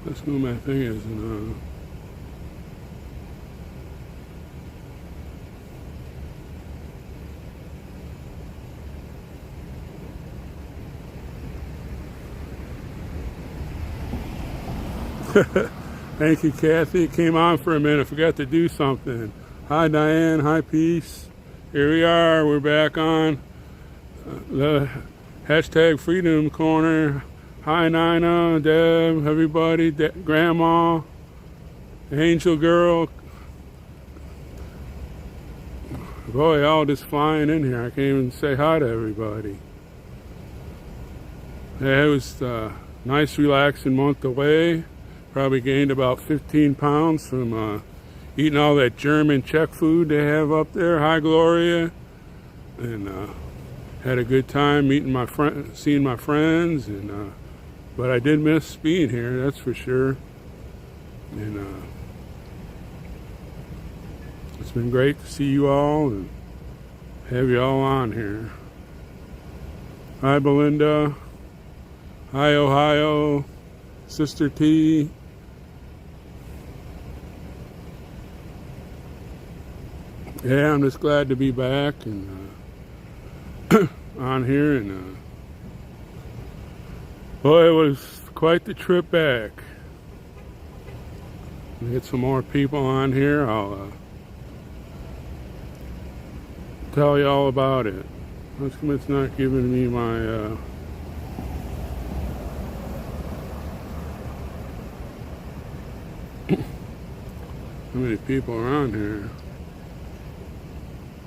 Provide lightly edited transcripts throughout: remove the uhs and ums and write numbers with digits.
Let's know my thing is. And, thank you, Kathy. Came on for a minute. Forgot to do something. Hi, Diane. Hi, Peace. Here we are. We're back on the hashtag Freedom Corner. Hi, Nina, Deb, everybody, Grandma, Angel Girl. Boy, all just flying in here. I can't even say hi to everybody. Yeah, it was a nice, relaxing month away. Probably gained about 15 pounds from eating all that German Czech food they have up there. Hi, Gloria. And had a good time meeting my friends, seeing my friends, and but I did miss being here, that's for sure. And it's been great to see you all and have you all on here. Hi, Belinda. Hi, Ohio. Sister T. Yeah, I'm just glad to be back and on here, and boy, it was quite the trip back. We'll get some more people on here. I'll tell you all about it. How come it's not giving me my how many people are on here?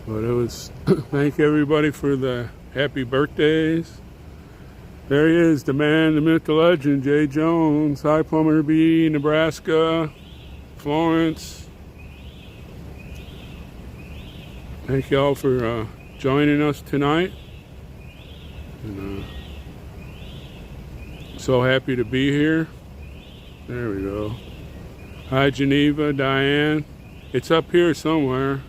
But it was, thank everybody for the happy birthdays. There he is, the man, the myth, the legend, Jay Jones. Hi, Plumber B, Nebraska, Florence. Thank you all for joining us tonight. And so happy to be here. There we go. Hi, Geneva, Diane. It's up here somewhere.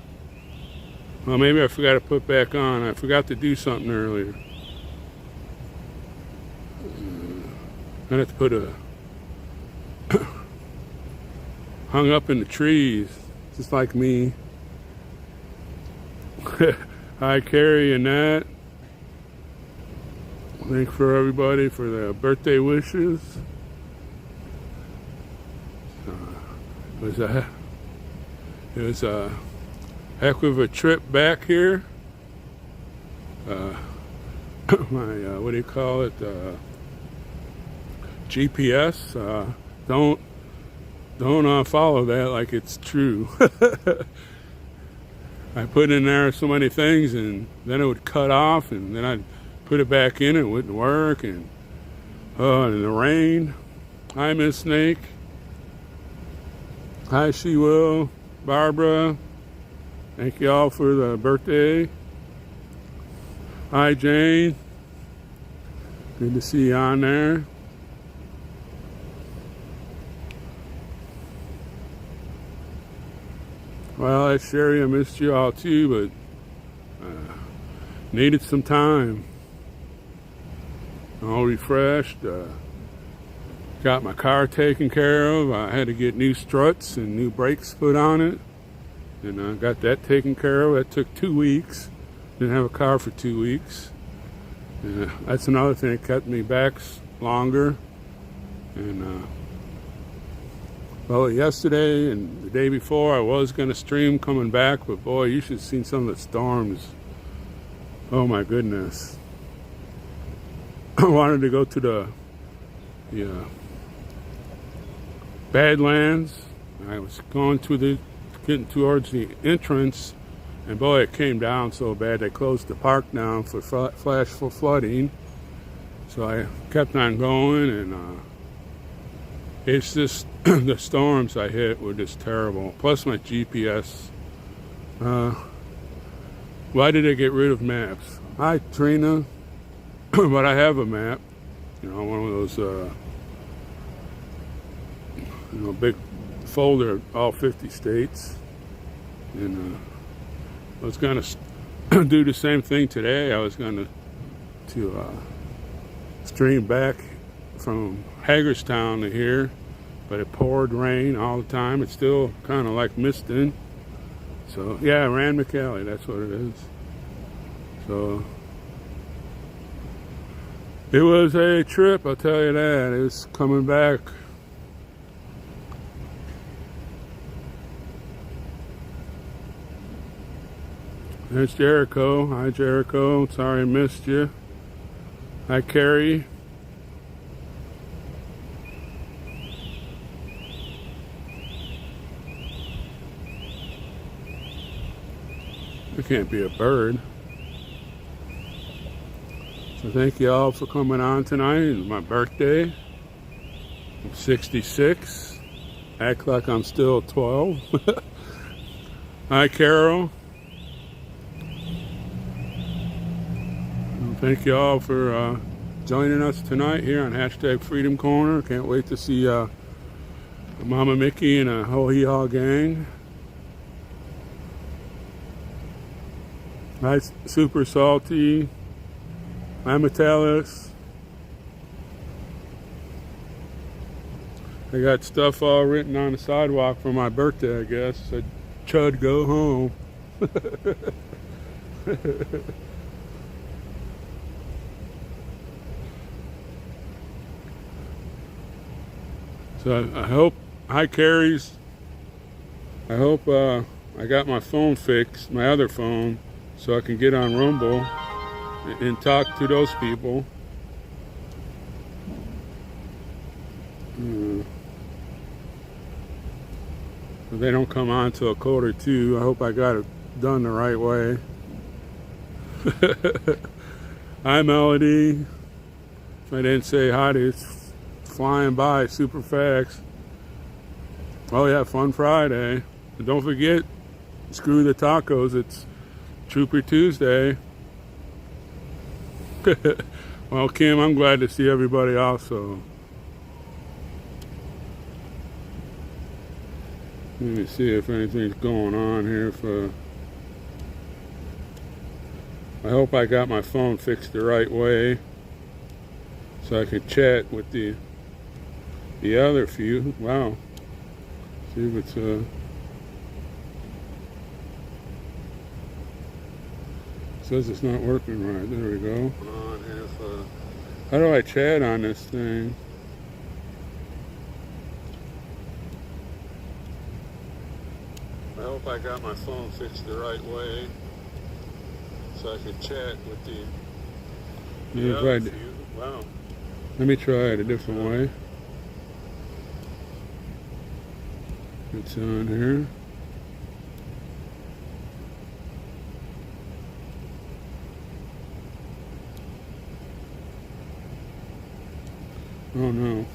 Well, maybe I forgot to put back on. I forgot to do something earlier. I have to put a hung up in the trees, just like me. Hi, Carrie and Nat. Thanks for everybody for the birthday wishes. It was a heck of a trip back here. My what do you call it? GPS. Don't follow that like it's true. I put in there so many things, and then it would cut off, and then I'd put it back in, and it wouldn't work, and in the rain. Hi, Miss Snake. Hi, She Will, Barbara. Thank you all for the birthday. Hi, Jane. Good to see you on there. Well, Sherry, I missed you all too, but needed some time. All refreshed. Got my car taken care of. I had to get new struts and new brakes put on it. And I got that taken care of. That took 2 weeks. Didn't have a car for 2 weeks. And that's another thing that kept me back longer. And well, yesterday and the day before, I was going to stream coming back, but boy, you should have seen some of the storms. Oh my goodness. I wanted to go to the Badlands. I was getting towards the entrance, and boy, it came down so bad they closed the park down for flash flooding. So I kept on going, and it's just the storms I hit were just terrible. Plus my GPS. Why did I get rid of maps? Hi, Trina. But I have a map. You know, one of those big folder of all 50 states. And I was going to do the same thing today. I was going to stream back from Hagerstown to here, but it poured rain all the time. It's still kind of like misting. So yeah, Rand McCallie, that's what it is. So it was a trip, I'll tell you that. It was coming back. There's Jericho. Hi, Jericho. Sorry I missed you. Hi, Carrie. It can't be a bird. So thank you all for coming on tonight. It's my birthday. I'm 66. Act like I'm still 12. Hi, Carol. Thank you all for joining us tonight here on hashtag Freedom Corner. Can't wait to see Mama Mickey and a whole hee-haw gang. Hi, Super Salty. Hi, Metellus. I got stuff all written on the sidewalk for my birthday, I guess. Said, Chud, go home. So I hope, hi Carries, I hope I got my phone fixed, my other phone, so I can get on Rumble and talk to those people. If they don't come on till 1:45, I hope I got it done the right way. Hi Melody. If I didn't say hi to you, it's flying by super fast. Oh yeah, Fun Friday. And don't forget, screw the tacos, it's Trooper Tuesday. Well, Kim, I'm glad to see everybody also. Let me see if anything's going on here for... I hope I got my phone fixed the right way so I can chat with the other few. Wow. See if it's says it's not working right. There we go. How do I chat on this thing? I hope I got my phone fixed the right way so I can chat with the other few. Wow. Let me try it a different way. It's on here. Oh no.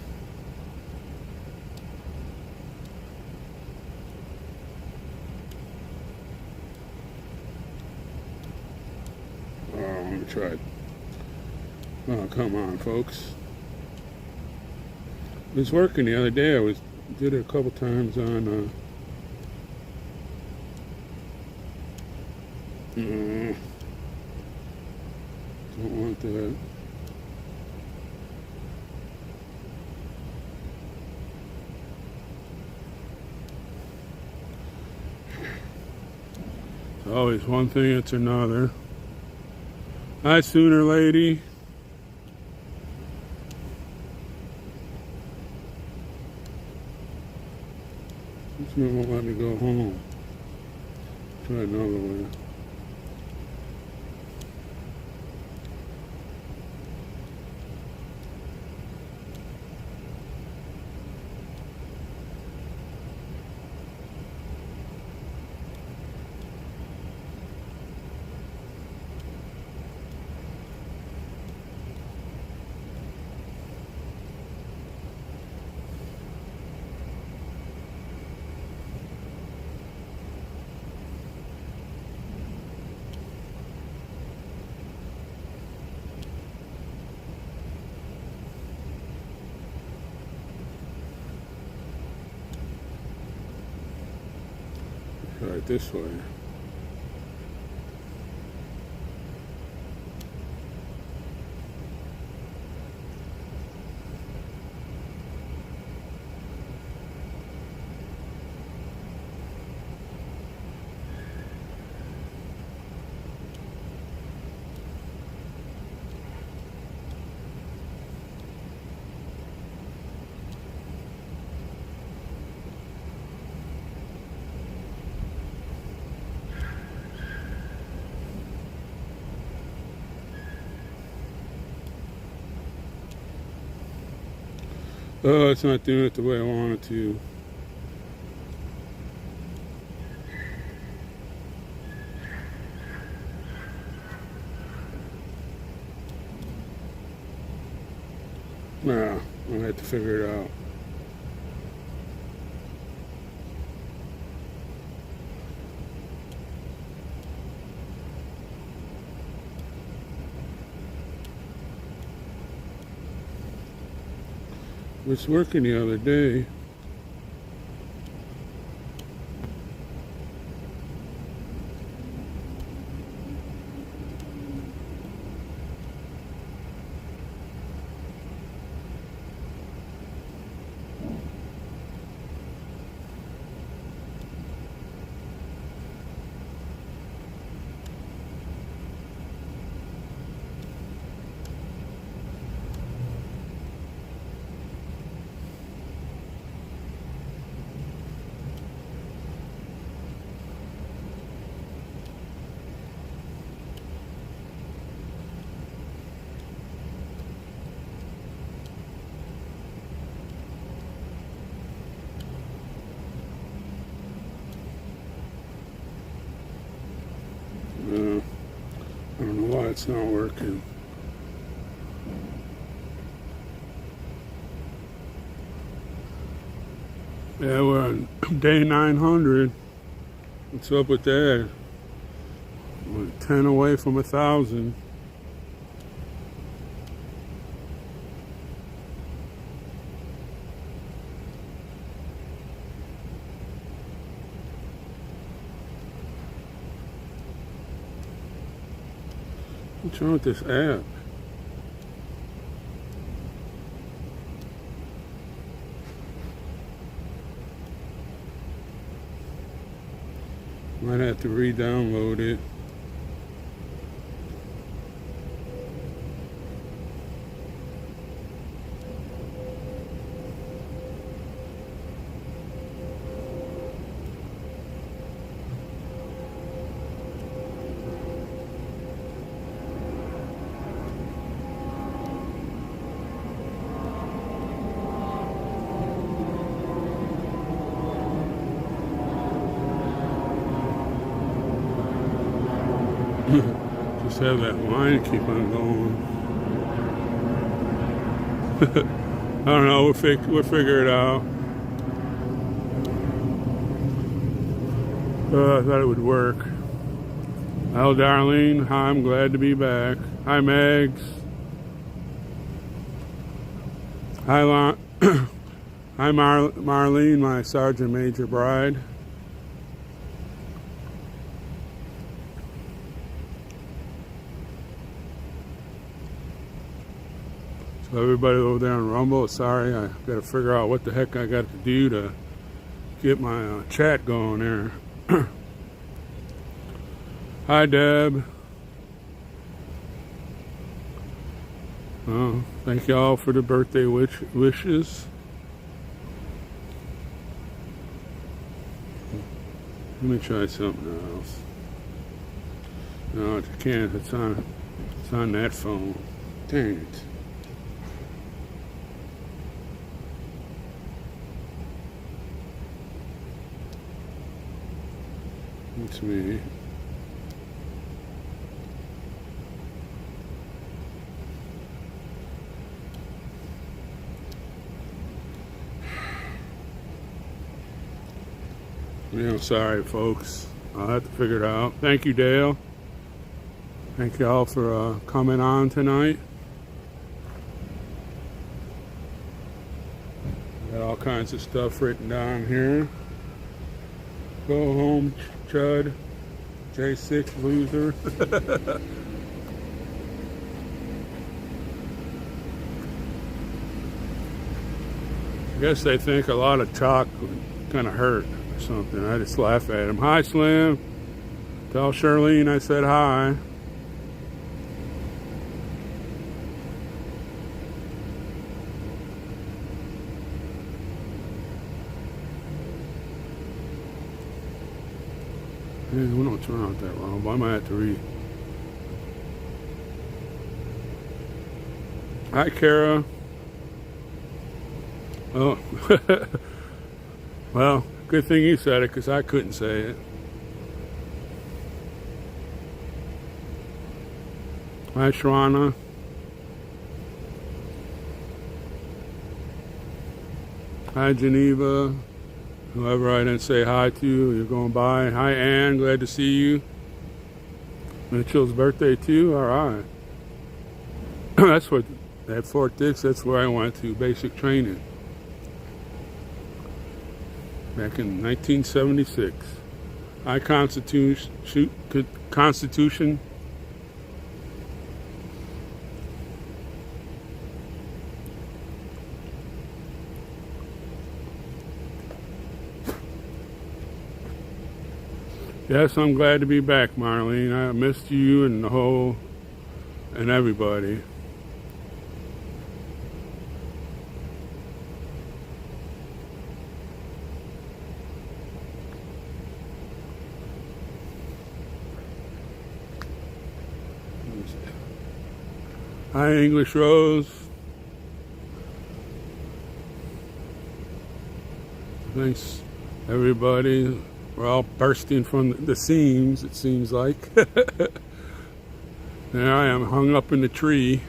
Oh, let me try it. Oh, come on, folks. It was working the other day. I did it a couple times on don't want that. It's always one thing, it's another. Hi, Sooner Lady. This one won't let me go home. Try another way. Try it this way. Oh, it's not doing it the way I want it to. Nah, I'm gonna have to figure it out. It was working the other day. I don't know why it's not working. Yeah, we're on day 900. What's up with that? We're 10 away from 1,000. What's wrong with this app? Might have to re-download it. Just have that line keep on going. I don't know. We'll figure it out. I thought it would work. Hello, Darlene. Hi, I'm glad to be back. Hi, Megs. Hi, Hi, Marlene, my Sergeant Major bride. So everybody over there on Rumble, sorry, I got to figure out what the heck I got to do to get my chat going there. Hi, Deb. Thank y'all for the birthday wishes. Let me try something else. No, I can't. It's on that phone. Dang it. It's me. Sorry, folks. I'll have to figure it out. Thank you, Dale. Thank y'all for coming on tonight. Got all kinds of stuff written down here. Go home, Chud. J6 loser. I guess they think a lot of chalk kind of hurt or something. I just laugh at him. Hi, Slim. Tell Charlene I said hi. Yeah, we don't turn out that wrong, but I might have to read. Hi, Kara. Oh, well, good thing you said it because I couldn't say it. Hi, Shwana. Hi, Geneva. Whoever I didn't say hi to, you're going by. Hi, Ann. Glad to see you. Mitchell's birthday, too? All right. That's what, at Fort Dix, that's where I went to, basic training. Back in 1976. Hi, Constitution. Yes, I'm glad to be back, Marlene. I missed you and and everybody. Hi, English Rose. Thanks, everybody. We're all bursting from the seams, it seems like. There I am, hung up in the tree.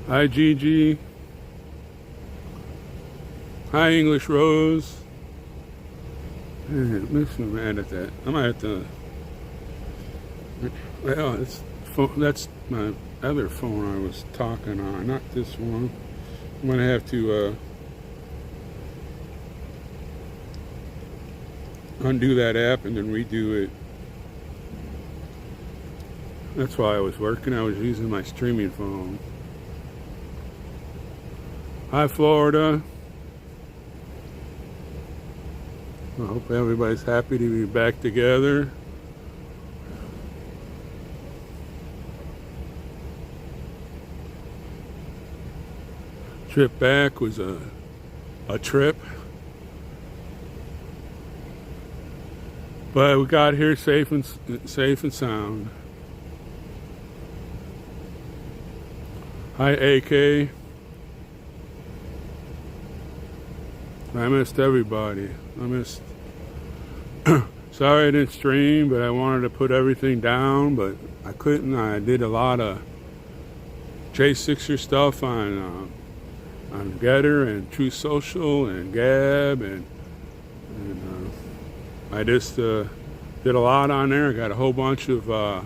Hi, Gigi. Hi, English Rose. Man, makes me mad at that. I might have to. Well, that's my other phone I was talking on, not this one. I'm gonna have to undo that app and then redo it. That's why I was working. I was using my streaming phone. Hi, Florida. I hope everybody's happy to be back together. Trip back was a trip. But we got here safe and sound. Hi, AK. I missed everybody. Sorry I didn't stream, but I wanted to put everything down, but I couldn't. I did a lot of J6er stuff on Getter and True Social and Gab, and I just did a lot on there. I got a whole bunch of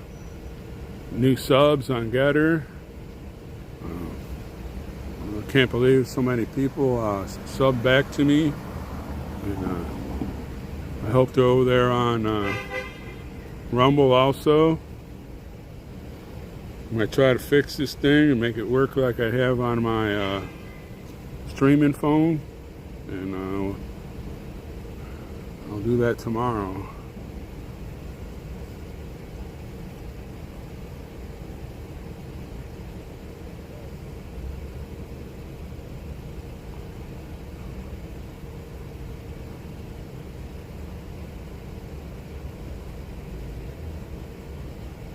new subs on Getter. I can't believe so many people sub back to me, and I hope they're over there on Rumble also. I'm gonna try to fix this thing and make it work like I have on my streaming phone, and I'll do that tomorrow.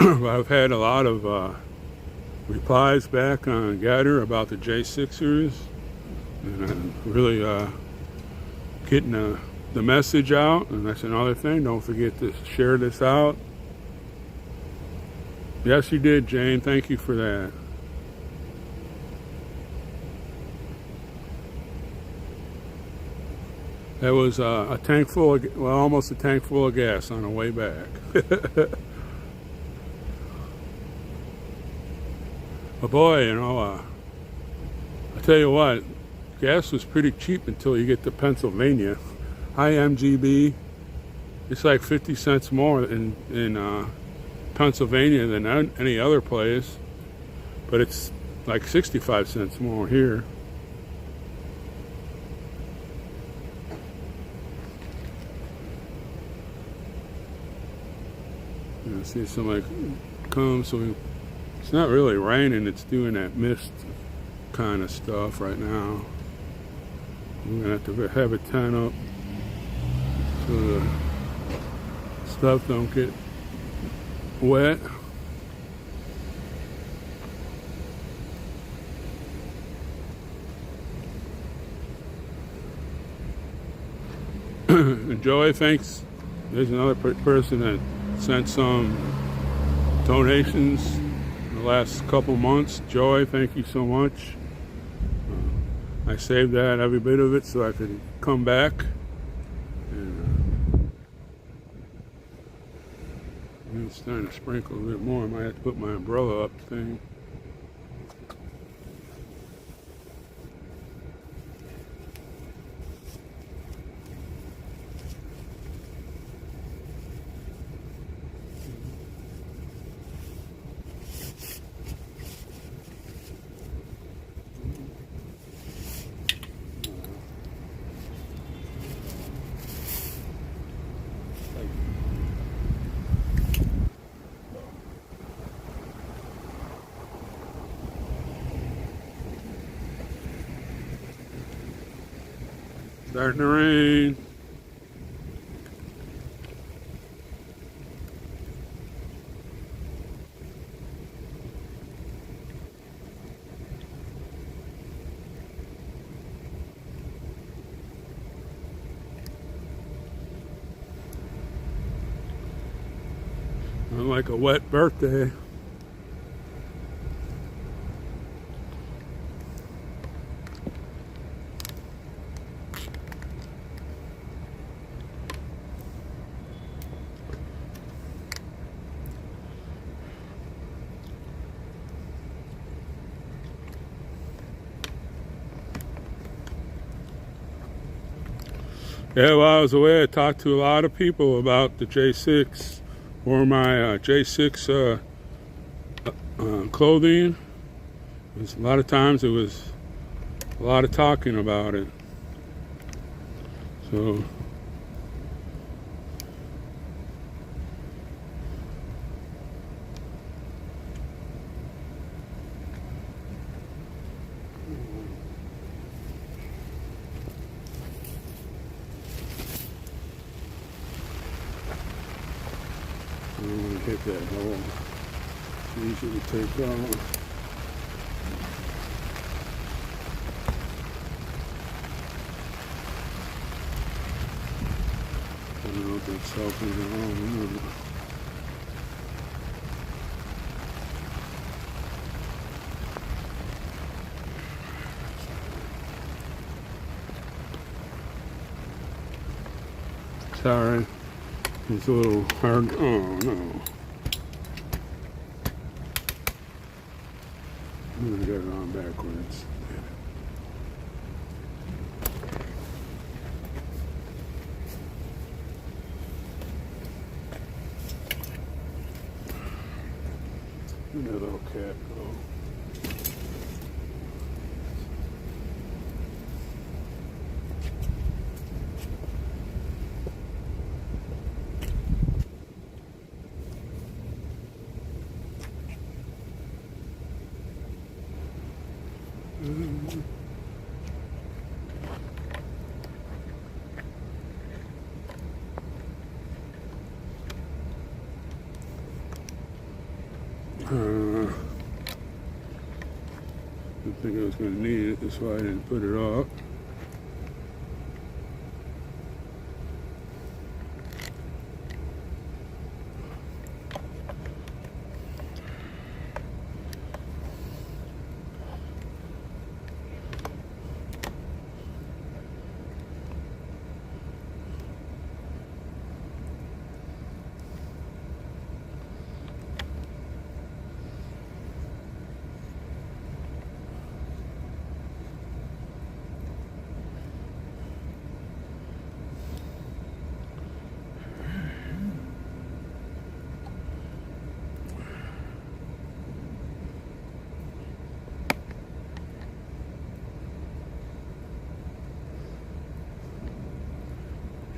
I've had a lot of replies back on Getter about the J6ers, and I'm really getting the message out, and that's another thing. Don't forget to share this out. Yes, you did, Jane. Thank you for that. That was a tank full of, well, almost a tank full of gas on the way back. But boy, you know, I tell you what, gas was pretty cheap until you get to Pennsylvania. Hi, MGB. It's like 50 cents more in Pennsylvania than any other place, but it's like 65 cents more here. You know, see somebody come so we It's not really raining, it's doing that mist kind of stuff right now. I'm gonna have to have a tent up so the stuff don't get wet. Joy, thanks. There's another person that sent some donations in the last couple months. Joy, thank you so much. I saved that, every bit of it, so I could come back. And it's starting to sprinkle a bit more. I might have to put my umbrella up thing. Starting to rain. Like a wet birthday. Yeah, while I was away, I talked to a lot of people about the J6 or my J6 clothing. A lot of times it was a lot of talking about it. So I'm going to hit that hole. It's easy to take off. I don't know if that's helping at all. Sorry. It's a little hard. Oh no. I'm gonna get it on backwards. Where'd that little cat go? Didn't think I was going to need it, that's why I didn't put it up.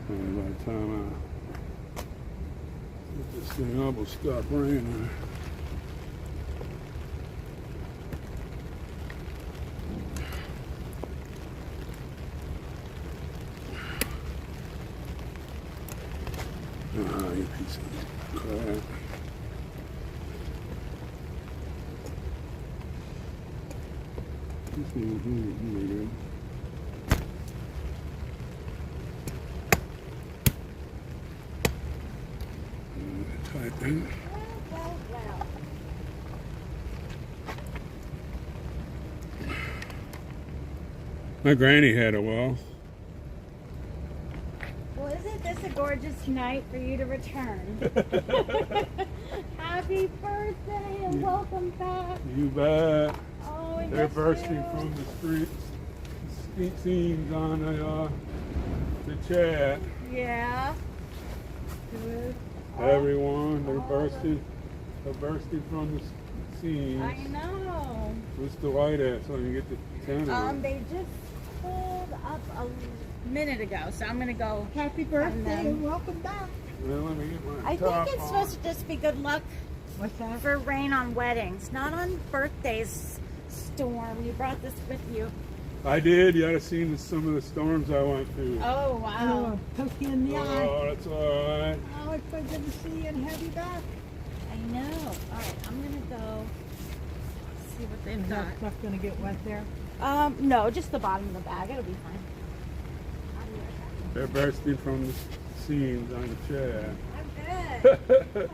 And by the time I get this thing up, will stop raining. you piece of crap. Type in. My granny had a well. Well, isn't this a gorgeous night for you to return? Happy birthday and welcome back. You bet. Oh, They're bursting from the streets. Scenes on the chat. Yeah. Good. Everyone, they're bursting from the scenes. I know. What's the light at so you get the 10? They just pulled up a minute ago, so I'm gonna go. Happy birthday and welcome back. Well, let me get my I top think it's on. supposed to just be good luck What's that? for rain on weddings, not on birthdays. Storm, you brought this with you. I did. You ought to have seen some of the storms I went through. Oh wow! Oh, poke you in the eye. Oh, that's all right. Oh, it's so good to see you and have you back. I know. All right, I'm gonna go see what they've Is got. that stuff going to get wet there? No, just the bottom of the bag. It'll be fine. I'll be right back. They're bursting from the scenes on the chat. I'm good.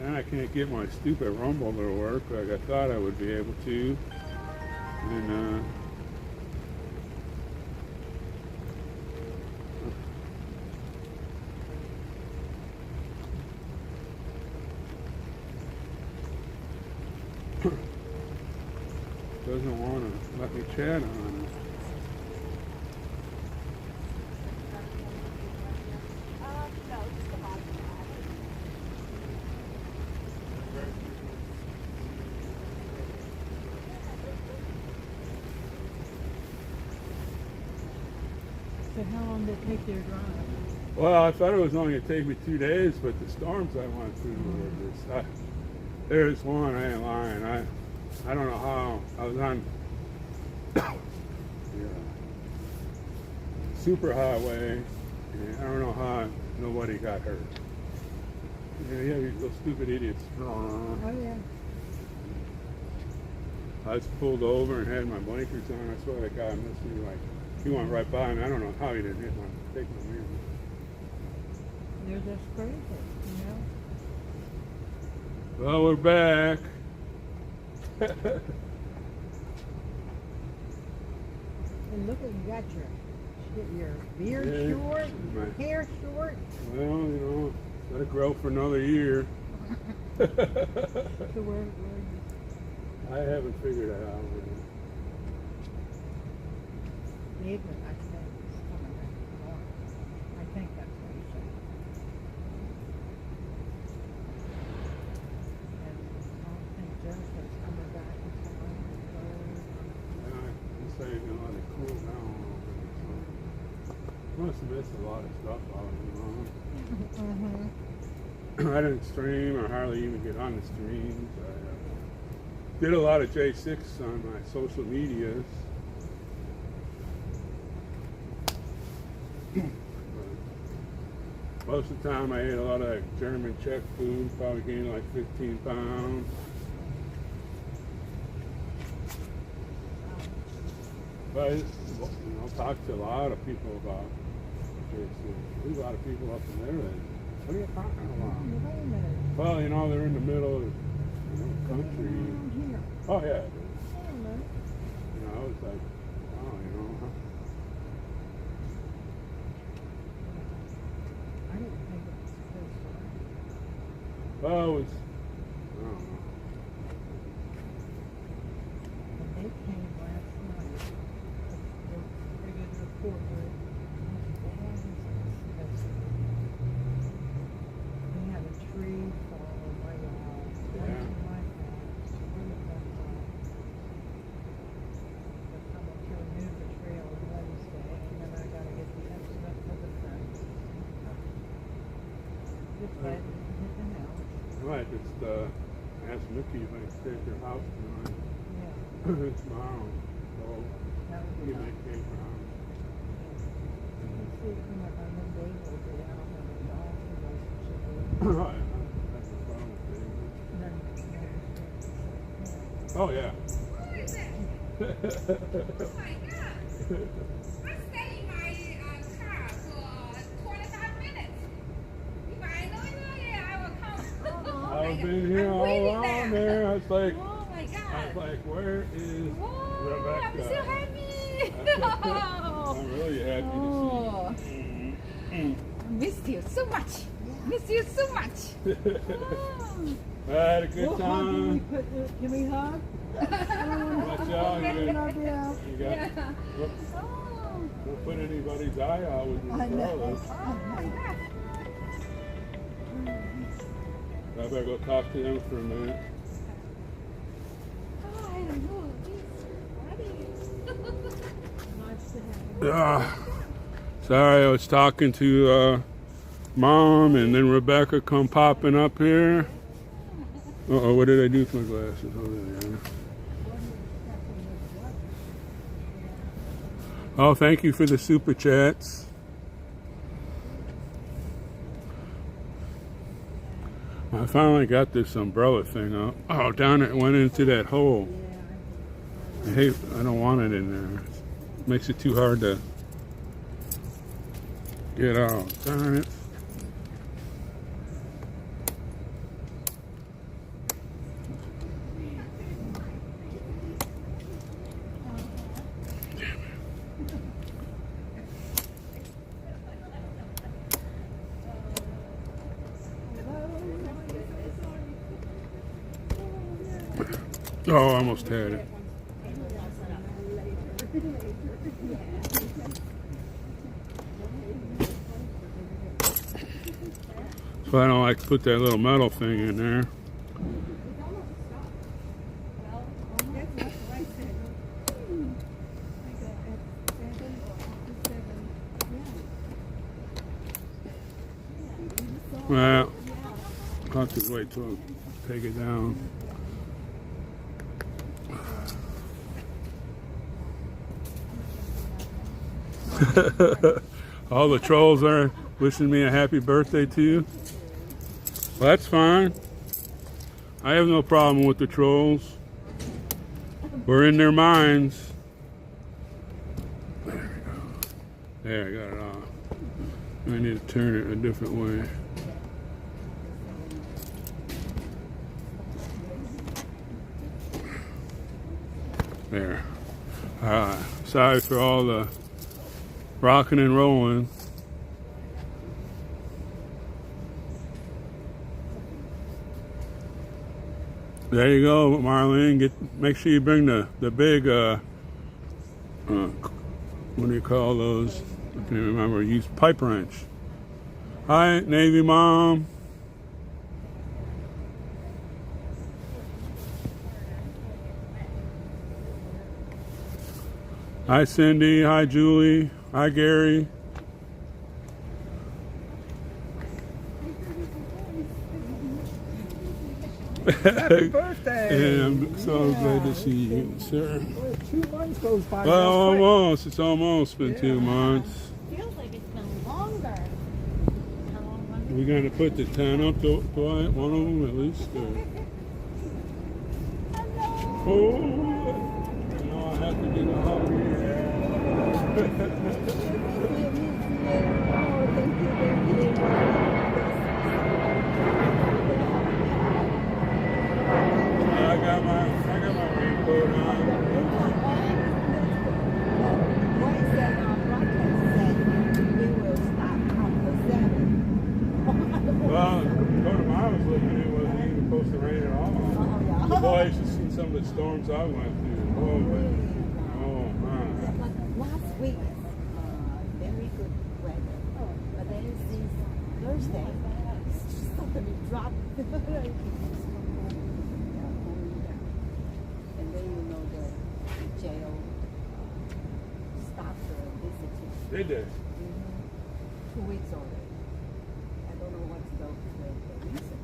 And I can't get my stupid rumble to work like I thought I would be able to. And doesn't want to let me chat on it. No, just the bottom of the bag. So how long did it take you to drive? Well, I thought it was only going to take me 2 days, but the storms I went through were just. There's one, I ain't lying. I don't know how. I was on the super highway, and I don't know how nobody got hurt. Yeah, those stupid idiots. Oh, yeah. I was pulled over and had my blinkers on. I swear to God, must be like, he went right by me. I don't know how he didn't take my mirror. They're just crazy, you know? Well, we're back. And look what you got your beard Yeah, short, your my- hair short. Well, you know, let it grow for another year. So where I haven't figured that out. David, I think, is coming back tomorrow. I think that's what he said. And I don't think Jennifer's coming back until And I just say, you know, let it cool down a little bit. So, I must have missed a lot of stuff out, you know. I didn't stream or hardly even get on the streams. I did a lot of J6 on my social medias. But most of the time I ate a lot of German Czech food, probably gained like 15 pounds. But you know, talked to a lot of people about J6. There's a lot of people up in there that, what are you talking about? Wait a minute. Well, you know, they're in the middle of the country. Around here. Oh, yeah. I don't know. You know, it's like, oh, you know. I didn't think it was close to that. Well, it was, I don't know. And they came last night. They did a report where they had a tree fall right off. Yeah. Onto my house. Right up that side. They're coming to remove the tree on Wednesday, and then I gotta get the estimate for the fence. Just glad it didn't hit the house. I might just ask Mickey if I can stay at their house tonight. Yeah, Tomorrow. So, that would be you nice. make cake around. Let's see, you know, and then Dave will be out and the dog relationship with Oh yeah. Oh my god! I stay in my car for 25 minutes. If I know you here, I will come. Oh I've been here I'm all waiting along there. there. I was like, Oh my god. I was like, where is Whoa, Rebecca? I'm so happy. I'm really happy Oh, to see you. I missed you so much. Miss you so much. Oh. I had a good time. Can we hug? Watch out. You Love you. got, Yeah. don't put anybody's eye out with your I know. umbrellas. Oh my god. I better go talk to them for a minute. Oh, I don't know. Sorry, I was talking to Mom, and then Rebecca come popping up here. Uh-oh, what did I do with my glasses? Oh, there they are. Oh, thank you for the super chats. I finally got this umbrella thing up. Oh, down it went into that hole. I don't want it in there. It makes it too hard to get out. Darn it. Oh, I almost had it. So I don't like to put that little metal thing in there. Well, I'll have to wait till I take it down. All the trolls are wishing me a happy birthday too. Well, that's fine. I have no problem with the trolls. We're in their minds. There we go. There, I got it off. I need to turn it a different way. There. Sorry for all the rocking and rolling. There you go, Marlene. Make sure you bring the big what do you call those? I can't remember. Use pipe wrench. Hi, Navy Mom. Hi, Cindy. Hi, Julie. Hi, Gary. Happy birthday! And I'm so glad to see you, sir. 2 months goes by. Well, real quick. almost. It's almost been 2 months. Feels like it's been longer. How long We're going to put the 10 up, Dwight? One of them at least? Oh, no, I have to get a hug. I got my raincoat on. Well, according to I was looking, it wasn't even supposed to rain at all. The boys should see some of the storms I went through. Oh, man. Oh, man. Last week, very good weather. But then since Thursday, it's just suddenly dropped. And then you know the jail stopped visiting. They did. 2 weeks already. I don't know what's the reason.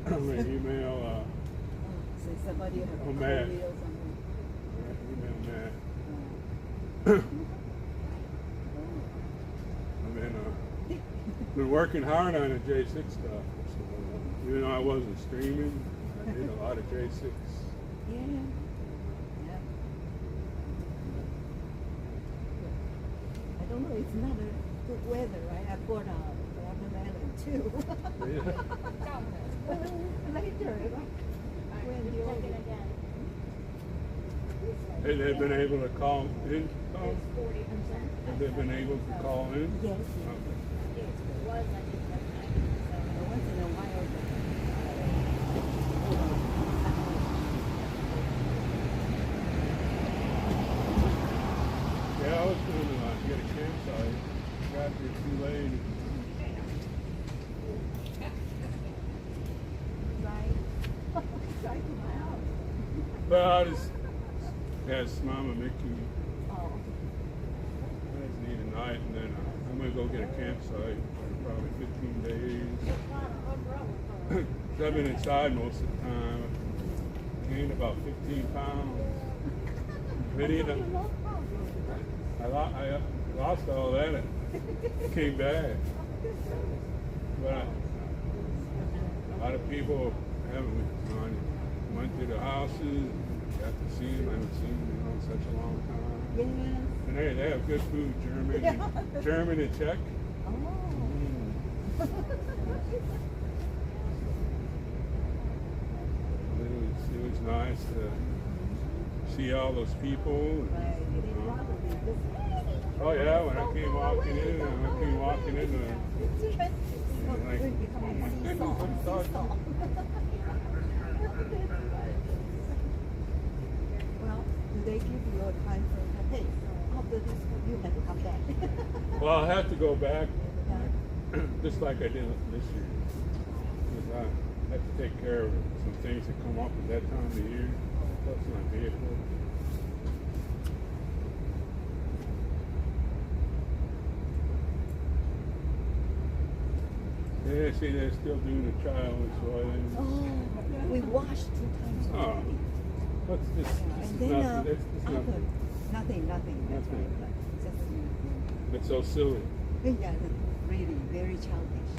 I'm going to email, So somebody have a Matt. cold or something. Matt. And then, been working hard on the J6 stuff. So, even though I wasn't streaming, I did a lot of J6. Yeah. Yeah. I don't know, it's not a good weather, right? I bought a watermelon too. Later, when Check you it again. Have they been able to call in? Tom? It's 40%. Have they been able to call in? yes, Okay. It was, I think, like 90. once in a while. Yeah, I was going to get a campsite. Got here too late. Drive to my house. Well, I just asked Mama Mickey. Oh. I just need a night, and then I'm going to go get a campsite for probably 15 days. I've been inside most of the time. I gained about 15 pounds. I lost all that. It came back. But a lot of people haven't gone. Went to the houses, got to see them. I haven't seen them in such a long time. Yes. And they have good food, German and Czech. Oh. It was nice to see all those people. Right. It is probably good. Oh yeah, when I came walking in, like, oh my goodness, I thought. Well, do they give you a time frame? Hey, after this, you have to come back. Well, I'll have to go back, just like I did this year. 'Cause I have to take care of some things that come up at that time of the year. Plus my vehicle. Yeah, see, they're still doing the trial and soiling. Oh, we washed 2 times Oh, already. what's this? This And is then nothing. This is after, nothing. nothing. That's Nothing. right. It's so silly. Yeah, really, very childish.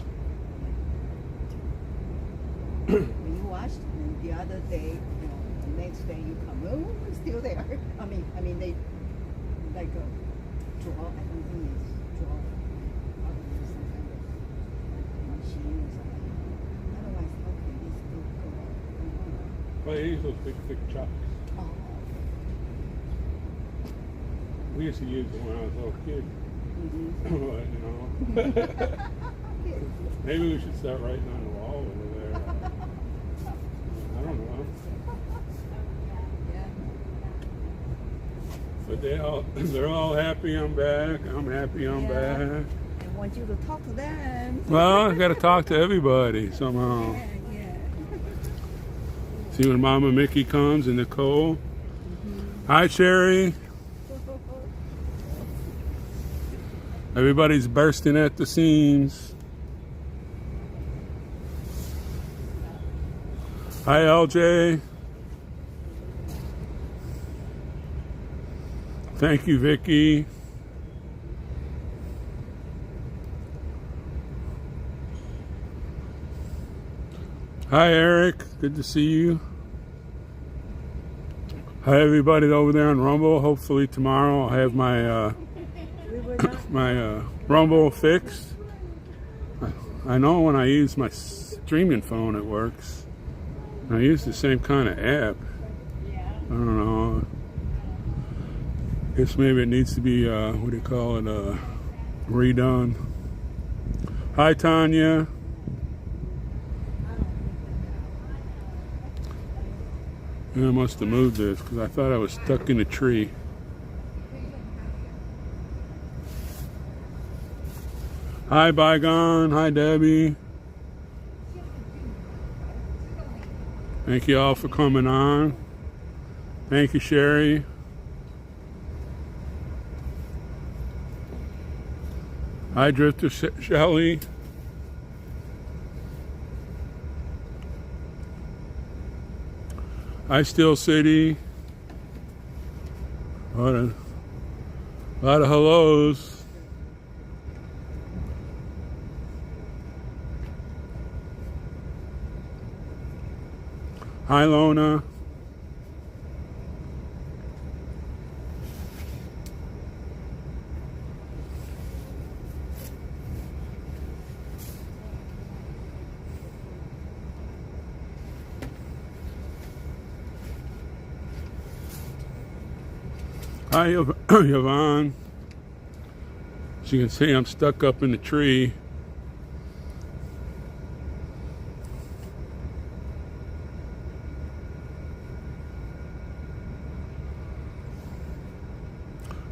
When you washed, and the other day, the next day you come, oh, it's still there. I mean, they like draw. I don't think it's draw. Probably some kind of machine or something. Otherwise, how can this still go on? Well, they use those big, thick chucks. Oh, We used to use them when I was a little kid. mm-hmm. But, maybe we should start writing on the wall over there. I don't know. Yeah. But they're all happy I'm back. I'm happy I'm Yeah. back. I want you to talk to them. Well, I got to talk to everybody somehow. Yeah. See when Mama Mickey comes and Nicole. Hi, Sherry. Everybody's bursting at the seams. Hi, LJ. Thank you, Vicky. Hi, Eric. Good to see you. Hi, everybody over there on Rumble. Hopefully tomorrow I'll have my Rumble fixed. I know when I use my streaming phone it works. I use the same kind of app. I don't know. Guess maybe it needs to be what do you call it? Redone. Hi, Tanya. Yeah, I must have moved this because I thought I was stuck in a tree. Hi, Bygone. Hi, Debbie. Thank you all for coming on. Thank you, Sherry. Hi, Drifter Shelley. Hi, Steel City. A lot of hellos. Hi, Lona. Hi, Yvonne. As you can see, I'm stuck up in the tree.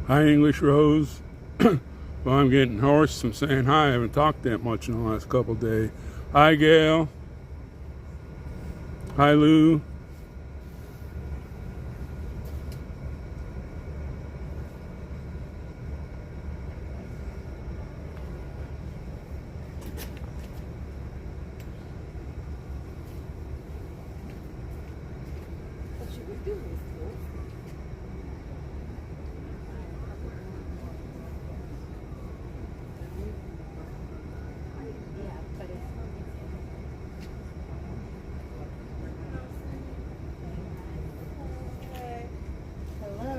Hi, English Rose. Well, I'm getting hoarse. I'm saying hi. I haven't talked that much in the last couple of days. Hi, Gail. Hi, Lou. What should we do with this? Yeah, but hello.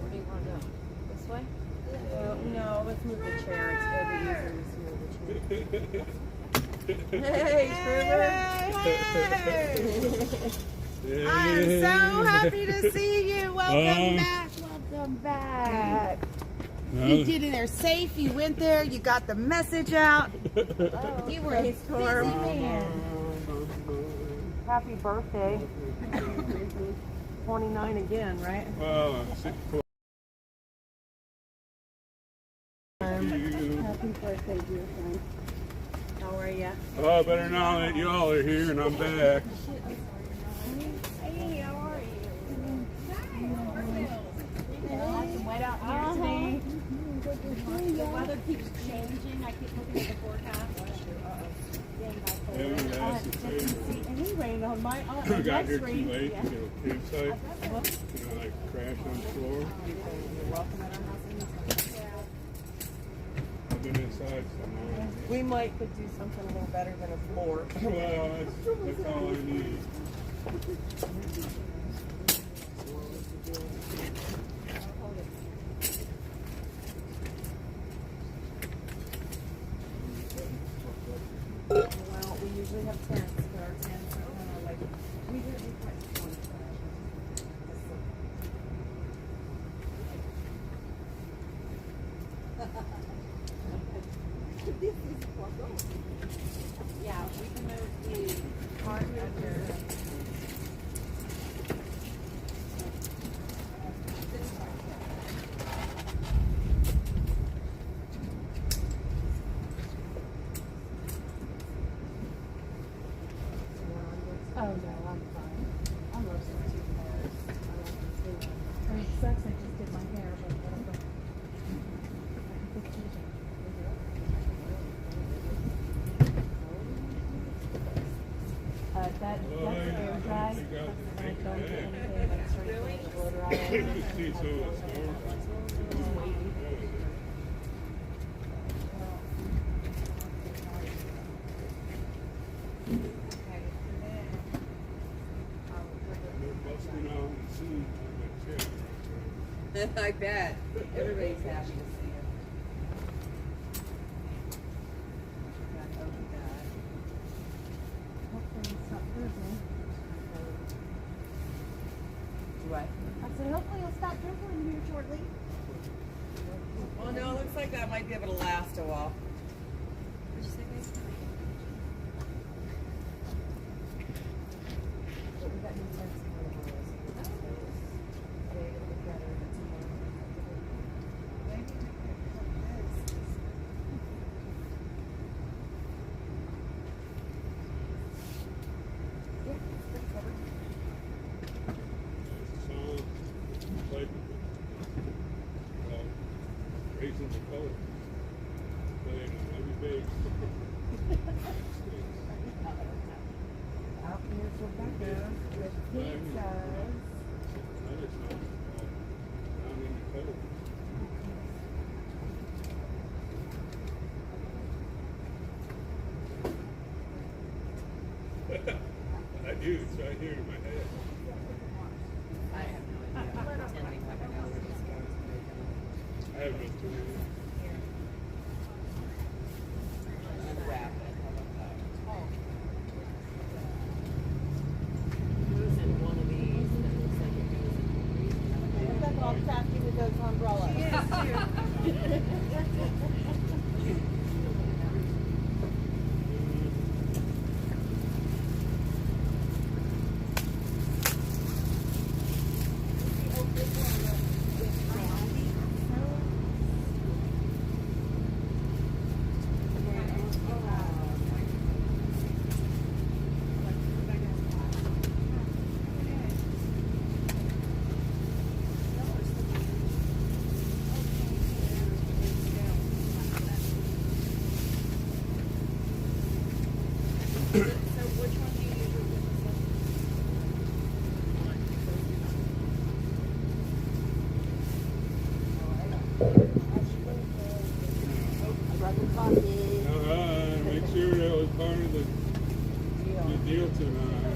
Where do you want to go? This way? No, let's move the chair. It's going to be easier to move the chair. Hey, Trevor. I am so happy to see you. Welcome back. Welcome back. You get in there safe. You went there. You got the message out. You were a busy man. Happy birthday. 29 again, right? Well, Happy birthday, dear friend. How are ya? oh, better now that y'all are here and I'm back. Hey, how are you? Some wet out here today. The weather keeps changing. I keep looking at the forecast. Any rain on my I got here too late to get a campsite. Like crash on the floor. I've been inside so long. We might could do something a little better than a floor. Well, that's all I need. Well, we usually have tents, but our tents are kind of like, we do quite 20. Yeah, we can move the cart under. Oh no, I'm fine. I'm roasting 2 cars. It sucks. I just did my hair, but whatever. That's air dry. And I don't do anything but it's ready to blow dry. See some of the store. They're busting out and seeing I bet. Everybody's happy to see it. Hopefully it's not drizzling. Do I? I said, hopefully it'll stop drizzling here shortly. Well, no, it looks like that might be able to last a while. What'd you say, guys? But we got new tents for tomorrow, so they look better than tomorrow. Raisins of color. Playing on every base. Out here's Rebecca with pizzas. Another song called Down in the Cold. I do, it's right here in my head. I have no clue. With those umbrellas. Make sure that was part of the deal tonight.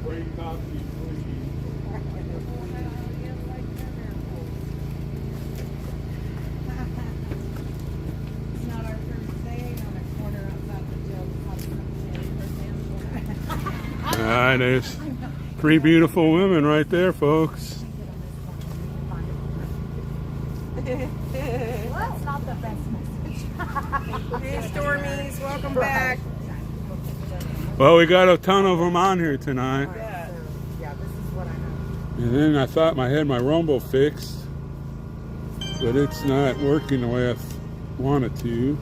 Bring coffee, please. It's not our first day on a corner outside the jail. Alright, there's 3 beautiful women right there, folks. That's not the best message. Hey, Stormies, welcome back. Well, we got a ton of them on here tonight. Yeah. Yeah, this is what I know. And then I thought I had my rumble fixed, but it's not working the way I wanted to.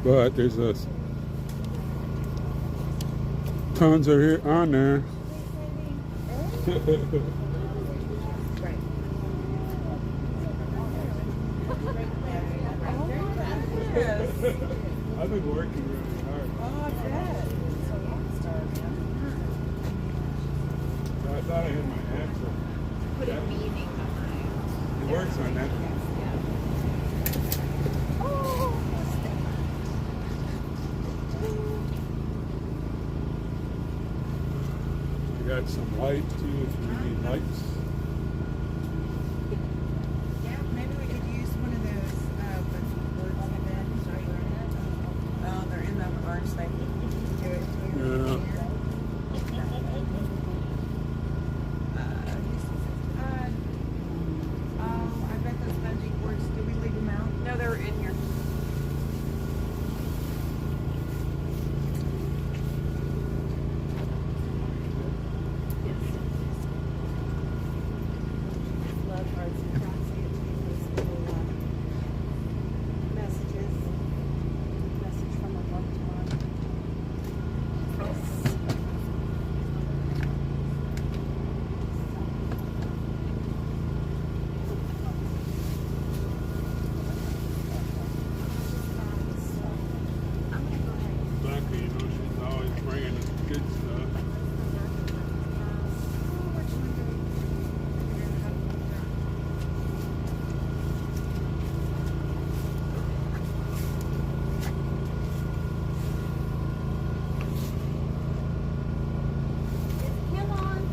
But there's tons are here on there. I've been working really hard. Oh, I bet. So I thought I had my axle. Put a meaning behind. It works on that. I got some light too if you need lights. Yeah, maybe we could use one of those birds in the bed. Oh, they're in the orange thing. Do it. Yeah. I bet those bungee cords, did we leave them out? No, they were in here. Love arts and crafts. They have those little messages. Message from a loved one. Exactly, you know, she's always bringing us good stuff.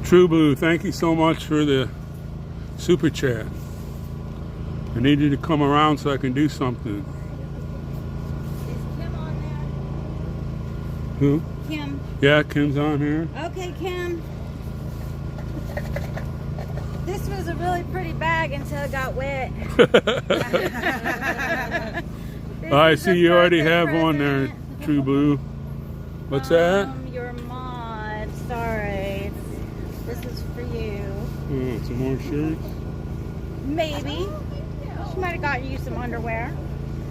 True Blue, thank you so much for the super chat. I need you to come around so I can do something. Is Kim on Who? there? Kim. Yeah, Kim's on here. Okay, Kim. This was a really pretty bag until it got wet. I see you already have one there, True Blue. What's that? Your mod. Sorry. This is for you. Oh, some more shirts. Maybe. She might have gotten you some underwear.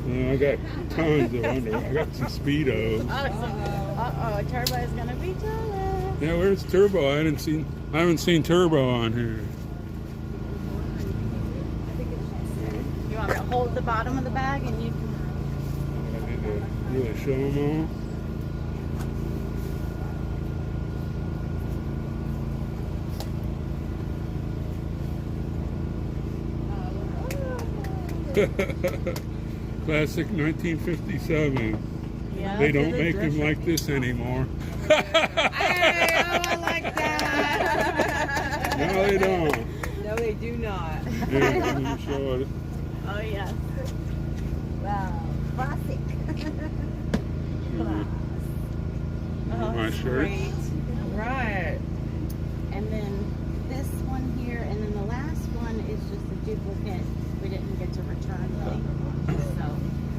I got tons of underwear. I got some Speedos. Uh-oh, Turbo's gonna be jealous. Yeah, where's Turbo? I haven't seen Turbo on here. You want me to hold the bottom of the bag and you can... I need to really show them all. Classic 1957. Yeah. They don't make them like this anymore. Hey, oh, I like that. No, they don't. No, they do not. Yeah, I'm gonna show it. Oh yes. Wow, classic. My shirt. Great. Right. And then this one here, and then the last one is just a duplicate. We didn't get to return thing. So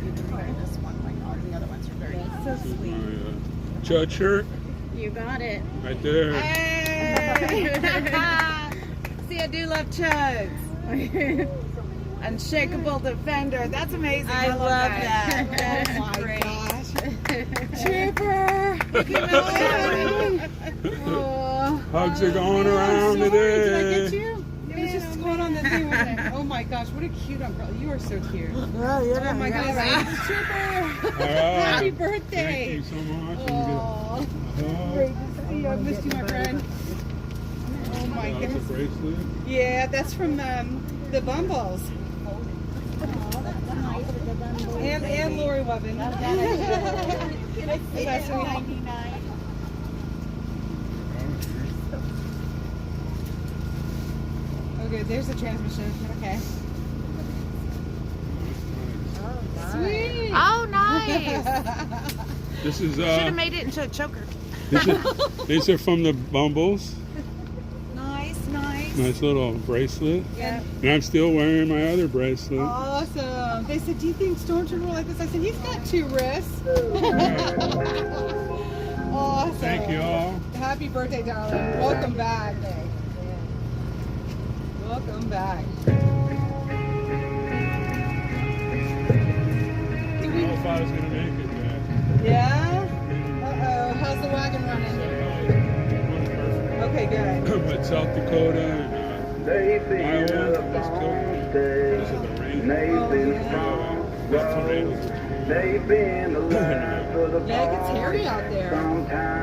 you can wear this one like all the other ones are dirty. So This is sweet. my chud shirt You got it. right there. Hey! See, I do love chugs. Unshakable defender. That's amazing. I love that. Oh my Great. gosh. Chipper! You know, oh. Hugs are going around Did I today. get you? It was just going on the thing. Wasn't it? Oh my gosh, what a cute umbrella. You are so cute. Oh my goodness. Chipper. All Happy right. birthday. Thank you so much. Oh, great to see you. I missed you, my friend. Oh my That's a goodness. bracelet. Yeah, that's from the Bumbles. And Lori Webbin. That's sweet. Okay, there's the transmission. Okay. Sweet. Oh, nice. This is Should have made it into a choker. these are from the Bumbles. Nice, nice. Nice little bracelet. Yeah. And I'm still wearing my other bracelet. Awesome. They said, do you think Stormtrooper will like this? I said, he's got 2 wrists. Awesome. Thank you all. Happy birthday, darling. Welcome back. Welcome back. I don't know if I was going to make it back. Yeah? Uh-oh. How's the wagon running? Okay, good. But South Dakota and Iowa, that's cool. Because of the rain. That's the rain. Yeah, it gets hairy out there.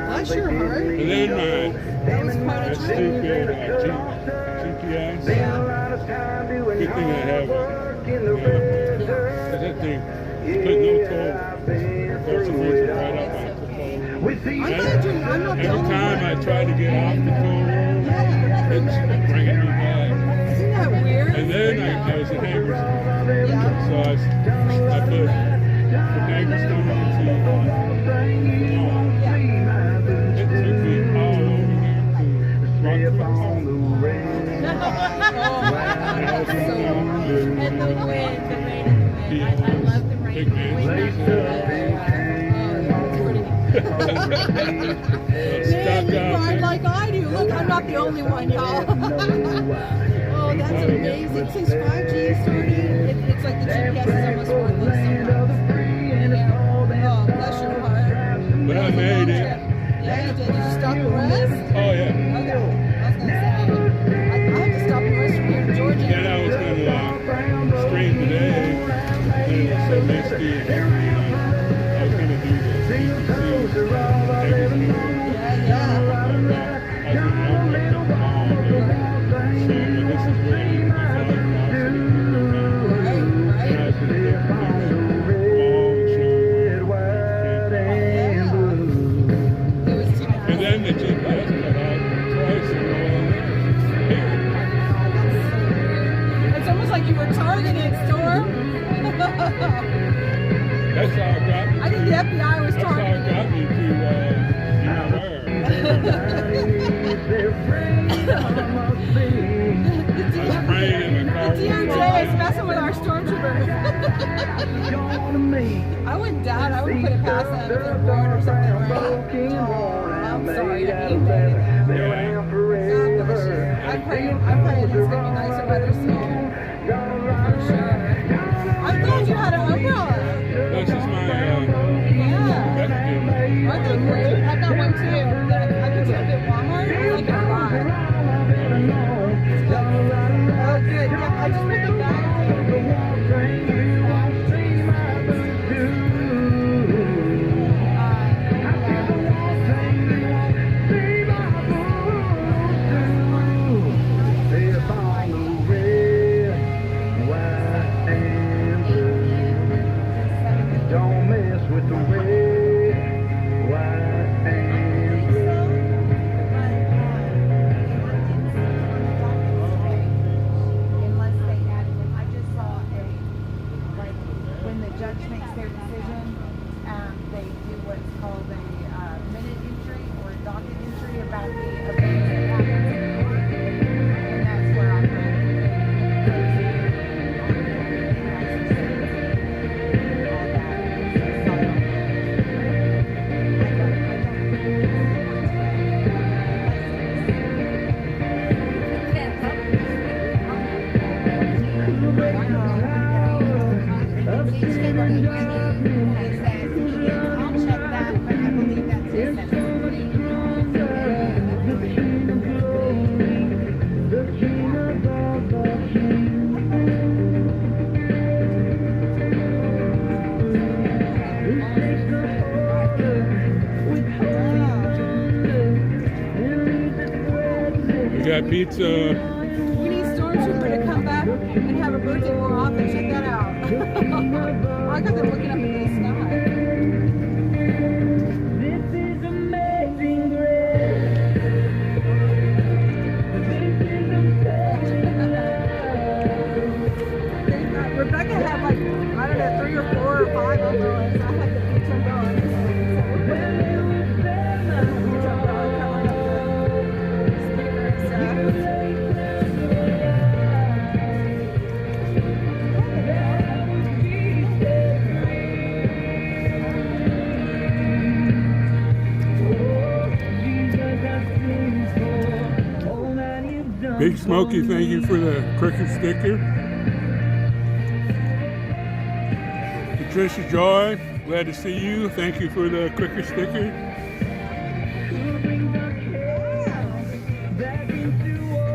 Bless your heart. And then That was quite my a trip. stupid GPS. Good thing I have it. Because that thing put no toll. Goes the right up off the pole. I'm glad I'm not the Every only time I try to get off the toll road, it's bringing me back. Isn't that weird? And then I was at Hagerstown. Yeah. So I put Hagerstown into it took me all over here to And the wind, the rain and the wind. I love the rain. Big man. Stuck You out ride there. like I do. Look, I'm not the only one, y'all. Oh, that's amazing. Since 5G started, it's like the GPS is almost worthless sometimes. Yeah. Oh, bless your heart. But I made it. Yeah, you did. Did you stop and rest? Oh yeah. Okay. I was going to say, I have to stop and rest from here in Georgia. Then I was going to stream today. And it was so misty. I was going to do this. Everything. Yeah. And then the GPS cut out twice in a row. It's almost like you were targeted, Storm. That's how it got me. I think the FBI was That's how it targeted. got me to I was praying in the car. DOJ is messing with our stormtroopers. I wouldn't doubt. I wouldn't put it past them if they're bored or something, right? Oh, I'm sorry to be bad. God bless you. I'm praying it's going to be nicer weather soon. For sure. I'm glad you had an umbrella. This is my Yeah. Mexican. Aren't they great? I got one too. I picked it up at Walmart. I like it a lot. Oh, good. Yeah, I just put them back. makes their decision. They do what's called a minute entry or a docket entry about the event that happens in the court. And that's where I'm at. We got pizza. We need Stormtrooper to come back and have a birthday more often. Check that out. Oh, I got them looking up into the sky. This is amazing grace. Rebecca had like, I don't know, 3 or 4 or 5 of those. I had to keep them going. Big Smokey, thank you for the cricket sticker. Patricia Joy, glad to see you. Thank you for the cricket sticker.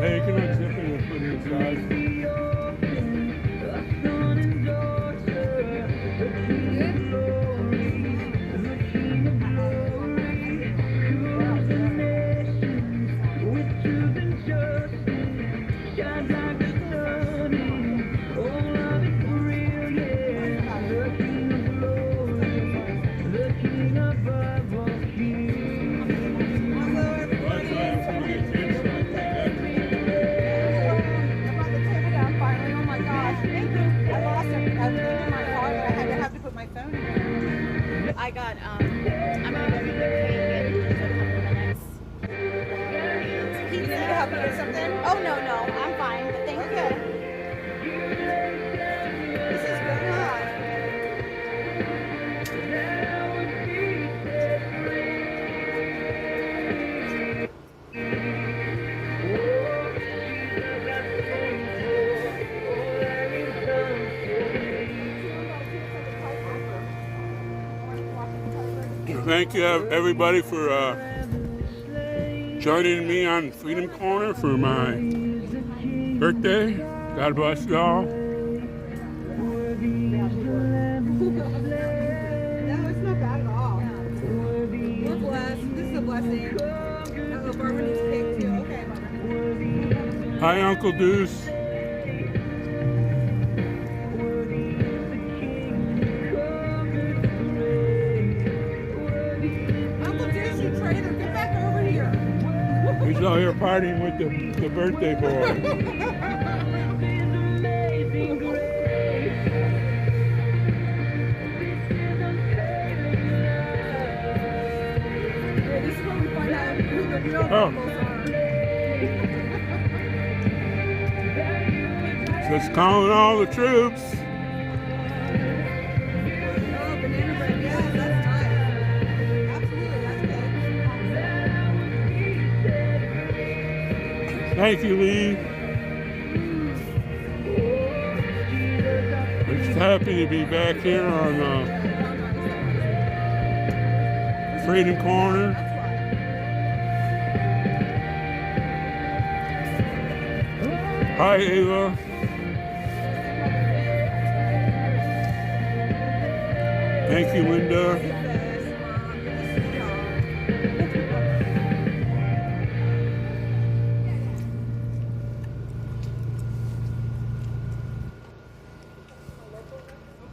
Hey, you can unzip it and put it inside. I got, I'm gonna go get the cake in just a couple minutes. You need help me with something? Oh, no, I'm fine, but thank you. This is good, huh? Thank you everybody for joining me on Freedom Corner for my birthday. God bless y'all. No, it's not bad at all. We're blessed. This is a blessing. Oh, Barbara needs cake too. Okay, Barbara. Hi, Uncle Deuce. He's out here partying with the birthday boy. This is where we find out who the real Oh. couples are. So it's calling all the troops. Oh, banana bread. Yes, that's nice. Absolutely, that's good. Thank you, Lee. We're just happy to be back here on Freedom Corner. Hi, Ava. Thank you, Linda.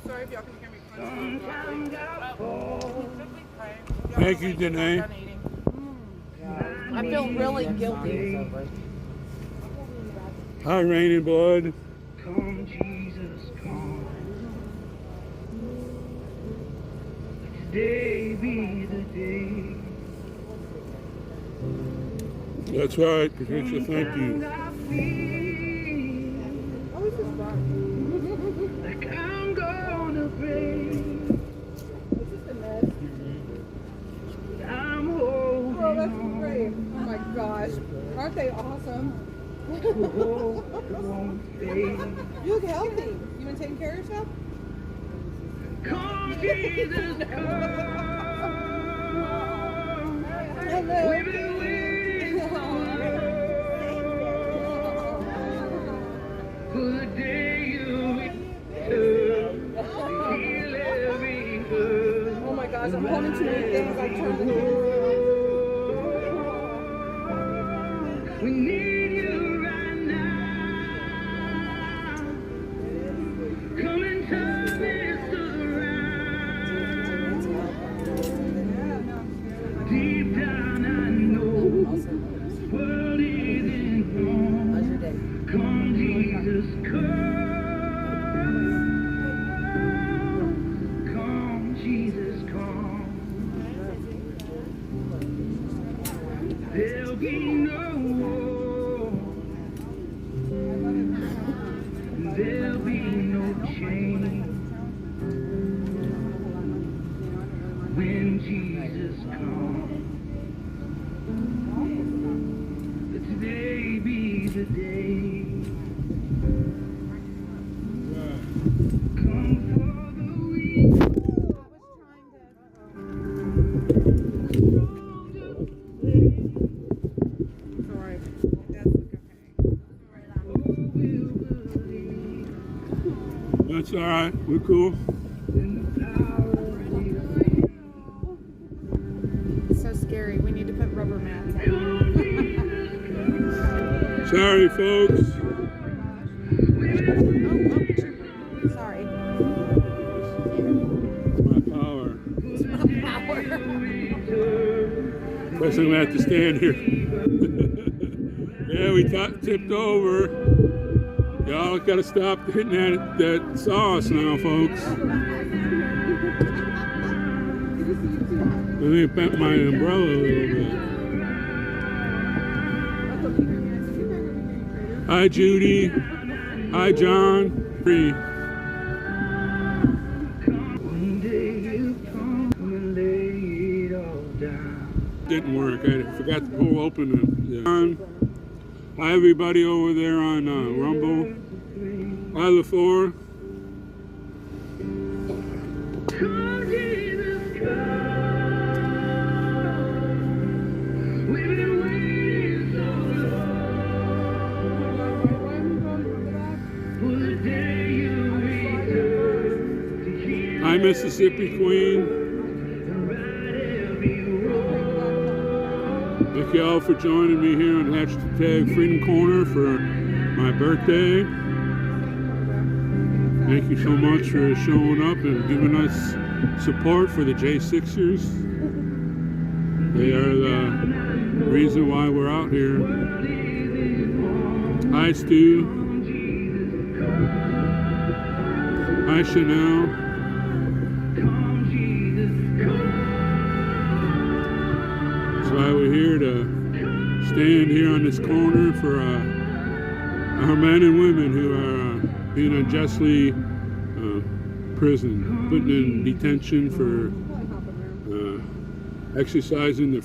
Sorry if y'all can hear me. Thank you, Danae. I feel really guilty. Hi, Rain and Blood. Come, Jesus, come. today be the day. That's right, Patricia, thank you. I feel like I'm gonna break. I'm holding Oh, that's great. Oh my gosh. Aren't they awesome? on, won't stay. You look healthy. You been taking care of yourself? Come Jesus, come. Hello. We've been waiting for the day you return. Heal every hurt. Oh my gosh, I'm holding too many things. I turned the We need you right now. Come and turn this around. Deep down I know this world isn't wrong. Come Jesus, come. Come Jesus, come. There'll be no war. There'll be no change when Jesus comes. But today be the day. Come for the weak. Alright. That's okay. That's all right, we're cool. It's so scary. We need to put rubber mats on. Sorry, folks. Sorry. My power. Guess I'm gonna have to stand here. Yeah, we tipped over. Y'all gotta stop hitting that sauce now, folks. I think it bent my umbrella a little bit. Hi, Judy. Hi, John. Free. One day you come and lay it all down. Didn't work. I forgot to pull open the. Hi, everybody over there on Rumble. Hi, LaFleur. Come Jesus, come. We've been waiting so long for the day you return to heal Hi, Mississippi Queen. and right every wrong. Thank you all for joining me here on hashtag Freedom Corner for my birthday. Thank you so much for showing up and giving us support for the J6ers. They are the reason why we're out here. Hi, Stu. Hi, Chanel. Come Jesus, come. That's why we're here to stand here on this corner for our men and women who are being unjustly imprisoned, put in detention for exercising their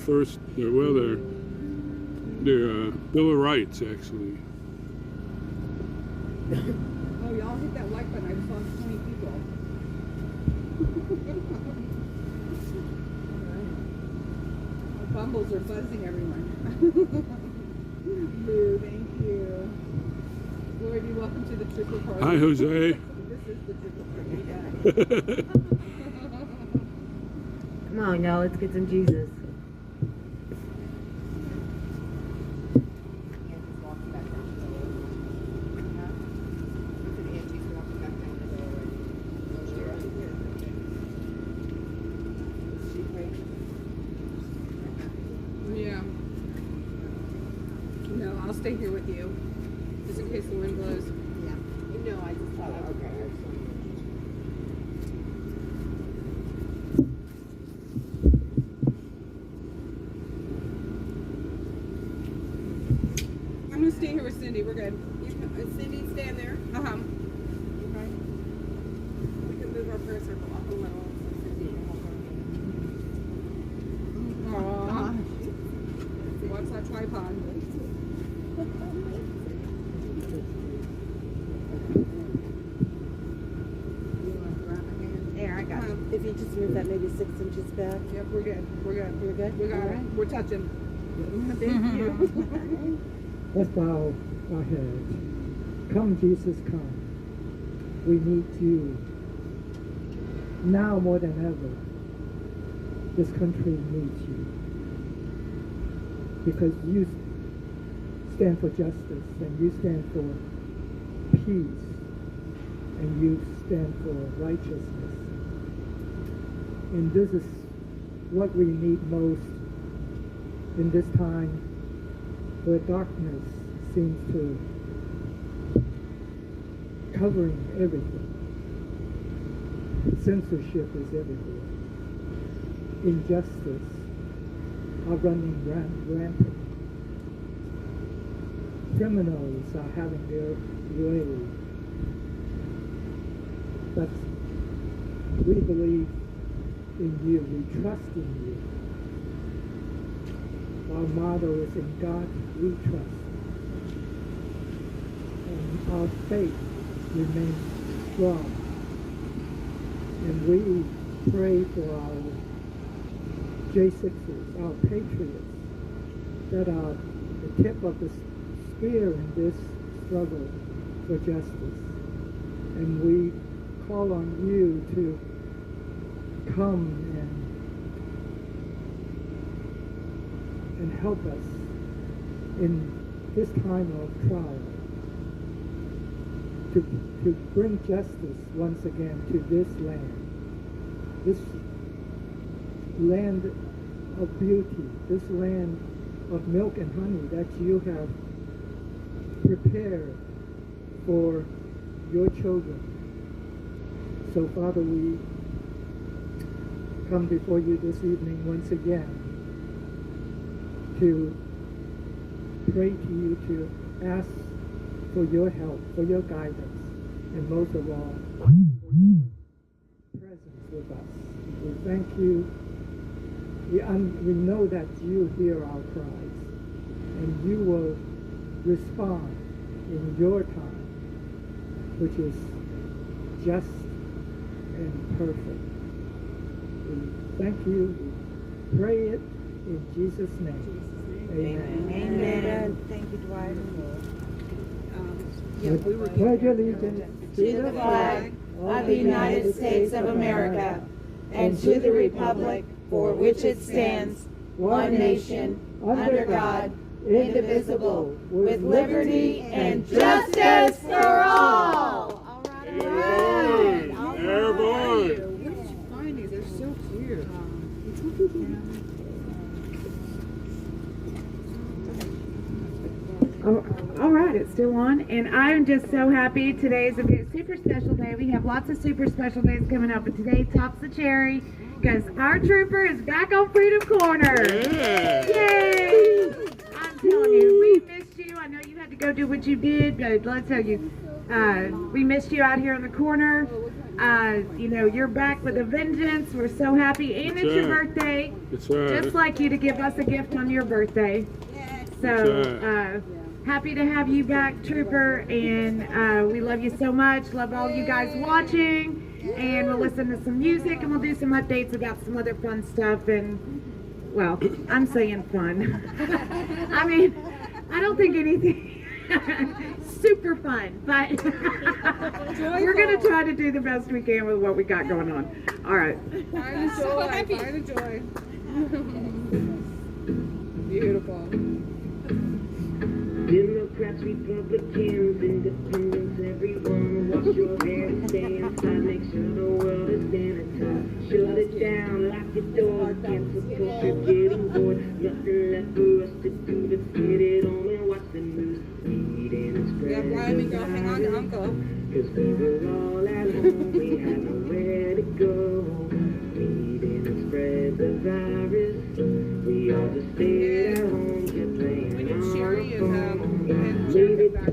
Bill of Rights, actually. Oh, y'all hit that like button. I just lost 20 people. The bumbles are buzzing everyone. Boo, thank you. Lord, you welcome to the triple party. Hi, Jose. This is the triple party. Come on, y'all, let's get some Jesus. Yeah. No, I'll stay here with you. Just in case the wind blows. Yeah. No, I just thought, okay. Cindy, we're good. Cindy, stand there. Okay. We can move our prayer circle up a little. Aww. Watch that tripod. There, I got you. If you just move that maybe 6 inches back. Yep, we're good. We're good. You're good? We got All it. right. We're touching. Thank you. Let's bow our heads. Come, Jesus, come. We need you. Now more than ever, this country needs you. Because you stand for justice, and you stand for peace, and you stand for righteousness. And this is what we need most in this time where darkness seems to covering everything. Censorship is everywhere. Injustice are running rampant. Criminals are having their way. But we believe in you. We trust in you. Our motto is in God we trust. And our faith remains strong. And we pray for our J6s, our patriots, that are the tip of the spear in this struggle for justice. And we call on you to come and help us in this time of trial to bring justice once again to this land of beauty, this land of milk and honey that you have prepared for your children. So Father, we come before you this evening once again to pray to you, to ask for your help, for your guidance, and most of all, for your presence with us. We thank you. We know that you hear our cries, and you will respond in your time, which is just and perfect. We thank you. We pray it in Jesus' name. Amen. Amen. Thank you, Dwight. Pledge allegiance To the flag of the United States of America and to the republic for which it stands, one nation, under God, indivisible, with liberty and justice for all. All right, all right. All right. Airborne. Where did you find these? They're so cute. All right, it's still on, and I'm just so happy. Today's a super special day. We have lots of super special days coming up, but today tops the cherry because our trooper is back on Freedom Corner. Yeah. Yay! I'm telling you, we missed you. I know you had to go do what you did, but let's tell you, we missed you out here in the corner. You know, you're back with a vengeance. We're so happy, and it's your birthday. That's right. Just like you to give us a gift on your birthday. So, happy to have you back, Trooper, and we love you so much. Love all you guys watching, and we'll listen to some music, and we'll do some updates about some other fun stuff, and, well, I'm saying fun. I mean, I don't think anything super fun, but we're going to try to do the best we can with what we got going on. All right. Find the joy. Find the joy. Beautiful. Democrats, Republicans, independents, everyone, wash your hands, stay inside, make sure the world is sanitized. Shut it down, lock the door, cancel culture, getting bored. Nothing left for us to do but sit at home and watch the news. Eat and spread Yeah, Brian, girl, hang on to Uncle. Cause we were all at home, we had nowhere to go. Eat and spread the virus, we all just stayed at home, kept playing. We need Sherry and Jennifer back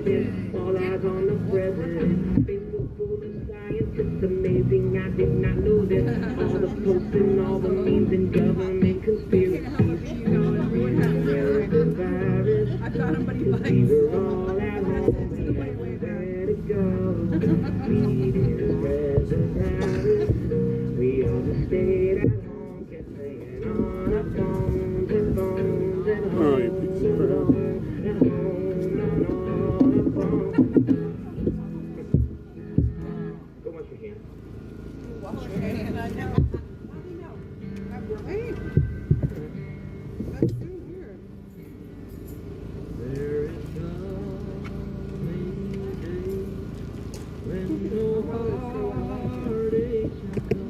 president, all eyes on the president. Facebook full of science, it's amazing, I did not know this. All the posts and all the memes and government conspiracies. The virus, I got him, but he we bites. were all at home, we had nowhere to go. We didn't spread the virus, we all just stayed at home, kept playing on our phones and phones and Oh, you home, piece of crap. and home and on our phones. Go wash your hands. And I know. Right? That's so weird. There is coming a day when no heartache shall come.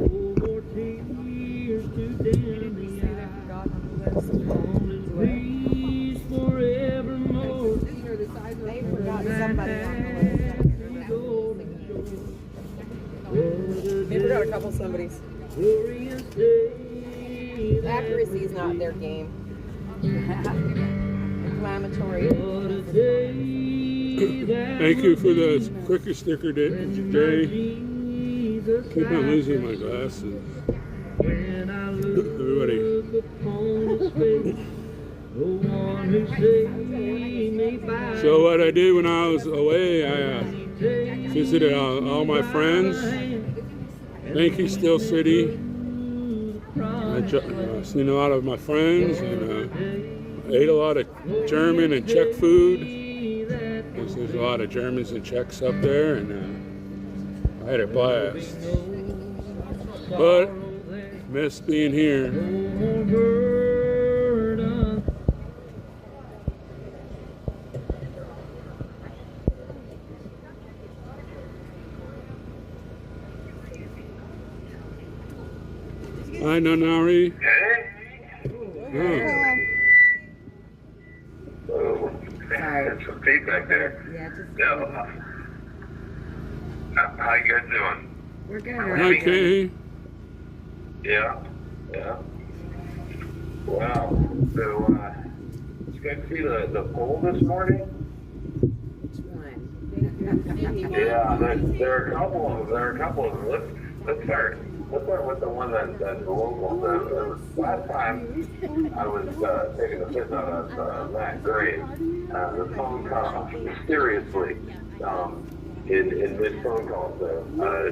No more tears to dim the eye. Only peace forevermore. These are the size of They forgot somebody on the list. They forgot a couple somebody's. Glorious day. Accuracy is not their game. Inflammatory. What a day that Thank you for the quicker sticker, Jay. Jesus Keep on losing my glasses. when I look Everybody. upon his face, the one who saved me by So what I did when I was away, I visited all my friends. Thank you, Still City. I've seen a lot of my friends and ate a lot of German and Czech food. There's a lot of Germans and Czechs up there, and I had a blast. But miss being here. Hi, Nanari. Oh. There's some feedback there. Yeah, just No. How you guys doing? we're good. Hi, Kay. Yeah. Yeah. Wow. So, did you guys see the poll this morning? Yeah, there are a couple of them. Let's start with the one that's local. Last time I was taking the piss out of Matt Gray. The phone call mysteriously in this phone call. So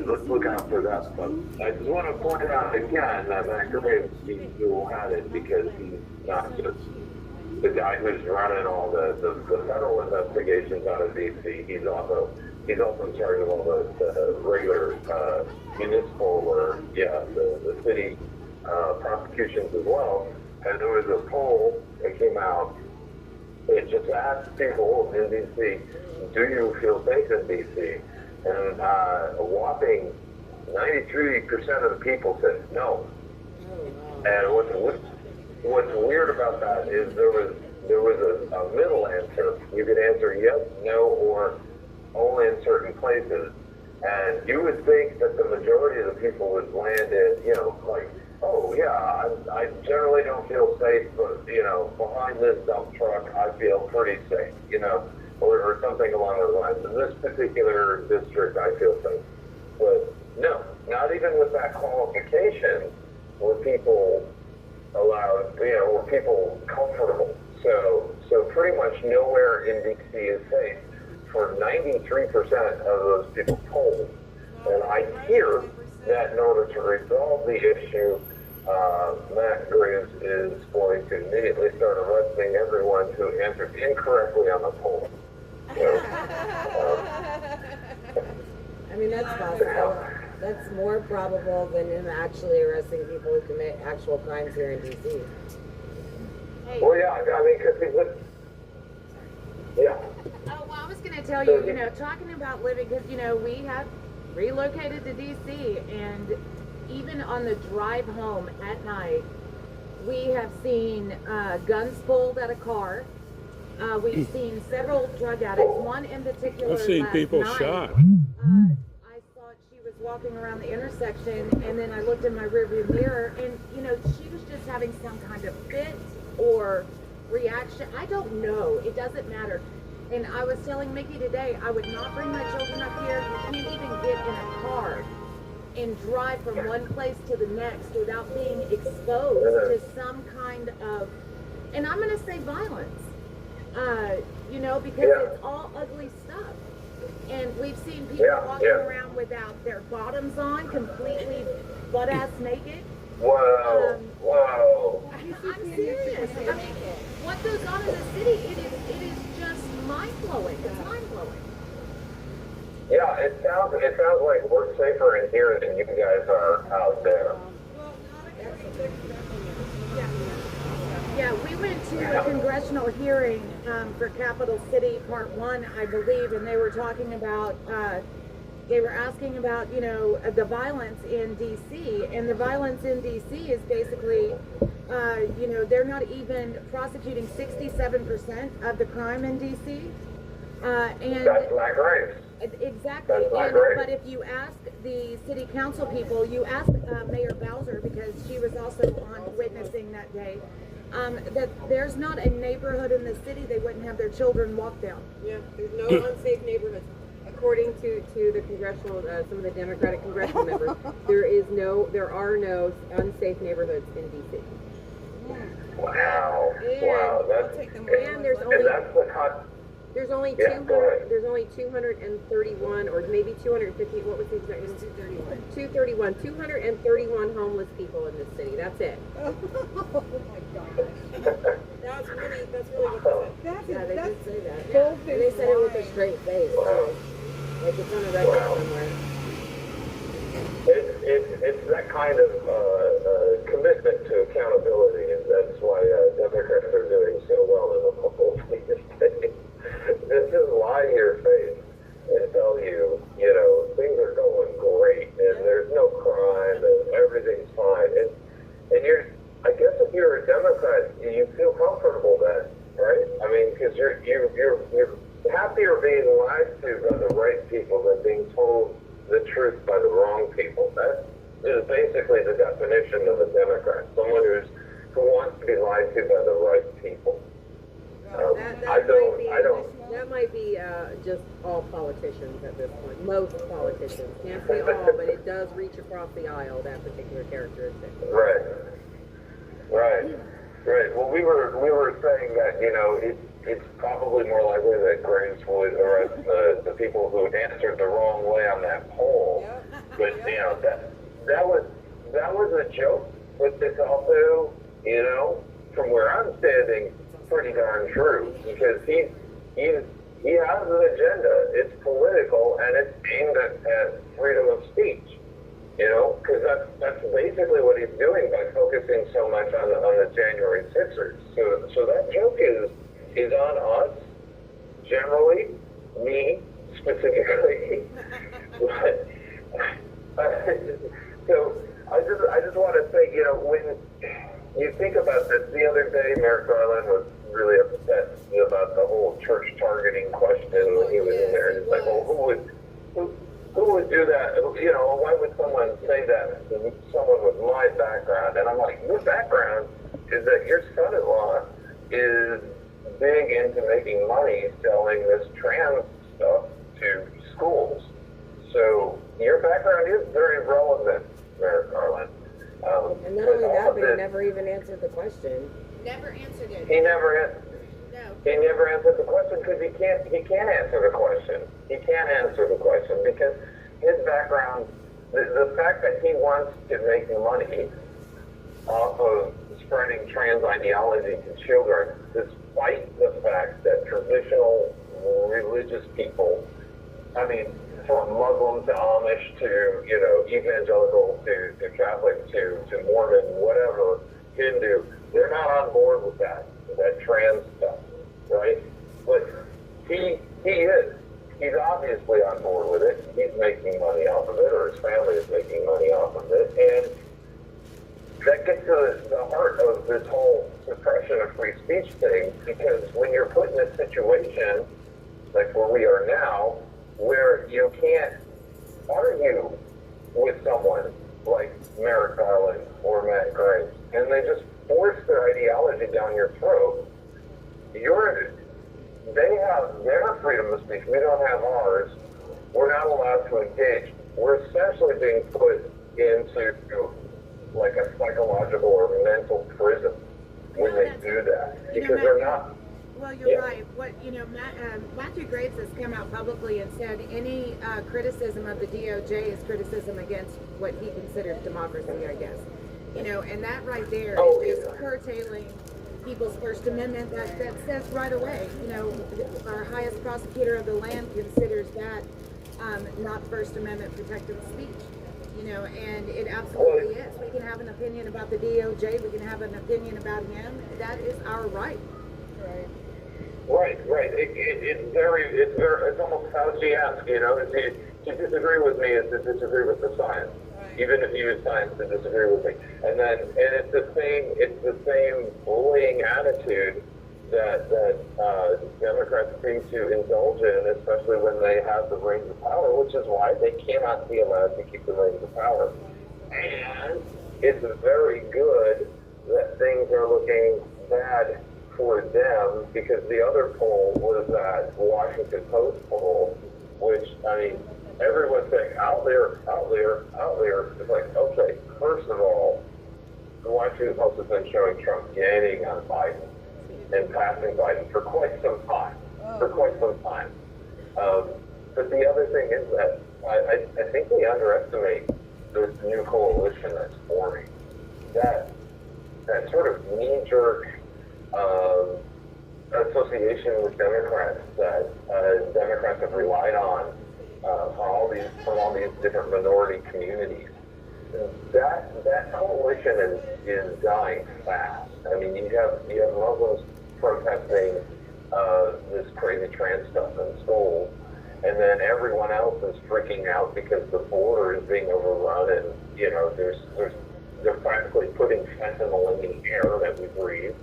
let's look out for that stuff. I just want to point out again that Matt Gray is dual-hatted because he's not just the guy who's running all the federal investigations out of D.C. He's also in charge of all the regular municipal or the city prosecutions as well. And there was a poll that came out. It just asked people in D.C., do you feel safe in D.C.? And a whopping 93% of the people said no. And what's weird about that is there was a middle answer. You could answer yes, no, or only in certain places. And you would think that the majority of the people would land in, like, oh yeah, I generally don't feel safe, but behind this dump truck, I feel pretty safe, or something along those lines. In this particular district, I feel safe. But no, not even with that qualification were people allowed, were people comfortable. So pretty much nowhere in D.C. is safe for 93% of those people polled. And I hear that in order to resolve the issue, Matt Graves is going to immediately start arresting everyone who answered incorrectly on the poll. I mean, that's possible. That's more probable than him actually arresting people who commit actual crimes here in D.C. Well, yeah, I mean, because yeah. Oh, well, I was going to tell you, talking about living, because, we have relocated to D.C., and even on the drive home at night, we have seen guns pulled at a car. We've seen several drug addicts, one in particular. I've seen last people night, shot. I thought she was walking around the intersection, and then I looked in my rearview mirror, and you know, she was just having some kind of fit or reaction. I don't know. It doesn't matter. And I was telling Mickey today, I would not bring my children up here. You can't even get in a car and drive from one place to the next without being exposed to some kind of, and I'm going to say violence, you know, because it's all ugly stuff. And we've seen people walking around without their bottoms on, completely butt-ass naked. Whoa, whoa. I'm serious. I mean, what goes on in the city, it is just mind-blowing. It's mind-blowing. Yeah, it sounds like we're safer in here than you guys are out there. Yeah, we went to a congressional hearing for Capital City Part 1, I believe, and they were talking about, they were asking about, you know, the violence in D.C., and the violence in D.C. is basically, you know, they're not even prosecuting 67% of the crime in D.C. And that's black race. Exactly. But if you ask the city council people, you ask Mayor Bowser, because she was also on witnessing that day, that there's not a neighborhood in the city they wouldn't have their children walk down. Yeah, there's no unsafe neighborhoods. According to the congressional, some of the Democratic congressional members, there are no unsafe neighborhoods in D.C. Wow. Wow. There's only 231 or maybe 250. What was the exact number? 231. 231 homeless people in this city. That's it. Oh my gosh. That's really what they said. They did say that. Yeah. And they said it with a straight face. So, like it's on a record somewhere. It's that kind of commitment to accountability, and that's why Democrats are doing so well in the polls these days. This is lie to your face and tell you, you know, things are going great and there's no crime and everything's fine. And you're, I guess if you're a Democrat, you feel comfortable then, right? I mean, because you're happier being lied to by the right people than being told the truth by the wrong people. That is basically the definition of a Democrat, someone who wants to be lied to by the right people. That might be just all politicians at this point. Most politicians. Can't say all, but it does reach across the aisle, that particular characteristic. Right. Well, we were saying that, you know, it's probably more likely that Grace would arrest the people who answered the wrong way on that poll. But you know, that was a joke. But it's also, you know, from where I'm standing, pretty darn true, because he has an agenda. It's political and it's aimed at freedom of speech. You know, because that's basically what he's doing by focusing so much on the January 6ers. So that joke is on us generally, me specifically. So I just want to say, you know, when you think about this, the other day, Merrick Garland was really upset about the whole church targeting question when he was in there. And it's like, well, who would do that? You know, why would someone say that to someone with my background? And I'm like, your background is that your son-in-law is big into making money selling this trans stuff to schools. So your background is very relevant, Merrick Garland. And not only that, but he never even answered the question. Never answered it. He never answered the question because he can't answer the question. He can't answer the question because his background, the fact that he wants to make money off of spreading trans ideology to children, despite the fact that traditional religious people, I mean, from Muslim to Amish to, you know, evangelical to Catholic to Mormon, whatever, Hindu, they're not on board with that trans stuff, right? But he is. He's obviously on board with it. He's making money off of it, or his family is making money off of it. And that gets to the heart of this whole suppression of free speech thing, because when you're put in a situation like where we are now, where you can't argue with someone like Merrick Garland or Matt Graves, and they just force their ideology down your throat. They have their freedom of speech. We don't have ours. We're not allowed to engage. We're essentially being put into like a psychological or mental prison when they do that, because they're not. Well, you're right. What Matthew Graves has come out publicly and said any criticism of the DOJ is criticism against what he considers democracy, I guess. And that right there is curtailing people's First Amendment. That says right away, our highest prosecutor of the land considers that not First Amendment protected speech. And it absolutely is. We can have an opinion about the DOJ. We can have an opinion about him. That is our right. Right. It's almost Fauci-esque, to disagree with me is to disagree with the science, even if you use science to disagree with me. And it's the same bullying attitude that Democrats seem to indulge in, especially when they have the reins of power, which is why they cannot be allowed to keep the reins of power. And it's very good that things are looking bad for them, because the other poll was that Washington Post poll, which, everyone's saying out there. It's like, okay, first of all, the Washington Post has been showing Trump gaining on Biden and passing Biden for quite some time. But the other thing is that I think we underestimate this new coalition that's forming. That sort of knee-jerk association with Democrats that Democrats have relied on from all these different minority communities. That coalition is dying fast. You have Muslims protesting this crazy trans stuff in schools, and then everyone else is freaking out because the border is being overrun, and they're practically putting fentanyl in the air that we breathe.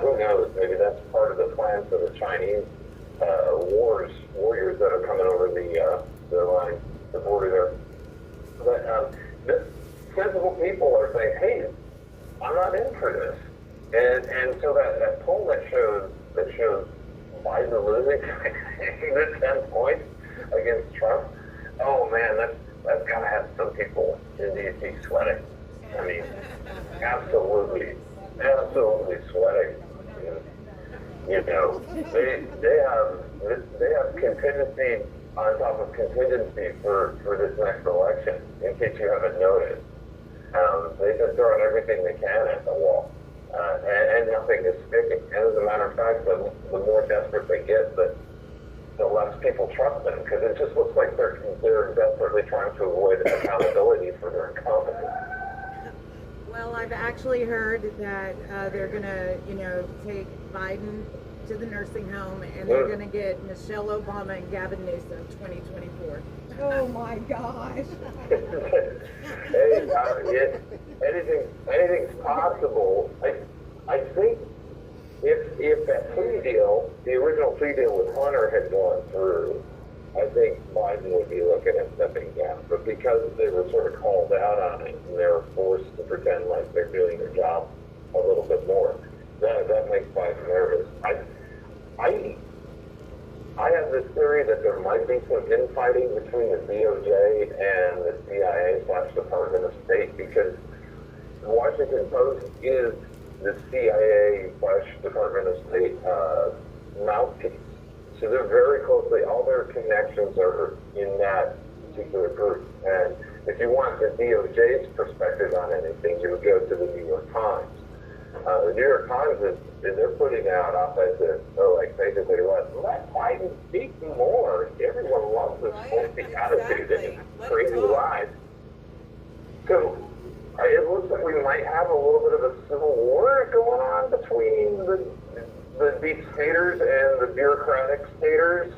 Who knows? Maybe that's part of the plan for the Chinese warriors that are coming over the line, the border there. But sensible people are saying, "Hey, I'm not in for this." And so that poll that shows Biden losing the 10 points against Trump, oh man, that's gotta have some people in D.C. sweating. Absolutely sweating. They have contingency on top of contingency for this next election. In case you haven't noticed, they've been throwing everything they can at the wall, and nothing is sticking. And as a matter of fact, the more desperate they get, the less people trust them, because it just looks like they're desperately trying to avoid accountability for their incompetence. Well, I've actually heard that they're going to, take Biden to the nursing home, and they're going to get Michelle Obama and Gavin Newsom 2024. Oh my gosh. Hey, anything's possible. I think if that plea deal, the original plea deal with Hunter had gone through, I think Biden would be looking at stepping down. But because they were sort of called out on it, and they were forced to pretend like they're doing their job a little bit more, that makes Biden nervous. I have this theory that there might be some infighting between the DOJ and the CIA/Department of State, because the Washington Post is the CIA/Department of State mouthpiece. So they're very closely, all their connections are in that particular group. And if you want the DOJ's perspective on anything, you would go to the New York Times. The New York Times they're putting out op-eds that are like basically let Biden speak more. Everyone loves this fancy attitude and his crazy lies. So it looks like we might have a little bit of a civil war going on between the deep staters and the bureaucratic staters.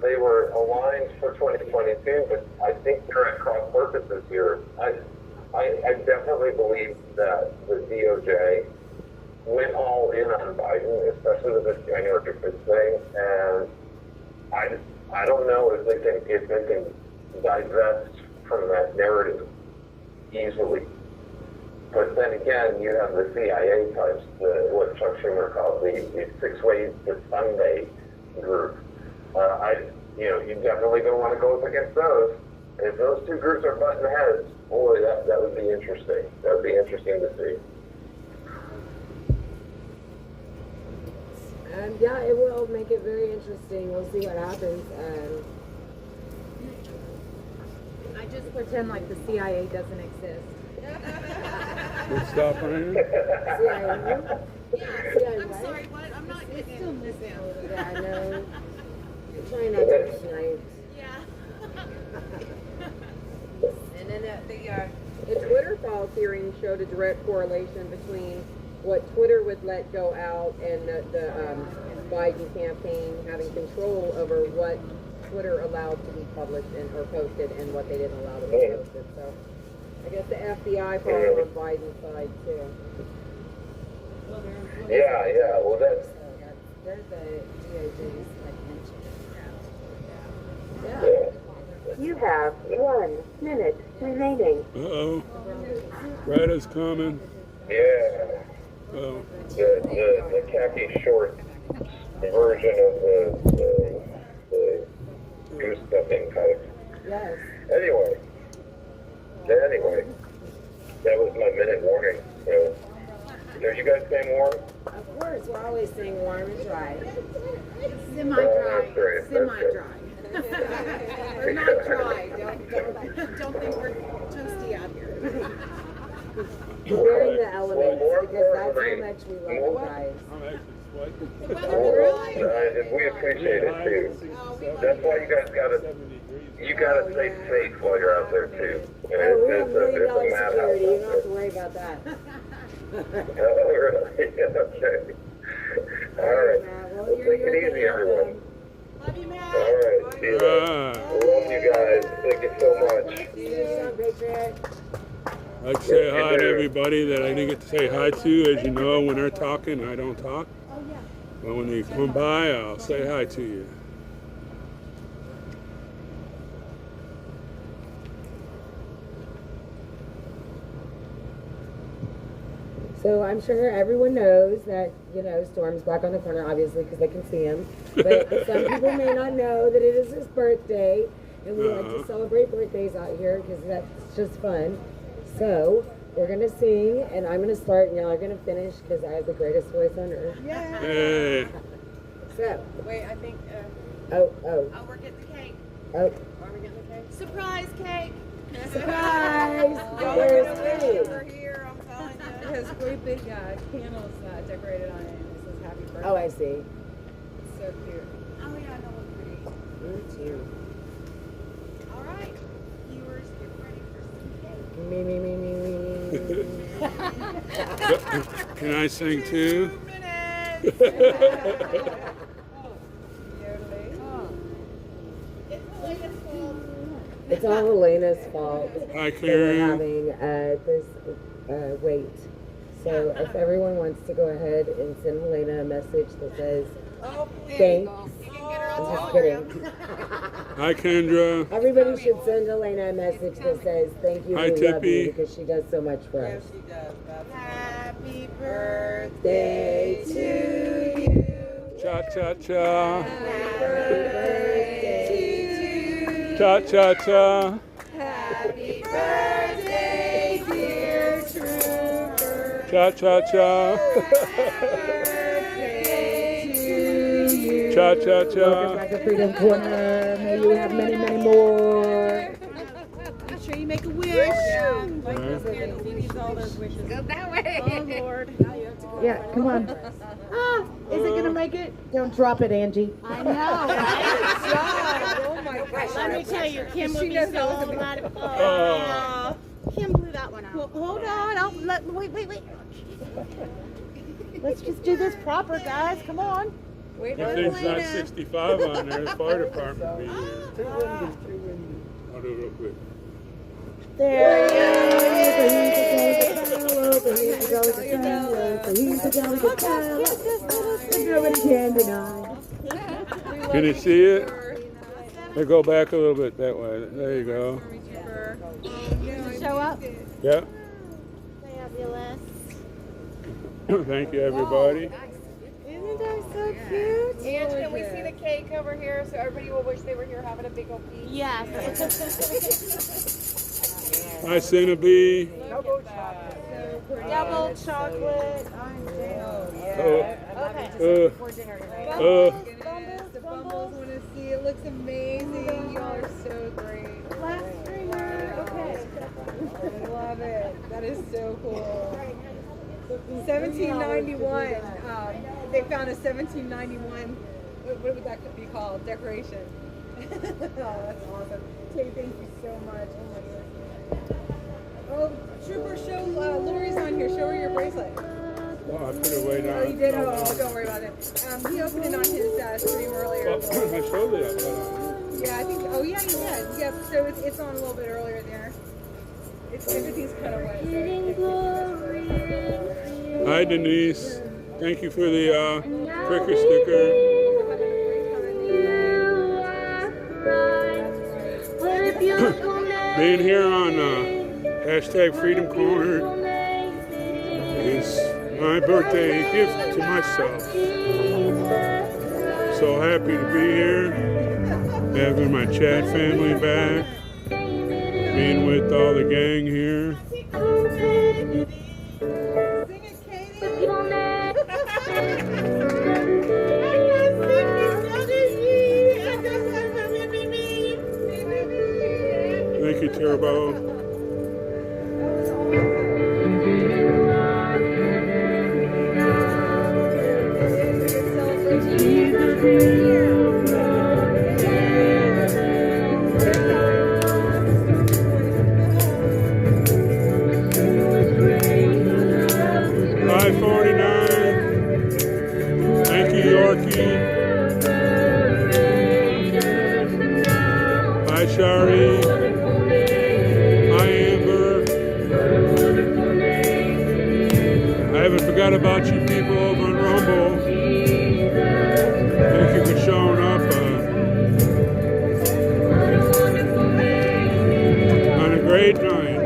They were aligned for 2022, but I think they're at cross purposes here. I definitely believe that the DOJ went all in on Biden, especially with this January 5th thing, and I don't know if they can divest from that narrative easily. But then again, you have the CIA types, what Chuck Schumer calls the 6 Ways to Sunday group. You definitely don't want to go up against those. If those two groups are butting heads, boy, that would be interesting. That would be interesting to see. Yeah, it will make it very interesting. We'll see what happens. I just pretend like the CIA doesn't exist. Good stuff, right? CIA. I'm sorry, what? I'm not getting this in. Yeah, I know. I'm trying not to tonight. Yeah. And then the Twitter files hearing showed a direct correlation between what Twitter would let go out and the Biden campaign having control over what Twitter allowed to be published or posted and what they didn't allow to be posted. So I guess the FBI probably on Biden's side too. Yeah. Well, that's. There's the DOJ's Yeah. You have 1 minute remaining. Uh-oh. Greta's coming. Yeah. Oh. The khaki short version of the goose stepping type. Yes. Anyway, that was my minute warning. So, are you guys staying warm? Of course, we're always staying warm and dry. Semi-dry. That's great. Semi-dry. We're not dry. Don't think we're toasty out here. Bearing the elements, because that's how much we love you guys. I'm actually sweating. We appreciate it too. That's why you guys gotta stay safe while you're out there too. Oh, we have $1 million madhouse security. You out don't have to worry about that. Oh, really? Okay. All right. Well, Take it easy, everyone. Love you, Matt. All right. See you later. Love you guys. Thank you so much. See you soon, Patriot. I'd like to say hi to everybody that I didn't get to say hi to. As you know, when they're talking, I don't talk. But when they come by, I'll say hi to you. So I'm sure everyone knows that, Storm's back on the corner, obviously, because they can see him. But some people may not know that it is his birthday, and we like to celebrate birthdays out here because that's just fun. So we're going to sing, and I'm going to start, and y'all are going to finish because I have the greatest voice on earth. Yeah. Hey. So. Wait, I think. Oh, we're getting the cake. Oh. Are we getting the cake? Surprise cake. Surprise! Y'all are Where's gonna Steve? wish over here. I'm telling you. It has great big candles decorated on it. It says happy birthday. Oh, I see. It's so cute. Oh yeah, that was pretty. All right, viewers, get ready for some cake. Me. Can I sing too? 2 minutes. It's all Helena's fault. Hi, that we're Karen. having this wait. So if everyone wants to go ahead and send Helena a message that says thanks. I'm just kidding. Hi, Kendra. Everybody should send Helena a message that says thank you, Hi, we love you, Tippy. because she does so much for us. Happy birthday to you. Cha cha cha. Happy birthday to you. Cha cha cha. Happy birthday, dear Trooper. Cha cha cha. Birthday to you. Cha cha Welcome cha. back to Freedom Corner. May you have many, many more. Make sure you make a wish. He needs all those wishes. Go that way. Oh, Lord. Yeah, come on. Is it gonna make it? Don't drop it, Angie. I know, right? Oh, my gosh. Let me tell you, Kim will be so glad. Oh. Kim blew that one out. Well, hold on. Wait. Let's just do this proper, guys. Come on. Wait, If there's not 65 on there, it's fire department meeting. I'll do it real quick. There Nobody can deny. Can you see it? They go back a little bit that way. There you go. Show up. Yeah. Fabulous. Thank you, everybody. Isn't that so cute? And can we see the cake over here so everybody will wish they were here having a big old piece? Yes. Hi, Cinnabee. Double chocolate. Double chocolate. Okay. For dinner tonight. The Bumbles want to see. It looks amazing. Y'all are so great. Last streamer. Okay. I love it. That is so cool. 1791. They found a 1791. What would that be called? Decoration. Oh, that's awesome. Tay, thank you so much. Oh my goodness. Oh, Trooper, show Lori's on here. Show her your bracelet. Oh, I put it way down. Oh, you did? Oh, don't worry about it. He opened it on his stream earlier. Well, I showed it. Yeah, I think. Oh, yeah, you did. Yep. So it's on a little bit earlier there. Everything's kind of wet. Hi, Denise. Thank you for the cricker sticker. Being here on hashtag Freedom Corner is my birthday gift to myself. So happy to be here, having my chat family back, being with all the gang here. Thank you, Turbo. Thank you, Yorkie. Hi, Shari. Hi, Amber. I haven't forgot about you people over on Rumble. Thank you for showing up on a great night.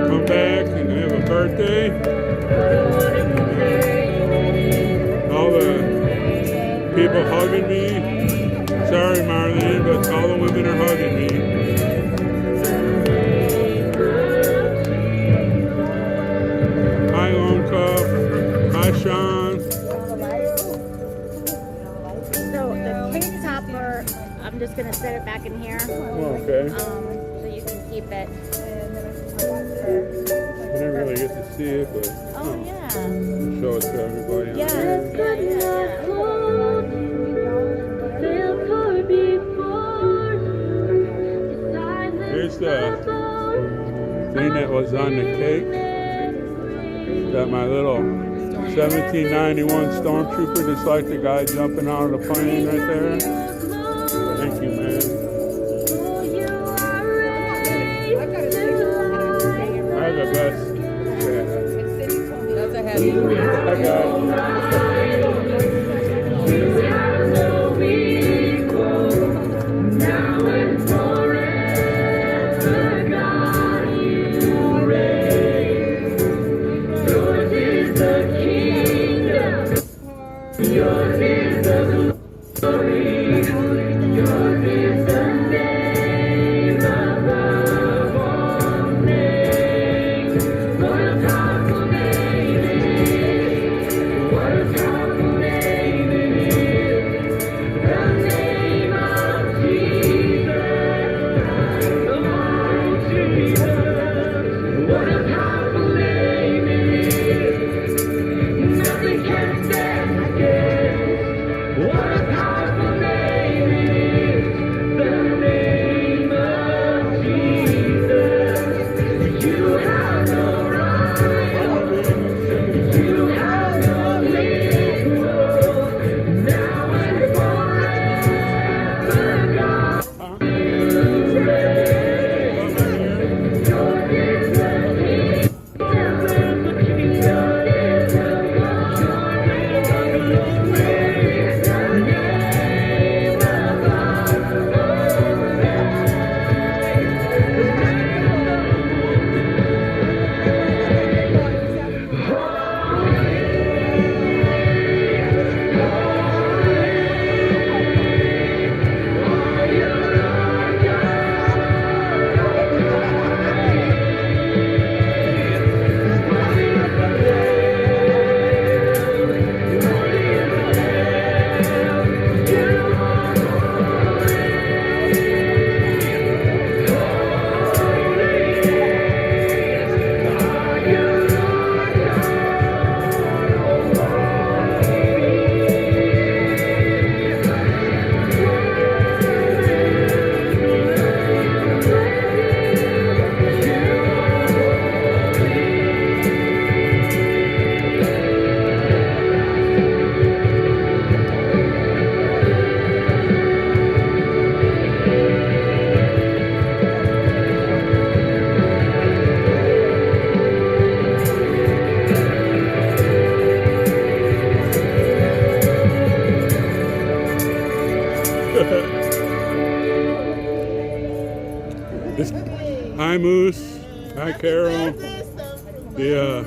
Come back and have a birthday. All the people hugging me. Sorry, Marlene, but all the women are hugging me. Hi, Lone Cup. Hi, Sean. So the cake topper, I'm just gonna set it back in here. Okay. So you can keep it. I didn't really get to see it, but Oh yeah. show it to everybody. Yeah. Here's the thing that was on the cake. Got my little 1791 Stormtrooper, just like the guy jumping out of the plane right there. Thank you, man. I have the best. That's a heavy. I got What a Hi, Moose. Hi, Carol. The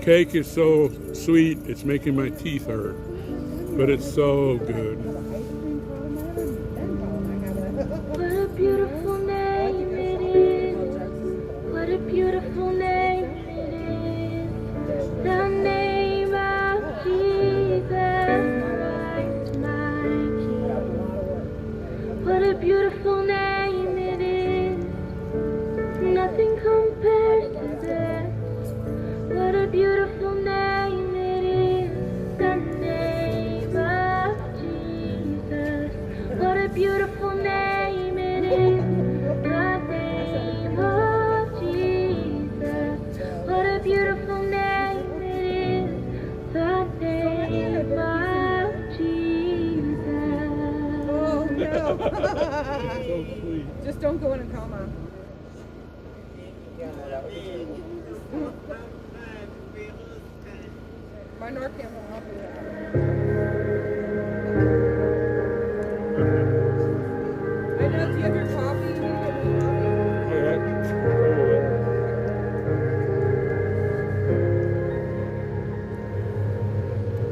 cake is so sweet, it's making my teeth hurt. But it's so good. What a beautiful name it is. What a beautiful name it is. The name of Jesus Christ, my King. What a beautiful name it is. Nothing compares to this. What a beautiful name it is. The name of Jesus. What a beautiful name it is. The name of Jesus. What a beautiful name it is. The name of Jesus. Oh no. So sweet. Just don't go in a coma. My Narcan will help you out. I know, do you have your coffee? You get me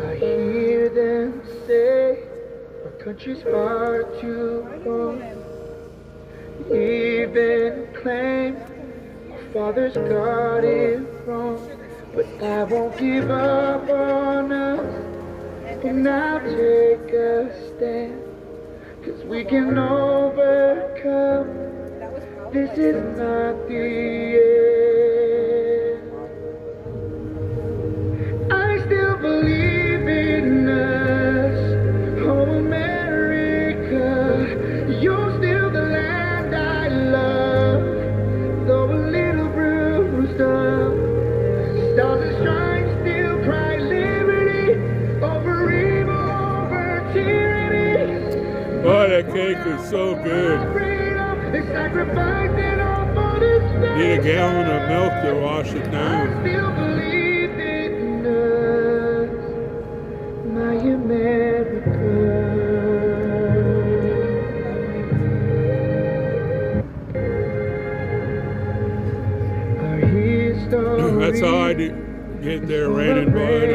I hear them say our country's far too long. Even claim our fathers got it wrong. But I won't give up on us, and I'll take a stand, 'cause we can overcome. This is not the end. I still believe in us, oh America. You're still the land I love, though a little bruised up. Stars and stripes still cry liberty over evil, over tyranny. Boy, that cake is so good. They sacrificed it all for this faith. Need a gallon of milk to wash it I down. still believe in us, my America. Our history. That's how I get there, raining, bud.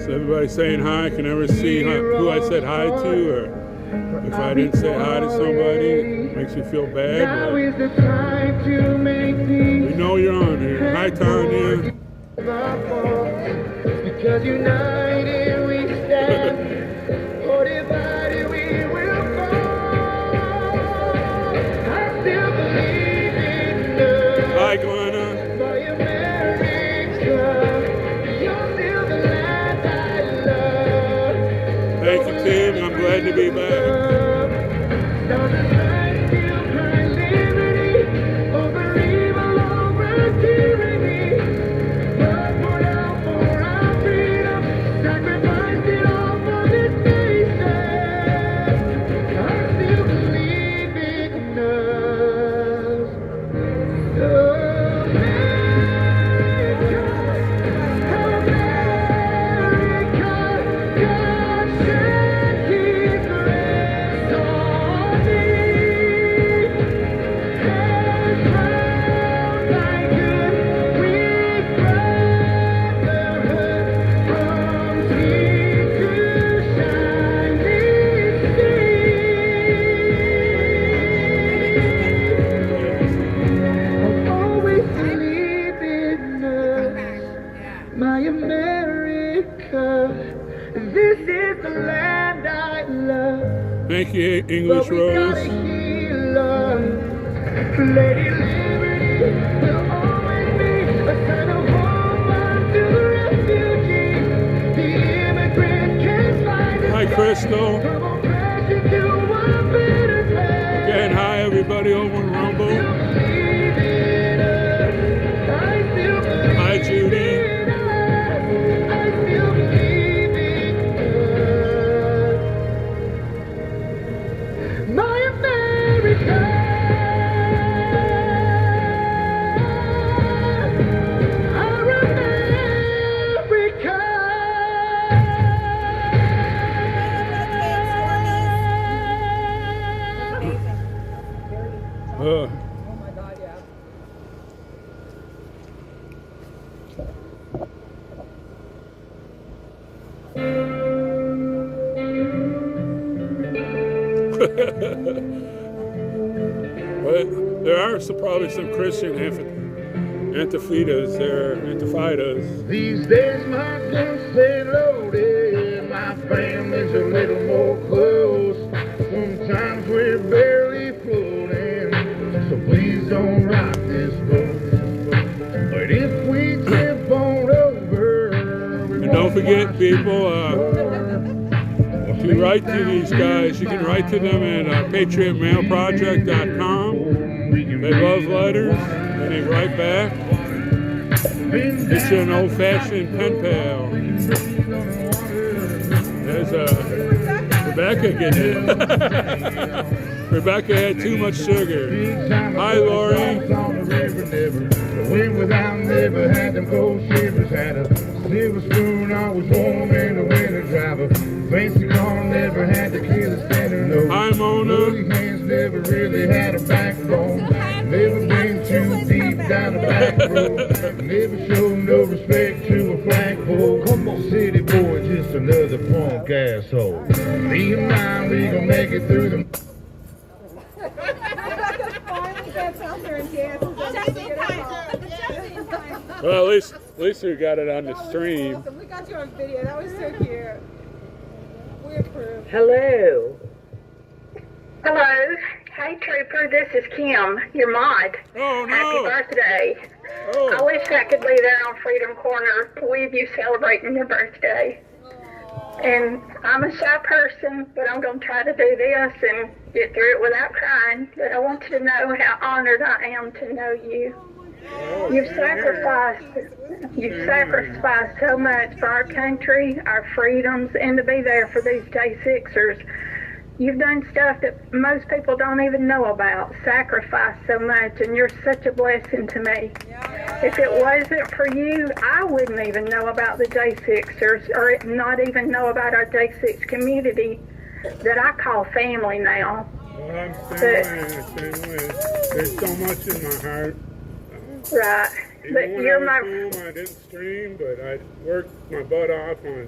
So everybody saying hi. I can never see who I said hi to, or if I didn't say hi to somebody, it makes me feel bad. Now is the time to make peace. We know you're on here. Hi, Tanya. Because united we stand, or divided we will fall. I still believe in love. Hi, Glenna. My America, you're still the land I love. Thank you, Tim. I'm glad to be back. Stars and stripes still cry liberty over evil, over tyranny. Blood poured out for our freedom, sacrificed it all for this nation. I still believe in us. America, God shed His grace on me. And proud by good, with brotherhood, from sea to shining sea. I'll always believe in us, my America. This is the land I love. Thank you, English But we gotta Rose. heal us. Lady Liberty will always be a sign of hope unto the refugees. The immigrant can't find us. Hi, Crystal. From oppression to a better place. Again, hi, everybody over in Rumble. Believe in us. I still believe Hi, Judy. in us. I still believe in us. My America. Our America. But there are probably some Christian antifidas there, antifidas. These days my guns stay loaded, my family's a little more close. Sometimes we're barely floating, so please don't rock this boat. But if we tip on over, and don't forget, people, if you write to these guys, you can write to them at patriotmailproject.com. They love letters, and they write back. It's an old-fashioned pen pal. There's Rebecca getting it. Rebecca had too much sugar. Hi, Lori. The wind without never had them cold shivers. Had a silver spoon, always warm in the winter. Drive a fancy car, never had to kill a standing nose. Hi, Mona. Bloody hands never really had a backbone. Never been too deep down the back road. Never showed no respect to a flagpole. Come on, city boy, just another punk asshole. Me and mine, we gon' make it through the. Well, at least we got it on the stream. Awesome. We got you on video. That was so cute. We approve. Hello. Hello. Hey, Trooper. This is Kim, your mod. Oh, no. Happy birthday. Oh. I wish I could be there on Freedom Corner with you celebrating your birthday. And I'm a shy person, but I'm going to try to do this and get through it without crying. But I want you to know how honored I am to know you. You've sacrificed so much for our country, our freedoms, and to be there for these J6ers. You've done stuff that most people don't even know about, sacrificed so much, and you're such a blessing to me. If it wasn't for you, I wouldn't even know about the J6ers, or not even know about our J6 community that I call family now. Well, I'm same way. There's so much in my heart. Right. Even But when you're I my... was home, I didn't stream, but I worked my butt off on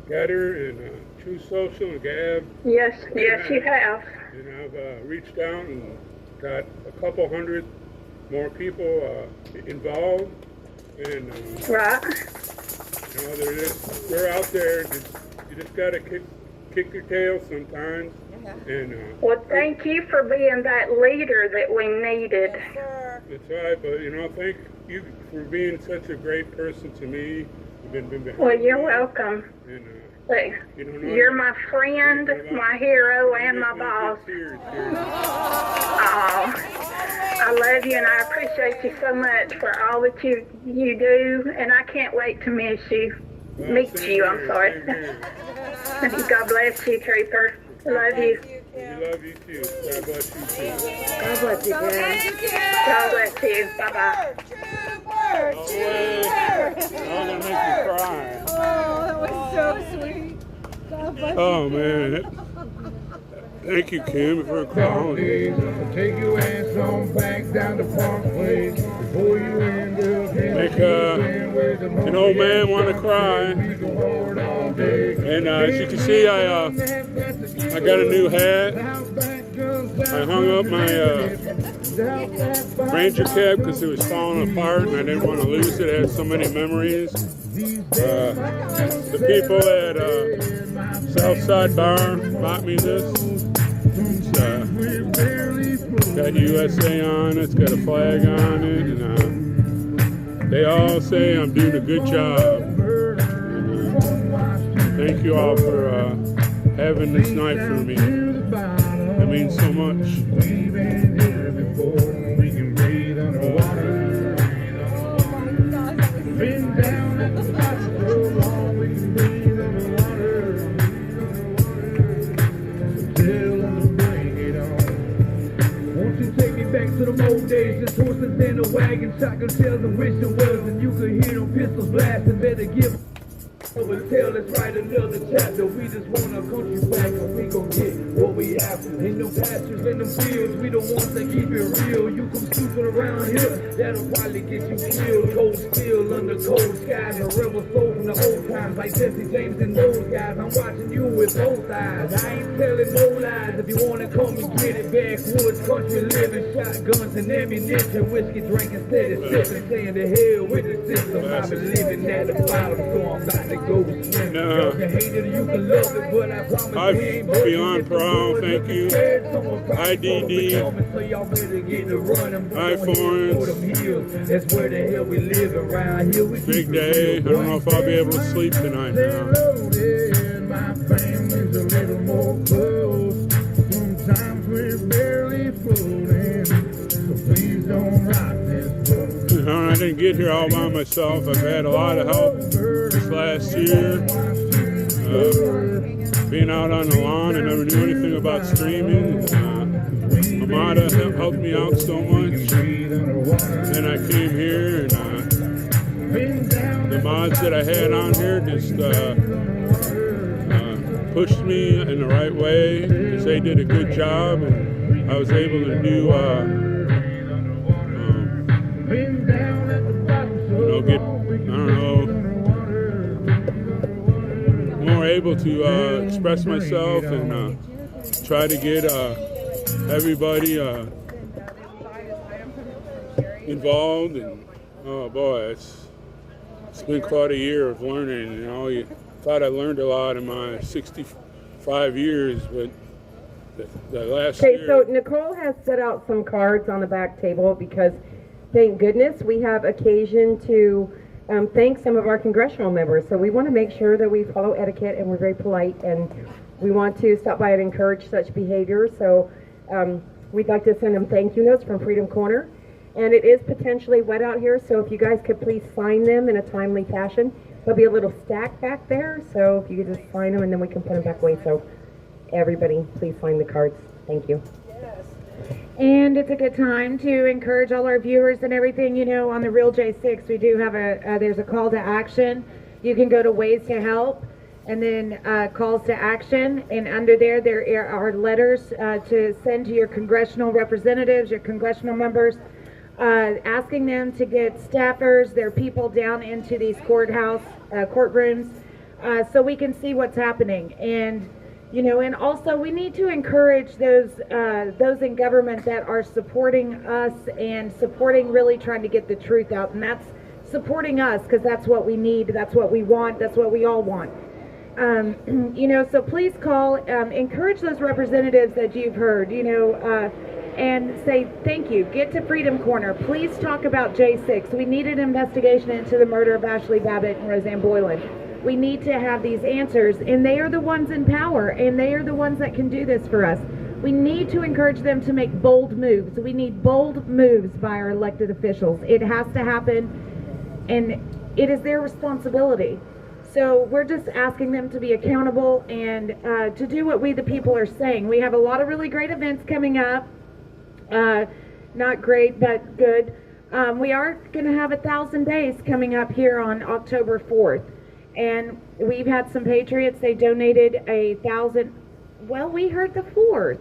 Getter and True Social and Gab. Yes, you have. And I've reached out and got a couple hundred more people involved. And right. You know, they're out there. You just got to kick your tail sometimes. And Well, thank you for being that leader that we needed. That's right, but you know, thank you for being such a great person to me. You've been behind Well, you're me. welcome. And, You're my friend, my hero, and my boss. Oh, I love you, and I appreciate you so much for all that you do, and I can't wait to meet you. I'm sorry. God bless you, Trooper. Love you. We love you too. God bless you too. God bless you, girl. God bless you. Bye-bye. I'm gonna make you cry. Oh, that was so sweet. God bless you. Oh man. Thank you, Kim, for calling. Take your ass on back down to Park Place before you end up Make an old man want to cry. And as you can see, I got a new hat. I hung up my Ranger cap because it was falling apart and I didn't want to lose it. It had so many memories. The people at Southside Bar bought me this. It's got USA on it. It's got a flag on it. And they all say I'm doing a good job. Thank you all for having this night for me. That means so much. Back to the old days, just horses in a wagon, shotgun shells and wish it was, and you could hear them pistols blasting. Better give over tell, let's write another chapter. We just want our country back, and we gon' get what we after. In them pastures, in them fields, we the ones that keep it real. You come snooping around here, that'll probably get you killed. Cold steel under cold skies, a rebel soul from the old times, like Jesse James and those guys. eyes. I'm watching you with both eyes. I ain't telling no lies. If you wanna come and get it, backwoods country living, shotguns and ammunition, whiskey drinking, steady sipping, saying to hell with the system. I've been living at the bottom, so I'm about to go swimming. You can hate it or you can love it, but I promise Hi, we ain't Beyond Prom, thank you. Hi, DD. Hi, Florence. That's where the hell we live around here. We Big day. I don't know if I'll be able to sleep tonight now. My family's a little more close. Sometimes we're barely floating. So please don't rock this boat. I didn't get here all by myself. I've had a lot of help this last year. Being out on the lawn, I never knew anything about streaming. Amada helped me out so much. Then I came here, and the mods that I had on here just pushed me in the right way because they did a good job, and I was able to do, more able to express myself and try to get everybody involved. And oh boy, it's been quite a year of learning. You know, you thought I learned a lot in my 65 years, but the last year. Okay, so Nicole has set out some cards on the back table because, thank goodness, we have occasion to thank some of our congressional members. So we want to make sure that we follow etiquette and we're very polite, and we want to stop by and encourage such behavior. So we'd like to send them thank you notes from Freedom Corner. And it is potentially wet out here, so if you guys could please sign them in a timely fashion. There'll be a little stack back there, so if you could just sign them and then we can put them back away. So everybody, please sign the cards. Thank you. And it's a good time to encourage all our viewers and everything, you know, on the Real J6, we do have there's a call to action. You can go to Ways to Help and then calls to action, and under there are letters to send to your congressional representatives, your congressional members, asking them to get staffers, their people down into these courtrooms, so we can see what's happening. And you know, and also we need to encourage those in government that are supporting us and supporting, really trying to get the truth out, and that's supporting us, because that's what we need, that's what we want, that's what we all want. You know, so please call, encourage those representatives that you've heard, you know, and say thank you. Get to Freedom Corner. Please talk about J6. We need an investigation into the murder of Ashley Babbitt and Roseanne Boylan. We need to have these answers, and they are the ones in power, and they are the ones that can do this for us. We need to encourage them to make bold moves. We need bold moves by our elected officials. It has to happen, and it is their responsibility. So we're just asking them to be accountable and to do what we the people are saying. We have a lot of really great events coming up. Not great, but good. We are going to have 1,000 days coming up here on October 4th. And we've had some patriots, they donated 1,000. Well, we heard the 4th.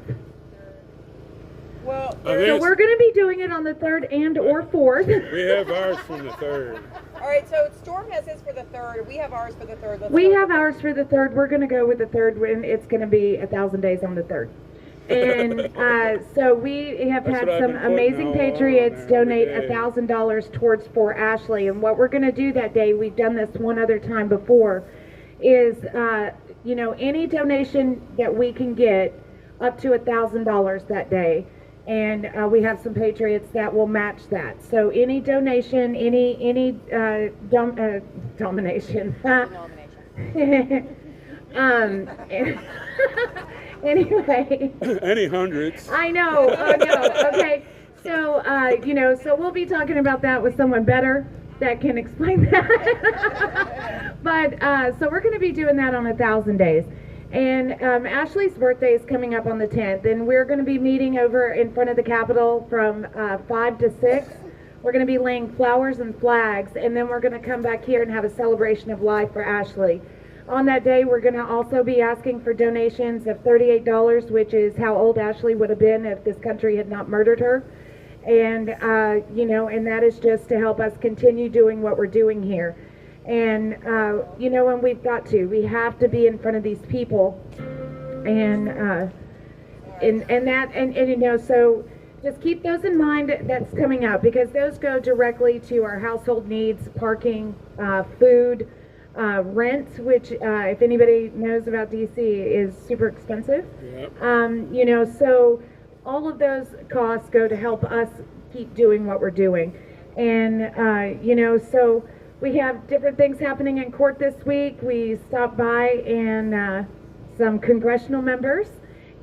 Well, so we're going to be doing it on the 3rd and or 4th. We have ours from the 3rd. all right, so Storm has his for the 3rd. We have ours for the 3rd. We have ours for the 3rd. We're going to go with the 3rd when it's going to be 1,000 days on the 3rd. And so we have had some amazing patriots donate $1,000 towards for Ashley. And what we're going to do that day, we've done this one other time before, is you know, any donation that we can get up to $1,000 that day, and we have some patriots that will match that. So any donation, any domination. Anyway. Any hundreds. I know. Okay. So, you know, so we'll be talking about that with someone better that can explain that. But, so we're going to be doing that on 1,000 days. And Ashley's birthday is coming up on the 10th, and we're going to be meeting over in front of the Capitol from 5 to 6. We're going to be laying flowers and flags, and then we're going to come back here and have a celebration of life for Ashley. On that day, we're going to also be asking for donations of $38, which is how old Ashley would have been if this country had not murdered her. And, you know, and that is just to help us continue doing what we're doing here. And, you know, and we have to be in front of these people. And you know, so just keep those in mind that's coming up, because those go directly to our household needs, parking, food, rent, which if anybody knows about DC is super expensive. Yep. You know, so all of those costs go to help us keep doing what we're doing. And, you know, so we have different things happening in court this week. We stopped by and some congressional members.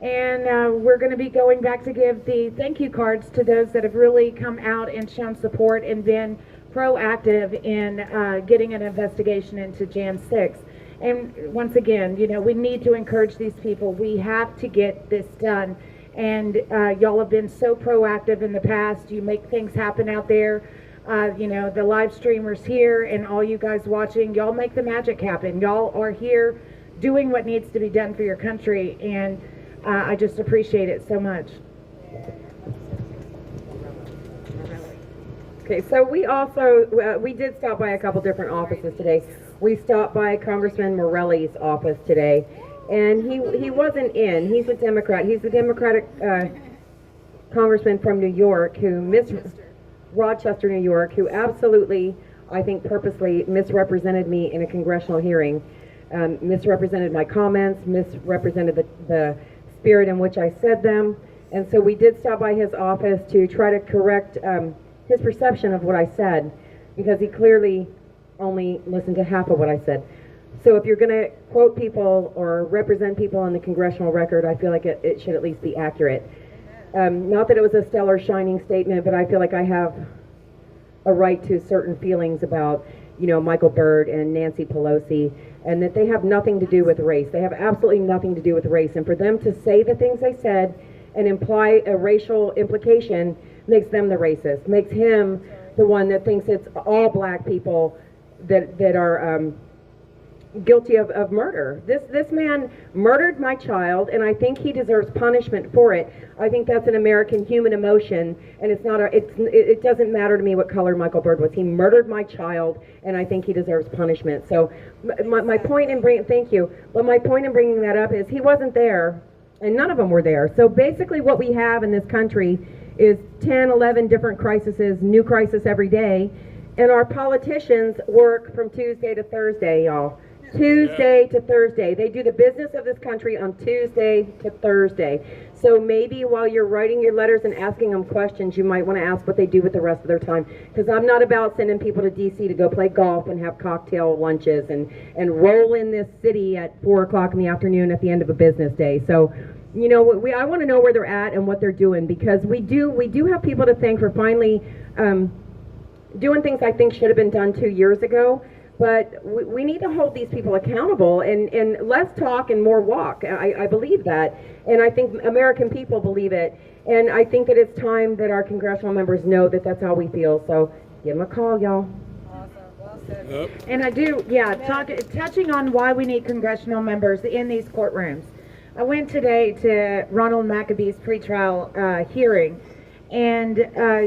And we're going to be going back to give the thank you cards to those that have really come out and shown support and been proactive in getting an investigation into Jan 6. And once again, you know, we need to encourage these people. We have to get this done. And y'all have been so proactive in the past. You make things happen out there. You know, the live streamers here and all you guys watching, y'all make the magic happen. Y'all are here doing what needs to be done for your country. And I just appreciate it so much. Okay, so we also, we did stop by a couple different offices today. We stopped by Congressman Morelli's office today, and he wasn't in. He's a Democrat. He's the Democratic congressman from New York, Rochester, New York, who absolutely, I think purposely misrepresented me in a congressional hearing, misrepresented my comments, misrepresented the spirit in which I said them. And so we did stop by his office to try to correct his perception of what I said, because he clearly only listened to half of what I said. So if you're going to quote people or represent people on the congressional record, I feel like it should at least be accurate. Not that it was a stellar shining statement, but I feel like I have a right to certain feelings about, you know, Michael Byrd and Nancy Pelosi, and that they have nothing to do with race. They have absolutely nothing to do with race. And for them to say the things they said and imply a racial implication makes them the racist, makes him the one that thinks it's all black people that are guilty of murder. This man murdered my child, and I think he deserves punishment for it. I think that's an American human emotion, and it doesn't matter to me what color Michael Byrd was. He murdered my child, and I think he deserves punishment. So my point in bringing, thank you, but my point in bringing that up is he wasn't there, and none of them were there. So basically what we have in this country is 10, 11 different crises, new crisis every day, and our politicians work from Tuesday to Thursday, y'all. Tuesday to Thursday. They do the business of this country on Tuesday to Thursday. So maybe while you're writing your letters and asking them questions, you might want to ask what they do with the rest of their time. Because I'm not about sending people to D.C. to go play golf and have cocktail lunches and roll in this city at 4 o'clock in the afternoon at the end of a business day. So, you know, I want to know where they're at and what they're doing, because we do have people to thank for finally doing things I think should have been done 2 years ago. But we need to hold these people accountable, and less talk and more walk. I believe that, and I think American people believe it. And I think that it's time that our congressional members know that that's how we feel. So give them a call, y'all. Awesome. Well said. Yep. And I do, yeah, touching on why we need congressional members in these courtrooms. I went today to Ronald McAbee's pretrial hearing, and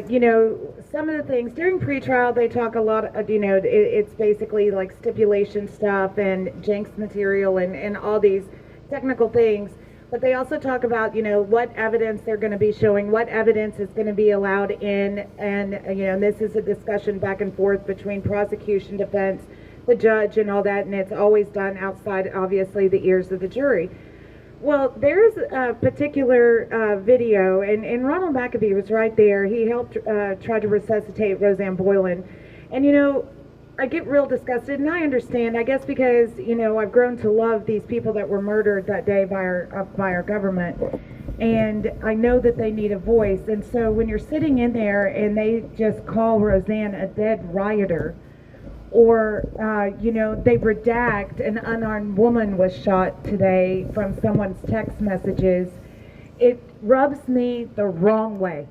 you know, some of the things during pretrial, they talk a lot of, you know, it's basically like stipulation stuff and Jenks material and all these technical things. But they also talk about, you know, what evidence they're going to be showing, what evidence is going to be allowed in. And, you know, this is a discussion back and forth between prosecution, defense, the judge and all that. And it's always done outside, obviously, the ears of the jury. Well, there's a particular video, and Ronald McAbee was right there. He helped try to resuscitate Roseanne Boylan. And, you know, I get real disgusted, and I understand, I guess because, you know, I've grown to love these people that were murdered that day by our government. And I know that they need a voice. And so when you're sitting in there and they just call Roseanne a dead rioter, or, you know, they redact an unarmed woman was shot today from someone's text messages, it rubs me the wrong way.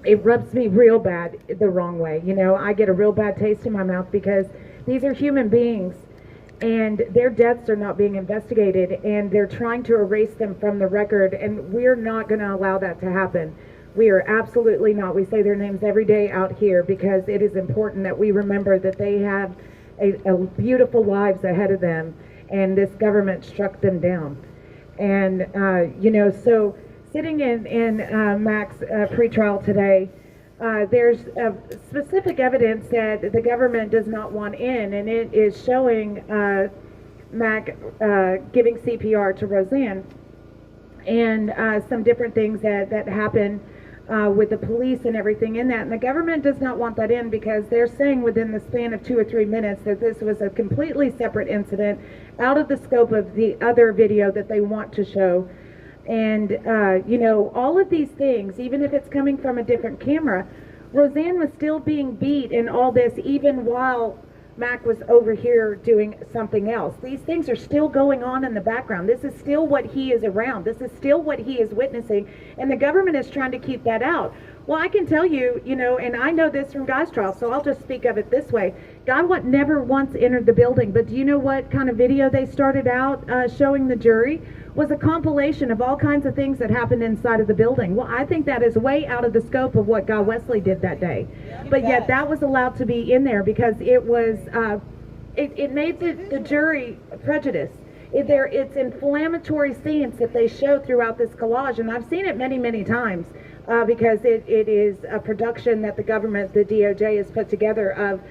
It rubs me real bad the wrong way. You know, I get a real bad taste in my mouth because these are human beings and their deaths are not being investigated and they're trying to erase them from the record, and we're not going to allow that to happen. We are absolutely not. We say their names every day out here because it is important that we remember that they have a beautiful lives ahead of them, and this government struck them down. And so sitting in Mac's pretrial today, there's specific evidence that the government does not want in, and it is showing Mac giving CPR to Roseanne, and some different things that happen with the police and everything in that. And the government does not want that in because they're saying within the span of 2 or 3 minutes that this was a completely separate incident, out of the scope of the other video that they want to show. And, all of these things, even if it's coming from a different camera, Roseanne was still being beat in all this, even while Mac was over here doing something else. These things are still going on in the background. This is still what he is around. This is still what he is witnessing, and the government is trying to keep that out. Well, I can tell you, and I know this from God's trial, so I'll just speak of it this way. God never once entered the building, but do you know what kind of video they started out showing the jury? Was a compilation of all kinds of things that happened inside of the building. Well, I think that is way out of the scope of what God Wesley did that day. But yet that was allowed to be in there because it was, it made the jury prejudiced. It's inflammatory scenes that they show throughout this collage, and I've seen it many, many times because it is a production that the government, the DOJ, has put together of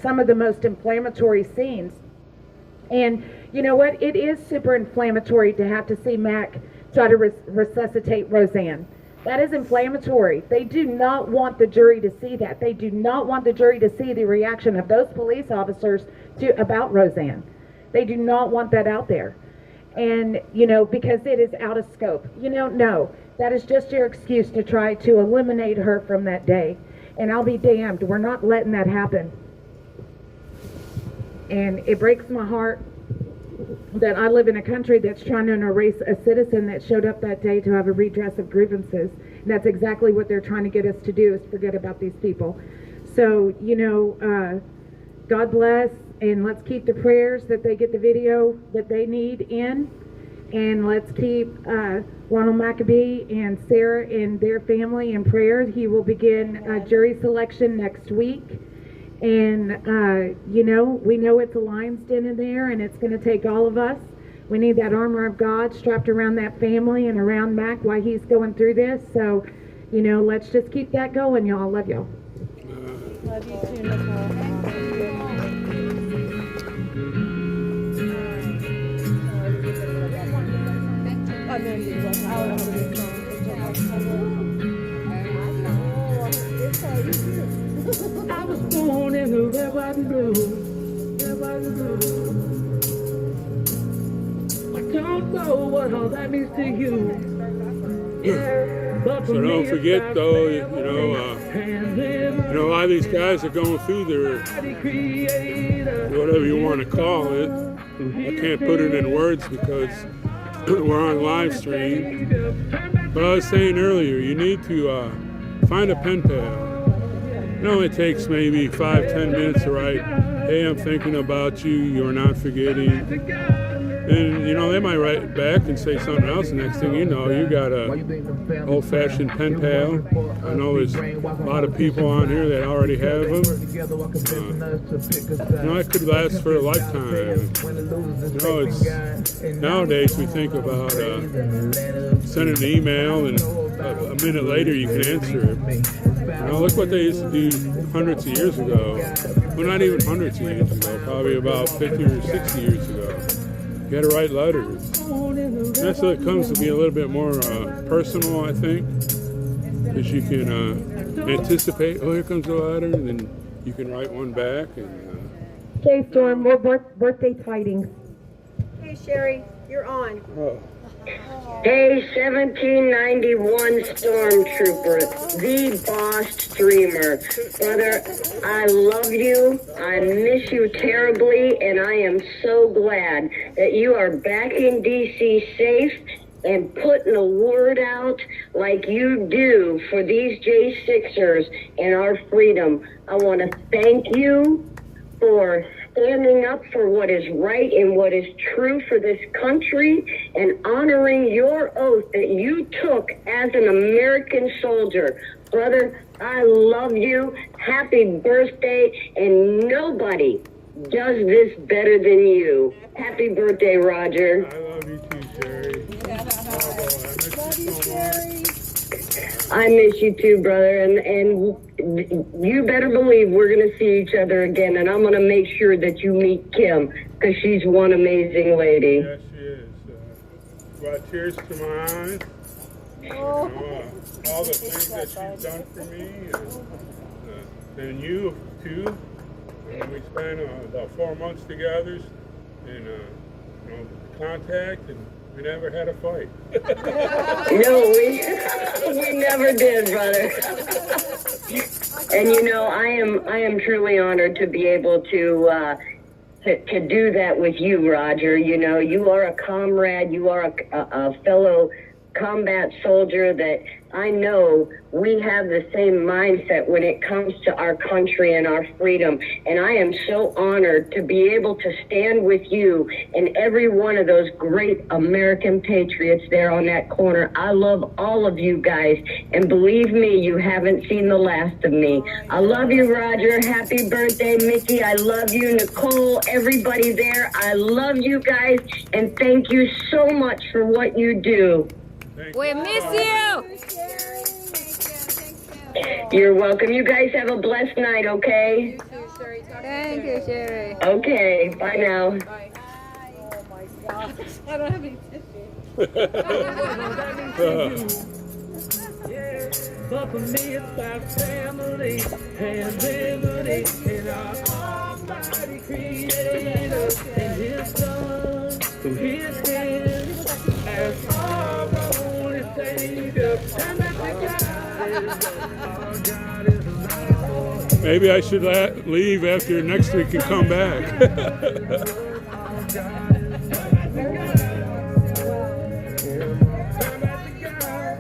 some of the most inflammatory scenes. And you know what? It is super inflammatory to have to see Mac try to resuscitate Roseanne. That is inflammatory. They do not want the jury to see that. They do not want the jury to see the reaction of those police officers about Roseanne. They do not want that out there. And, because it is out of scope. No, that is just your excuse to try to eliminate her from that day. And I'll be damned. We're not letting that happen. And it breaks my heart that I live in a country that's trying to erase a citizen that showed up that day to have a redress of grievances. And that's exactly what they're trying to get us to do, is forget about these people. So, God bless, and let's keep the prayers that they get the video that they need in. And let's keep Ronald Maccabee and Sarah and their family in prayer. He will begin jury selection next week. And, we know it's a lion's den in there, and it's going to take all of us. We need that armor of God strapped around that family and around Mac while he's going through this. So, let's just keep that going, y'all. Love y'all. Love you too, Nicole. I was born in the red, white, and blue. Red, white, and blue. I don't know what all that means to you. Yeah, but So don't forget, though, a lot of these guys are going through their, whatever you want to call it. I can't put it in words because we're on live stream. But I was saying earlier, you need to find a pen pal. It only takes maybe 5-10 minutes to write, hey, I'm thinking about you, you're not forgetting. And, they might write back and say something else. The next thing you know, you got a old-fashioned pen pal. I know there's a lot of people on here that already have them. It could last for a lifetime. It's nowadays we think about sending an email and a minute later you can answer it. Look what they used to do hundreds of years ago. Well, not even hundreds of years ago, probably about 50 or 60 years ago. You had to write letters. That's what it comes to be a little bit more personal, I think, because you can anticipate, oh, here comes a letter, and then you can write one back. Okay, Storm, more birthday tidings. Hey, Sherry, you're on. Oh. Hey, 1791 Stormtrooper, the boss streamer. Brother, I love you. I miss you terribly, and I am so glad that you are back in D.C. safe and putting a word out like you do for these J6ers and our freedom. I want to thank you for standing up for what is right and what is true for this country and honoring your oath that you took as an American soldier. Brother, I love you. Happy birthday. And nobody does this better than you. Happy birthday, Roger. I love you too, Sherry. I miss you too, brother, and you better believe we're going to see each other again, and I'm going to make sure that you meet Kim, because she's one amazing lady. Yes, she is. Well, cheers to my eyes. All the things that she's done for me, and you too. We spent about 4 months together in contact, and we never had a fight. No, we never did, brother. And I am truly honored to be able to do that with you, Roger. You are a comrade. You are a fellow combat soldier that I know we have the same mindset when it comes to our country and our freedom. And I am so honored to be able to stand with you and every one of those great American patriots there on that corner. I love all of you guys. And believe me, you haven't seen the last of me. I love you, Roger. Happy birthday, Mickey. I love you, Nicole, everybody there. I love you guys. And thank you so much for what you do. We miss you. You're welcome. You guys have a blessed night, okay? Thank you, Sherry. Okay, bye now. Bye. Oh my gosh. I don't have any tissue. But for me, it's about family and liberty and our Almighty Creator and His Son through His hands as our only Savior. And that God is alive. Maybe I should leave after next week and come back.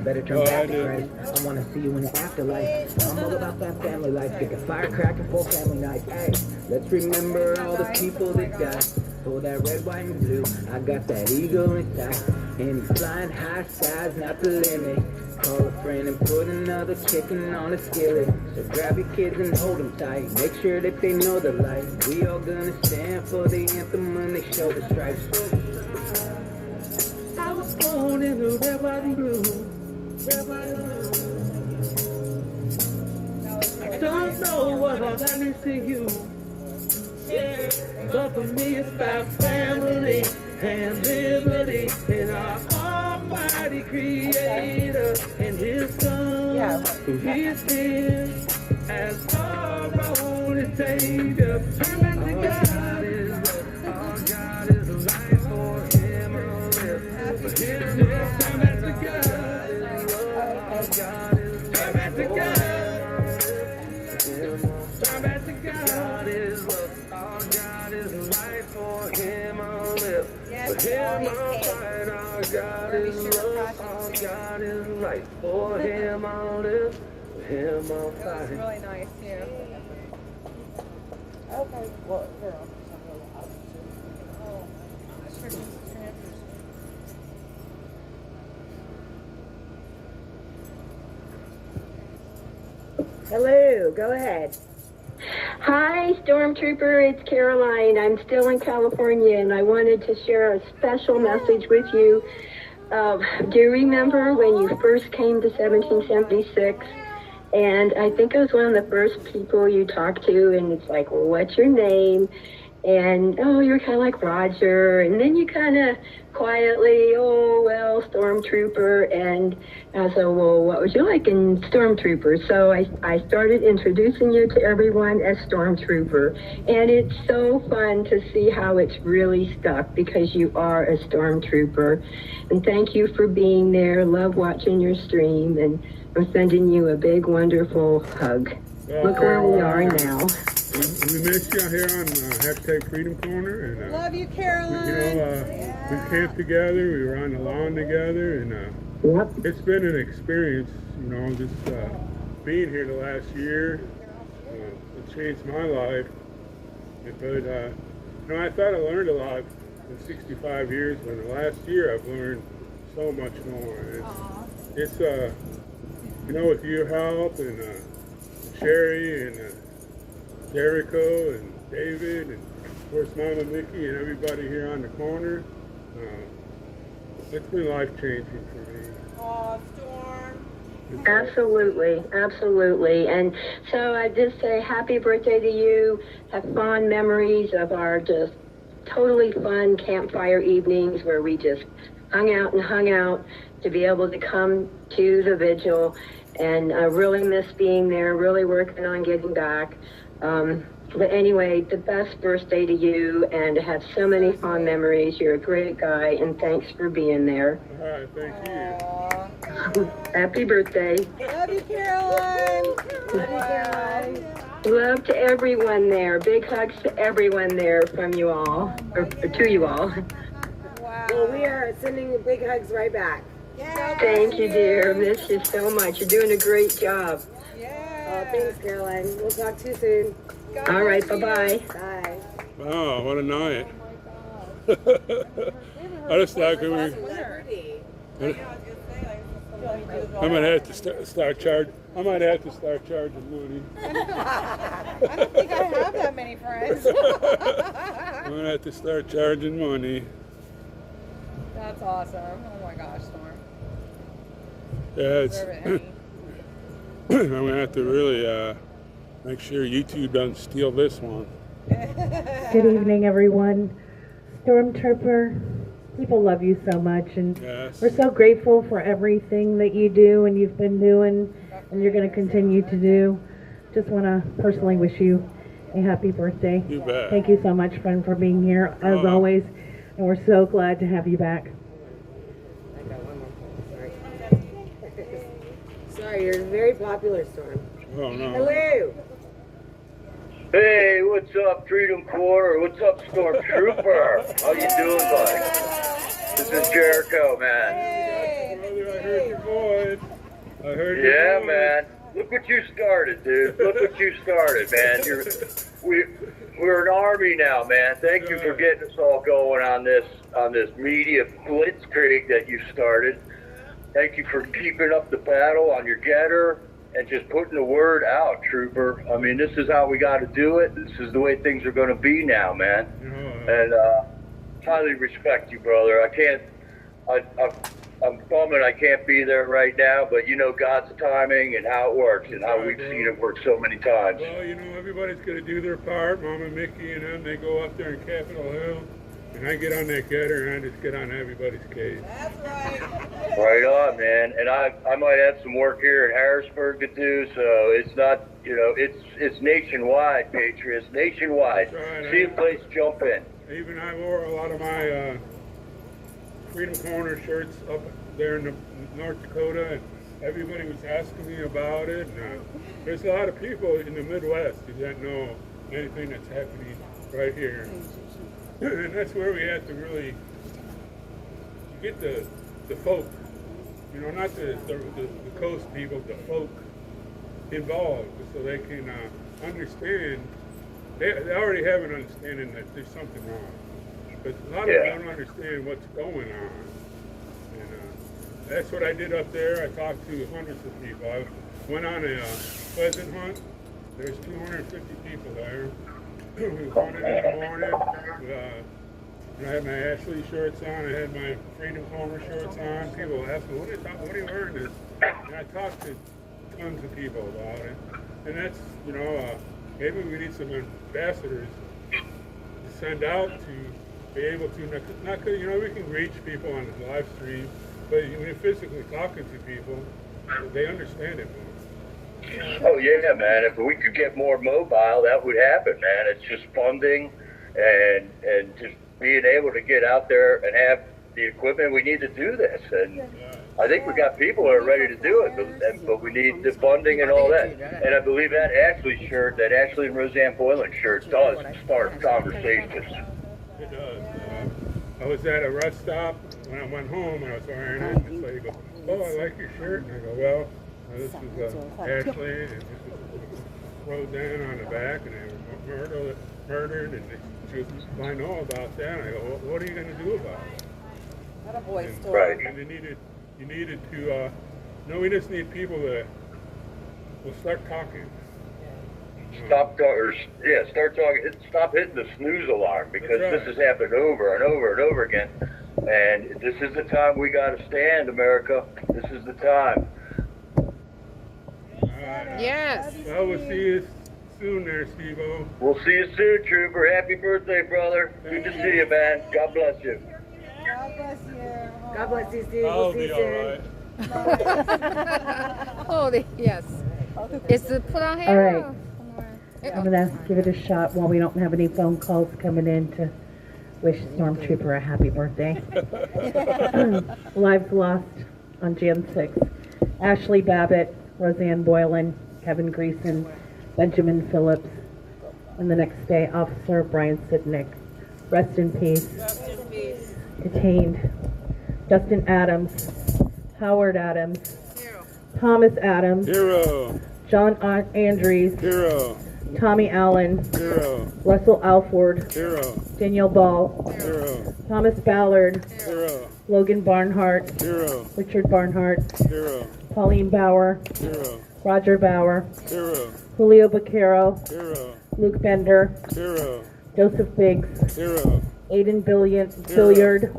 Better turn back to Christ. I want to see you in the afterlife. I'm all about that family life. Get the firecracker for family night. Hey, let's remember all the people that died for that red, white, and blue. I got that eagle inside, and he's flying high skies, not the limit. Call a friend and put another chicken on a skillet. So grab your kids and hold them tight. Make sure that they know the light. We all gonna stand for the anthem when they show the stripes. I was born in the red, white, and blue. I don't know what all that means to you. Yeah. But for me it's about family and liberty and our Almighty Creator and His Son who His hands as our only Savior. Turn back to God is our God is alive for Him I'll live. For Him turn back to God. God is turn back to God. Turn back to God is love. Our God is life. For Him I'll live. For Him I'll fight. Our God is love. Our God is life. For Him I'll live. For Him I'll fight. That was really nice too. Okay. Well, here. Hello, go ahead. Hi, Stormtrooper. It's Caroline. I'm still in California, and I wanted to share a special message with you. Do you remember when you first came to 1776? And I think I was one of the first people you talked to, and it's like, well, what's your name? And, oh, you're kind of like Roger. And then you kind of quietly, oh, well, Stormtrooper. And I said, well, what would you like in Stormtrooper? So I started introducing you to everyone as Stormtrooper. And it's so fun to see how it's really stuck because you are a Stormtrooper. And thank you for being there. Love watching your stream. And I'm sending you a big, wonderful hug. Look where we are now. We missed you here on hashtag Freedom Corner, and love you, Caroline. We camped together. We were on the lawn together, and it's been an experience. Just being here the last year. It changed my life. But I thought I learned a lot in 65 years, but in the last year I've learned so much more. It's with your help and Sherry and Jericho and David and Of course, Mama Mickey and everybody here on the corner. It's been life-changing for me. Oh, Storm. Absolutely, absolutely. And so I just say happy birthday to you. Have fond memories of our just totally fun campfire evenings where we just hung out, to be able to come to the vigil. And I really miss being there, really working on getting back. But anyway, the best birthday to you, and to have so many fond memories. You're a great guy, and thanks for being there. All right, thank you. Happy birthday. Love you, Caroline. Love you, Caroline. Love to everyone there. Big hugs to everyone there from you all, or to you all. Wow. Well, we are sending big hugs right back. Thank you, dear. Miss you so much. You're doing a great job. Thanks, Caroline. We'll talk to you soon. All right, bye-bye. Bye. Wow, what a night. I just thought we were... I might have to start charging. I might have to start charging money. I don't think I have that many friends. I'm gonna have to start charging money. That's awesome. Oh my gosh, Storm. Yeah, it's. I'm gonna have to really make sure YouTube doesn't steal this one. Good evening, everyone. Stormtrooper, people love you so much, and we're so grateful for everything that you do and you've been doing and you're going to continue to do. Just want to personally wish you a happy birthday. You bet. Thank you so much, friend, for being here, as always, and we're so glad to have you back. I got one more. Sorry. Sorry, you're very popular, Storm. Oh, no. Hello. Hey, what's up, Freedom Corps? What's up, Stormtrooper? How you doing, buddy? This is Jericho, man. Hey, brother, I heard your voice. I heard your Yeah, voice. man. Look what you started, dude. Look what you started, man. We're an army now, man. Thank you for getting us all going on this media blitzkrieg that you started. Thank you for keeping up the battle on your getter and just putting the word out, Trooper. I mean, this is how we got to do it. This is the way things are going to be now, man. And highly respect you, brother. I'm bummed I can't be there right now, but you know God's timing and how it works and how we've seen it work so many times. Well, you know, everybody's going to do their part. Mama Mickey and them, they go up there in Capitol Hill, and I get on that getter and I just get on everybody's case. That's right. Right on, man. And I might have some work here in Harrisburg to do, so it's not, you know, it's nationwide, Patriots, nationwide. Right, See a place, jump in. Even I wore a lot of my Freedom Corner shirts up there in North Dakota, and everybody was asking me about it. And, there's a lot of people in the Midwest who don't know anything that's happening right here. And that's where we have to really get the folk, you know, not the coast people, the folk involved, so they can understand. They already have an understanding that there's something wrong, but a lot of them don't understand what's going on. And that's what I did up there. I talked to hundreds of people. I went on a pheasant hunt. There's 250 people there. We hunted in the morning. I had my Ashley shirts on. I had my Freedom Corner shirts on. People asked me, what are you wearing this? And I talked to tons of people about it. And that's, you know, maybe we need some ambassadors to send out to be able to, not you know, we can reach people on the live stream, but when you're physically talking to people, they understand it more. Oh yeah, man. If we could get more mobile, that would happen, man. It's just funding and just being able to get out there and have the equipment we need to do this. And I think we got people who are ready to do it, but we need the funding and all that. And I believe that Ashley shirt, that Ashley and Roseanne Boylan shirt, does start conversations. It does. I was at a rest stop when I went home and I was wearing it. And the lady goes, "Oh, I like your shirt." And I go, "Well, this is Ashley, and this is Roseanne on the back, and they were murdered, and she was, I know about that." And I go, "Well, what are you going to do about it?" Not a boy And, story. and you needed to, no, we just need people that will start talking. stop start talking. Stop hitting the snooze alarm, because this has happened over and over and over again. And this is the time we got to stand, America. This is the time. Yes. Well, we'll see you soon there, Steve-O. We'll see you soon, Trooper. Happy birthday, brother. Good to see you, man. God bless you. God bless you. God bless you, Steve. I'll We'll see be you all soon. right. Holy, yes. Is it put on All here? right. I'm gonna give it a shot while we don't have any phone calls coming in to wish Stormtrooper a happy birthday. Lives lost on Jan 6th. Ashley Babbitt, Roseanne Boylan, Kevin Greason, Benjamin Phillips, and the next day, Officer Brian Sidnick. Rest in peace. Detained. Dustin Adams, Howard Adams, Thomas Adams, Hero. John Andrews, Hero. Tommy Allen, Hero. Russell Alford, Hero. Danielle Ball, Hero. Thomas Ballard, Hero. Logan Barnhart, Hero. Richard Barnhart, Hero. Pauline Bauer, Hero. Roger Bauer, Hero. Julio Baquero, Hero. Luke Bender, Hero. Joseph Biggs, Hero. Aiden Billiard, Hero.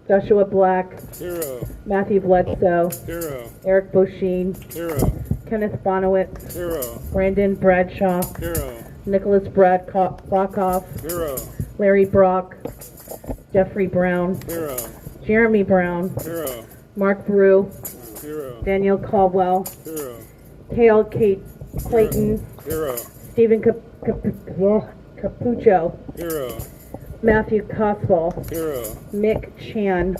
Joshua Black, Hero. Matthew Bledsoe, Hero. Eric Bosheen, Hero. Kenneth Bonowitz, Hero. Brandon Bradshaw, Hero. Nicholas Bradkoff, Hero. Larry Brock, Jeffrey Brown, Hero. Jeremy Brown, Hero. Mark Brew, Hero. Daniel Caldwell, Hero. Kale Clayton, Hero. Stephen Capucho, Hero. Matthew Cospel, Hero. Mick Chan,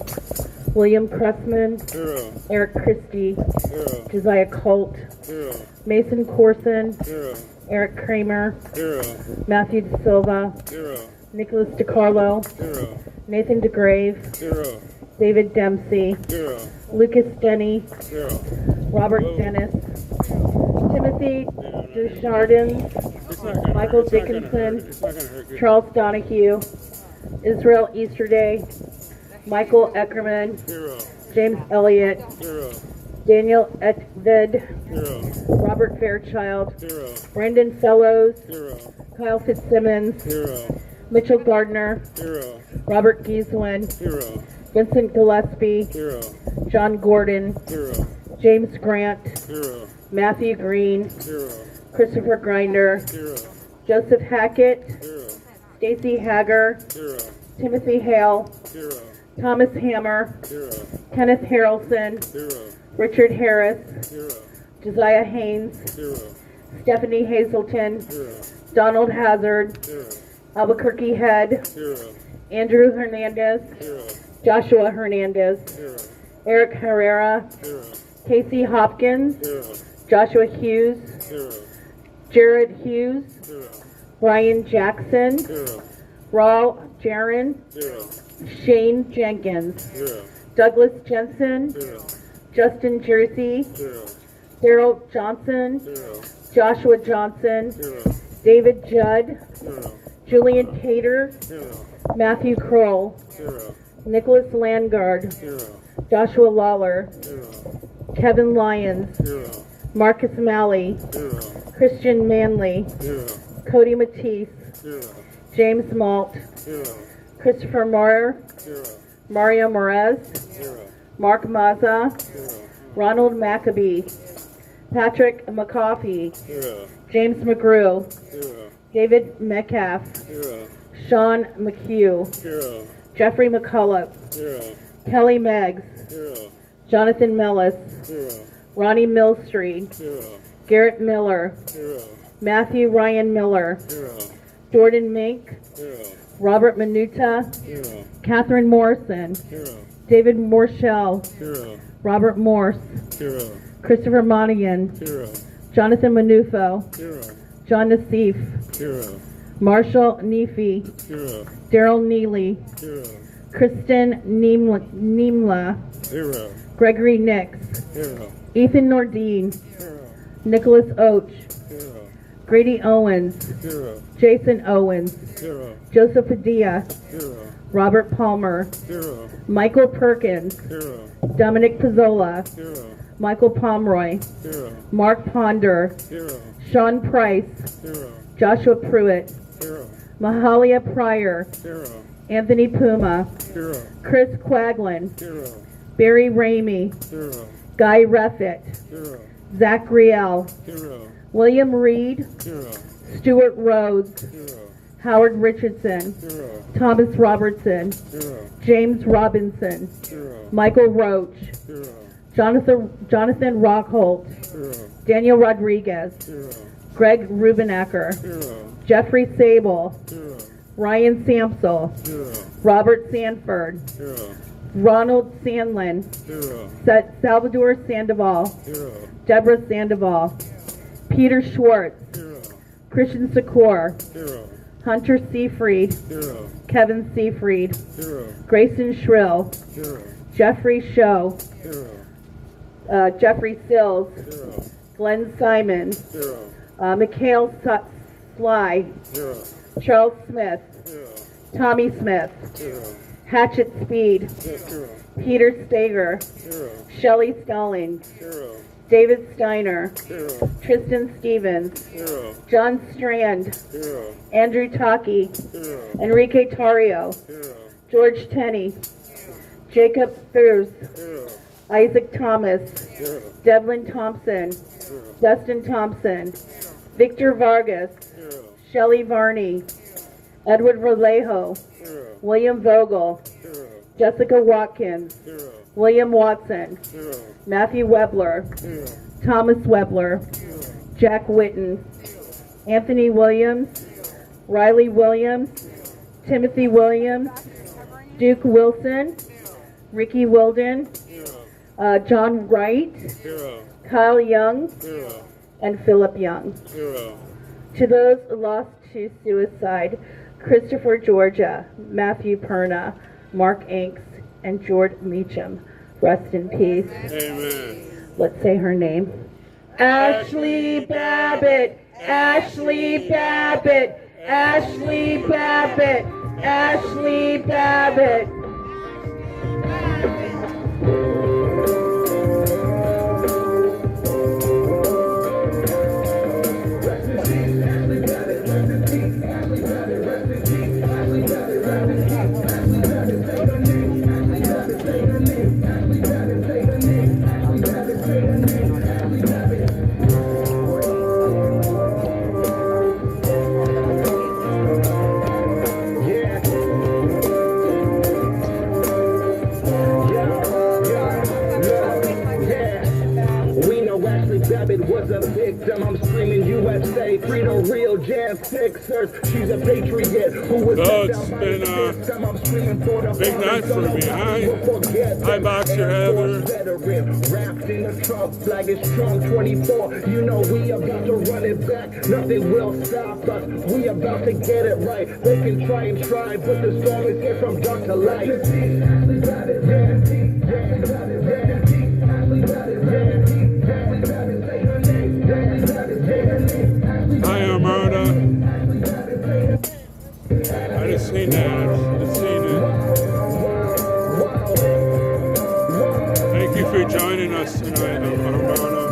William Cressman, Hero. Eric Christie, Hero. Josiah Colt, Hero. Mason Corson, Hero. Eric Kramer, Hero. Matthew De Silva, Hero. Nicholas DiCarlo, Hero. Nathan DeGrave, Hero. David Dempsey, Hero. Lucas Denny, Hero. Robert Dennis, Timothy Deschardins, Michael Dickinson, Charles Donahue, Israel Easterday, Michael Eckerman, Hero. James Elliott, Hero. Daniel Etved, Hero. Robert Fairchild, Hero. Brendan Fellows, Hero. Kyle Fitzsimmons, Hero. Mitchell Gardner, Hero. Robert Gieswin, Hero. Vincent Gillespie, Hero. John Gordon, Hero. James Grant, Hero. Matthew Green, Hero. Christopher Grinder, Hero. Joseph Hackett, Hero. Stacy Hager, Hero. Timothy Hale, Hero. Thomas Hammer, Hero. Kenneth Harrelson, Hero. Richard Harris, Hero. Josiah Haynes, Hero. Stephanie Hazelton, Hero. Donald Hazard, Hero. Albuquerque Head, Hero. Andrew Hernandez, Hero. Joshua Hernandez, Hero. Eric Herrera, Hero. Casey Hopkins, Hero. Joshua Hughes, Hero. Jared Hughes, Hero. Brian Jackson, Hero. Raul Jaron, Hero. Shane Jenkins, Hero. Douglas Jensen, Hero. Justin Jersey, Hero. Daryl Johnson, Hero. Joshua Johnson, Hero. David Judd, Hero. Julian Tater, Hero. Matthew Kroll, Hero. Nicholas Landgard, Hero. Joshua Lawler, Hero. Kevin Lyons, Hero. Marcus Malley, Hero. Christian Manley, Hero. Cody Matisse, Hero. James Malt, Hero. Christopher Moyer, Hero. Mario Morez, Hero. Mark Mazza, Hero. Ronald Maccabee, Patrick McCoffey, Hero. James McGrew, Hero. David Metcalf, Hero. Sean McHugh, Hero. Jeffrey McCullough, Hero. Kelly Meggs, Hero. Jonathan Mellis, Hero. Ronnie Millstreet, Hero. Garrett Miller, Hero. Matthew Ryan Miller, Hero. Jordan Mink, Hero. Robert Minuta, Hero. Catherine Morrison, Hero. David Morshell, Hero. Robert Morse, Hero. Christopher Monahan, Hero. Jonathan Manufo, Hero. John Nassif, Hero. Marshall Neefy, Hero. Daryl Neely, Hero. Kristen Niemla, Hero. Gregory Nix, Hero. Ethan Nordine, Hero. Nicholas Oach, Hero. Grady Owens, Hero. Jason Owens, Hero. Joseph Padilla, Hero. Robert Palmer, Hero. Michael Perkins, Hero. Dominic Pizzola, Hero. Michael Pomeroy, Hero. Mark Ponder, Hero. Sean Price, Hero. Joshua Pruitt, Hero. Mahalia Pryor, Hero. Anthony Puma, Hero. Chris Quaglin, Hero. Barry Ramey, Hero. Guy Reffitt, Hero. Zach Riel, Hero. William Reed, Hero. Stuart Rhodes, Hero. Howard Richardson, Hero. Thomas Robertson, Hero. James Robinson, Hero. Michael Roach, Hero. Jonathan Rockholt, Hero. Daniel Rodriguez, Hero. Greg Rubenacker, Hero. Jeffrey Sable, Hero. Ryan Samsel, Hero. Robert Sanford, Hero. Ronald Sandlin, Hero. Salvador Sandoval, Hero. Deborah Sandoval, Peter Schwartz, Hero. Christian Secor, Hero. Hunter Seafried, Hero. Kevin Seafried, Hero. Grayson Shrill, Hero. Jeffrey Show, Hero. Jeffrey Sills, Hero. Glenn Simon, Hero. Mikhail Sly, Hero. Charles Smith, Hero. Tommy Smith, Hero. Hatchet Speed, Hero. Peter Stager, Hero. Shelley Sculling, Hero. David Steiner, Hero. Tristan Stevens, Hero. John Strand, Hero. Andrew Taki, Hero. Enrique Tario, Hero. George Tenney, Jacob Thurs, Hero. Isaac Thomas, Hero. Devlin Thompson, Hero. Dustin Thompson, Victor Vargas, Hero. Shelley Varney, Edward Vallejo, Hero. William Vogel, Hero. Jessica Watkins, Hero. William Watson, Hero. Matthew Webler, Hero. Thomas Webler, Jack Witten, Anthony Williams, Riley Williams, Timothy Williams, Duke Wilson, Ricky Wilden, John Wright, Hero. Kyle Young, Hero. and Philip Young. Hero. To those lost to suicide, Christopher Georgia, Matthew Perna, Mark Inks, and George Meacham, rest in peace. Amen. Let's say her name. Ashley Babbitt, Ashley Babbitt, Ashley Babbitt, Ashley Babbitt. Was a victim, I'm screaming USA, free the real jam fixers. She's a patriot who was it's been a big night for me. Hi, Boxer Heather. Wrapped in a trunk, flag is strong 24. You know we about to run it back. Nothing will stop us. We about to get it right. They can try and try, but the storm is here from dark to light. Hi, Armada. I just seen that. I just seen it. Thank you for joining us tonight, Armada.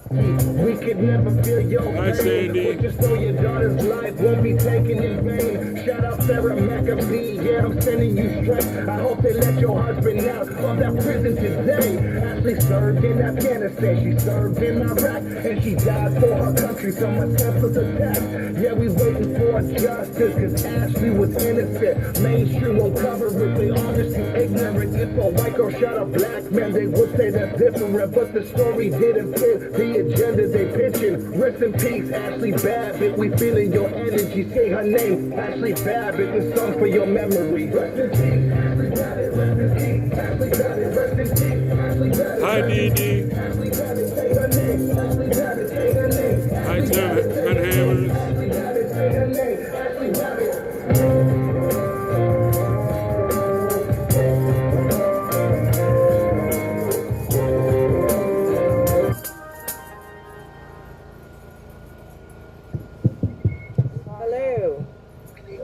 We could never feel your Hi, Sandy. just so your daughter's life won't be taken in vain. Shout out Sarah McAfee, yeah, I'm sending you strength. I hope they let your husband out of that prison today. Ashley served in Afghanistan, she served in Iraq, and she died for her country from a senseless attack. Yeah, we waiting for justice, cause Ashley was innocent. Mainstream won't cover it, they honestly ignorant. If a white girl shot a black man, they would say that's different, but the story didn't fit the agenda they pitching. Rest in peace, Ashley Babbitt. We feeling your energy. Say her name, Ashley Babbitt. This song for your memory. Rest in peace, Ashley Babbitt. Rest in peace, Ashley Babbitt. Rest in peace, Ashley Babbitt. Hi, Dee Ashley Babbitt. Say her name, Ashley Babbitt. Say her name. Hi, Tim Hammers. Ashley Babbitt. Say her name, Ashley Babbitt.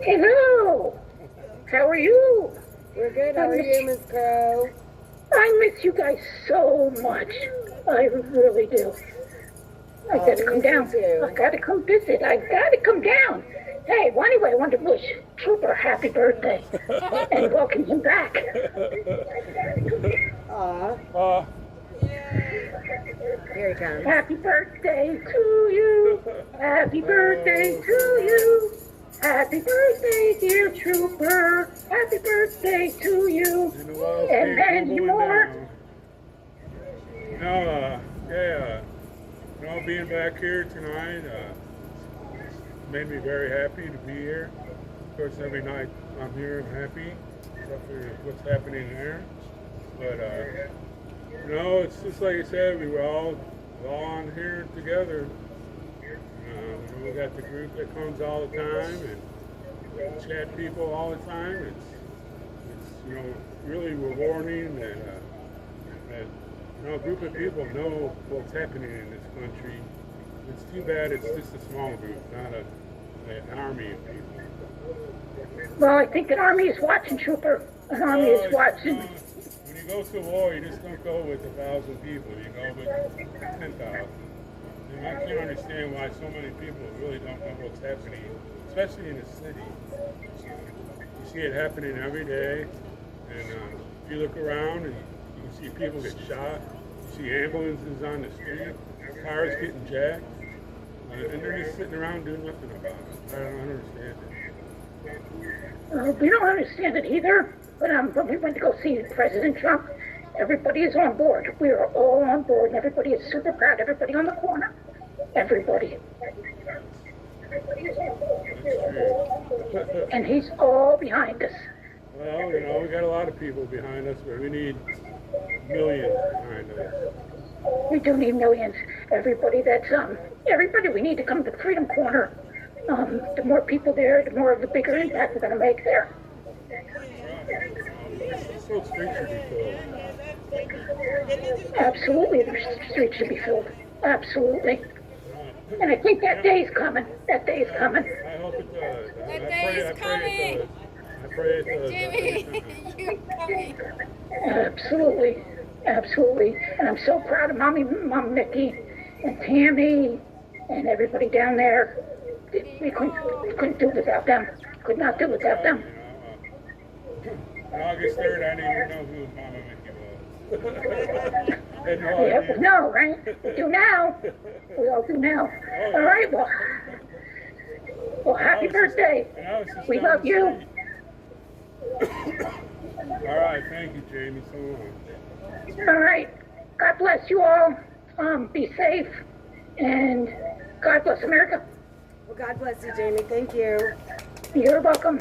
Hello. How are you? We're good. How are you, Miss Crow? I miss you guys so much. I really do. I gotta come down. I gotta come visit. I gotta come down. Hey, well, anyway, I want to wish Trooper happy birthday and welcome him back. Aw. Here he comes. Happy birthday to you. Happy birthday to you. Happy birthday, dear Trooper. Happy birthday to you. And many more. Being back here tonight made me very happy to be here. Of course, every night I'm here, I'm happy, except for what's happening there. But it's just like I said, we were all on here together. We got the group that comes all the time and chat people all the time. It's really rewarding that a group of people know what's happening in this country. It's too bad it's just a small group, not an army of people. Well, I think an army is watching, Trooper. An army is watching. When you go to war, you just don't go with 1,000 people. You go with 10,000. And I can't understand why so many people really don't know what's happening, especially in the city. You see it happening every day, and if you look around and you see people get shot, you see ambulances on the street, cars getting jacked, and they're just sitting around doing nothing about it. I don't understand it. We don't understand it either, but when we went to go see President Trump, everybody is on board. We are all on board, and everybody is super proud. Everybody on the corner. Everybody. Everybody is on board. And he's all behind us. Well, we got a lot of people behind us, but we need millions behind us. We do need millions. Everybody we need to come to the Freedom Corner. The more people there, the more of the bigger impact we're going to make there. So streets should be filled. Absolutely, the streets should be filled. Absolutely. And I think that day is coming. That day is coming. I hope it does. That day is coming. I pray it does. Jimmy, you're coming. Absolutely. Absolutely. And I'm so proud of Mom Nikki and Tammy and everybody down there. We couldn't do without them. Could not do without them. On August 3rd, I didn't even know who Mama Mickey was. Had no idea. Yeah, we know, right? We do now. We all do now. All right, well, happy birthday. We love you. All right, thank you, Jamie, so much. All right. God bless you all. Be safe. And God bless America. Well, God bless you, Jamie. Thank you. You're welcome.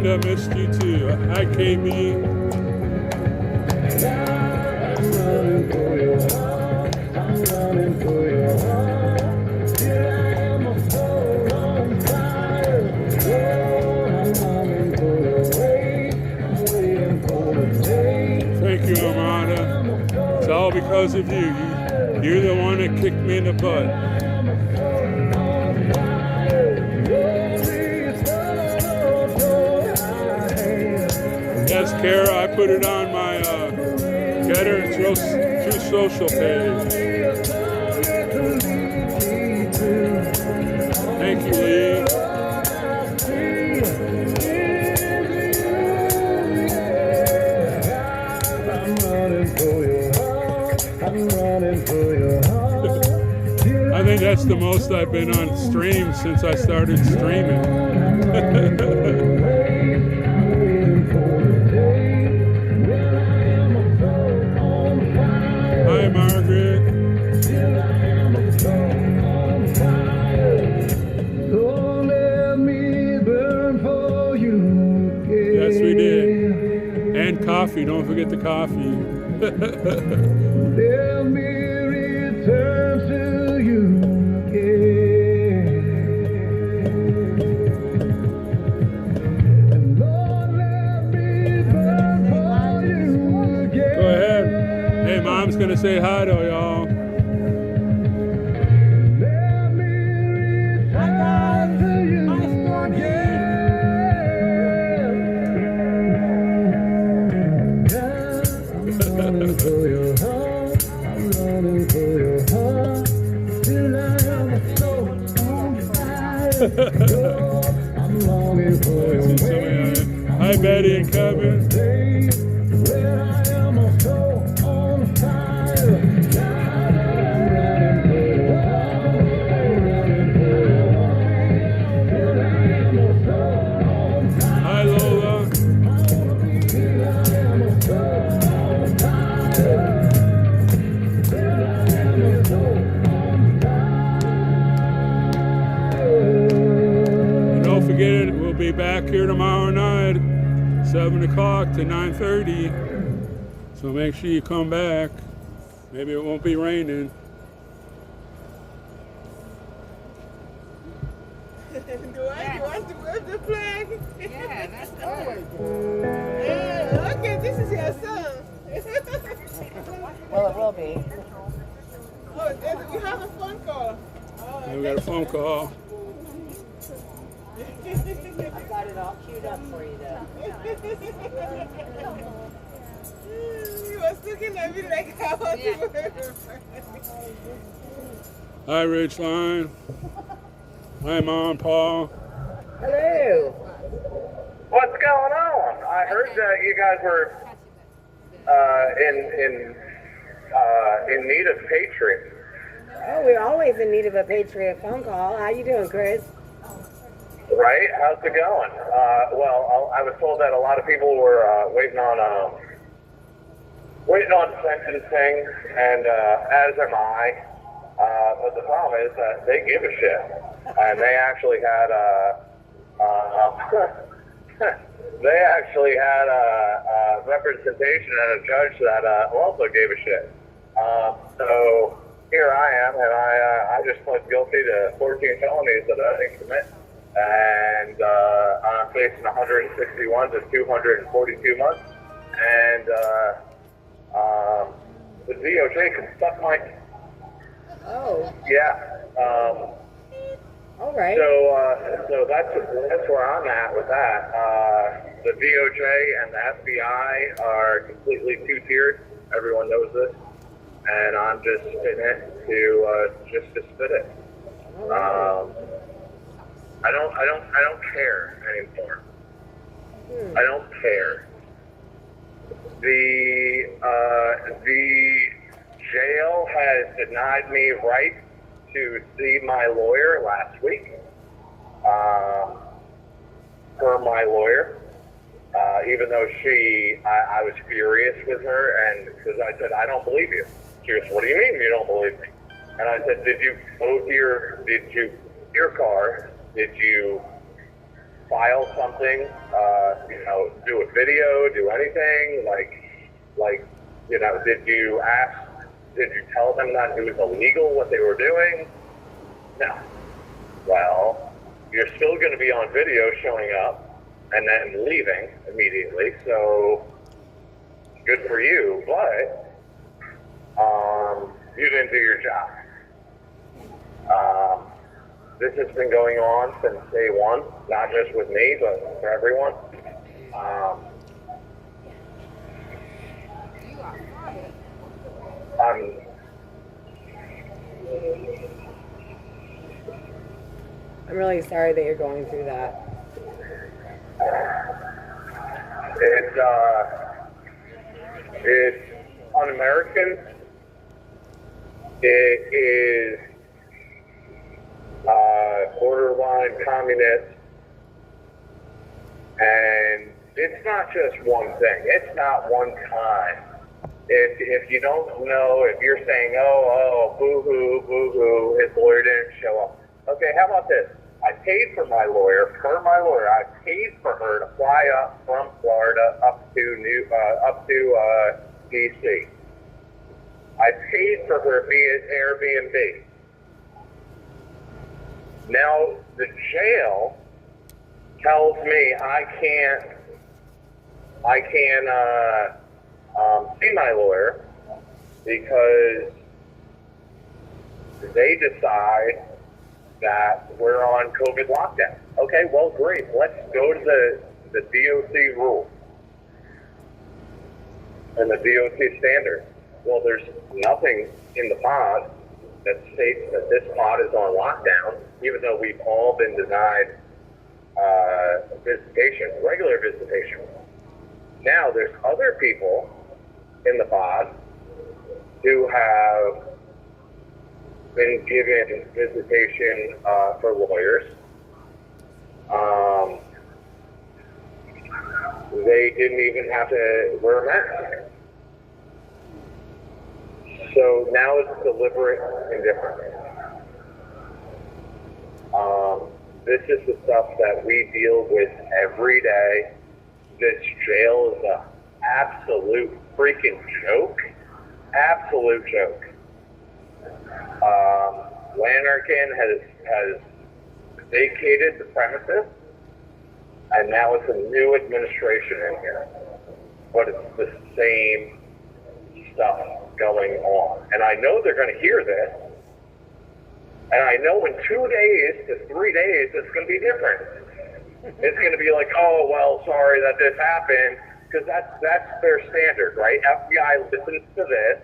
I missed you too. Hi, Kami. Thank you, Amanda. It's all because of you. You're the one that kicked me in the butt. Yes, Kara, I put it on my Getter and True Social page. Thank you, Lee. I think that's the most I've been on stream since I started streaming. Hi, Margaret. Yes, we did. And coffee. Don't forget the coffee. Let me return to you again. And Lord, let me burn for you again. Go ahead. Hey, Mom's gonna say hi to y'all. Let me return to you again. I'm running for your heart. I'm running for your heart. Till I am so on fire. Lord, I'm longing for your way. Hi, Betty and Kevin. Where I am so on fire. I'm running for your heart. I'm running for your heart. Till I am so on fire. Hi, Lola. Till I am so on fire. Till I am so on fire. And don't forget it, we'll be back here tomorrow night, 7 o'clock to 9:30. So make sure you come back. Maybe it won't be raining. Do I want to wave the flag? Yeah, that's good. Yeah, okay, this is your son. Well, it will be. Oh, we have a phone call. Oh, We got a phone call. I got it all queued up for you, though. He was looking at me like I was Hi, Ridgeline. Hi, Mom, Paul. Hello. What's going on? I heard that you guys were in need of Patriot. Oh, we're always in need of a Patriot phone call. How you doing, Chris? Right? How's it going? Well, I was told that a lot of people were waiting on sentencing, and as am I. But the problem is that they give a shit, and they actually had representation and a judge that also gave a shit. So here I am, and I just pled guilty to 14 felonies that I didn't commit. And I'm facing 161 to 242 months, and the DOJ can suck my. Oh. Yeah. All right. So that's where I'm at with that. The DOJ and the FBI are completely two-tiered. Everyone knows this, and I'm just in it to spit it. I don't care anymore. I don't care. The jail has denied me right to see my lawyer last week. Per my lawyer, even though I was furious with her, and because I said, I don't believe you. She goes, what do you mean you don't believe me? And I said, did you your car? Did you file something? Do a video, do anything? Did you tell them that it was illegal what they were doing? No. Well, you're still going to be on video showing up and then leaving immediately, so good for you, but you didn't do your job. This has been going on since day one, not just with me, but for everyone. I'm really sorry that you're going through that. It's un-American. It is borderline communist, and it's not just one thing. It's not one time. If you don't know, if you're saying, oh, boo-hoo, his lawyer didn't show up. Okay, how about this? I paid for my lawyer, I paid for her to fly up from Florida up to DC. I paid for her via Airbnb. Now the jail tells me I can't see my lawyer because they decide that we're on COVID lockdown. Okay, well, great. Let's go to the DOC rules and the DOC standards. Well, there's nothing in the pod that states that this pod is on lockdown, even though we've all been denied visitation, regular visitation. Now, there's other people in the pod who have been given visitation for lawyers. They didn't even have to wear a mask. So now it's deliberate indifference. This is the stuff that we deal with every day. This jail is an absolute freaking joke. Absolute joke. Lanarkin has vacated the premises, and now it's a new administration in here. But it's the same stuff going on. And I know they're going to hear this, and I know in 2 days to 3 days it's going to be different. It's going to be like, oh, well, sorry that this happened, because that's their standard, right? FBI listens to this.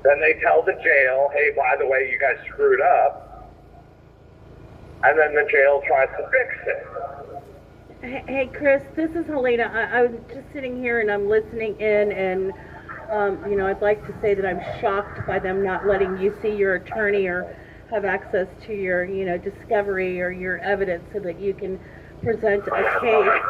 Then they tell the jail, hey, by the way, you guys screwed up. And then the jail tries to fix it. Hey, Chris, this is Helena. I was just sitting here and I'm listening in, and I'd like to say that I'm shocked by them not letting you see your attorney or have access to your, discovery or your evidence so that you can present a case.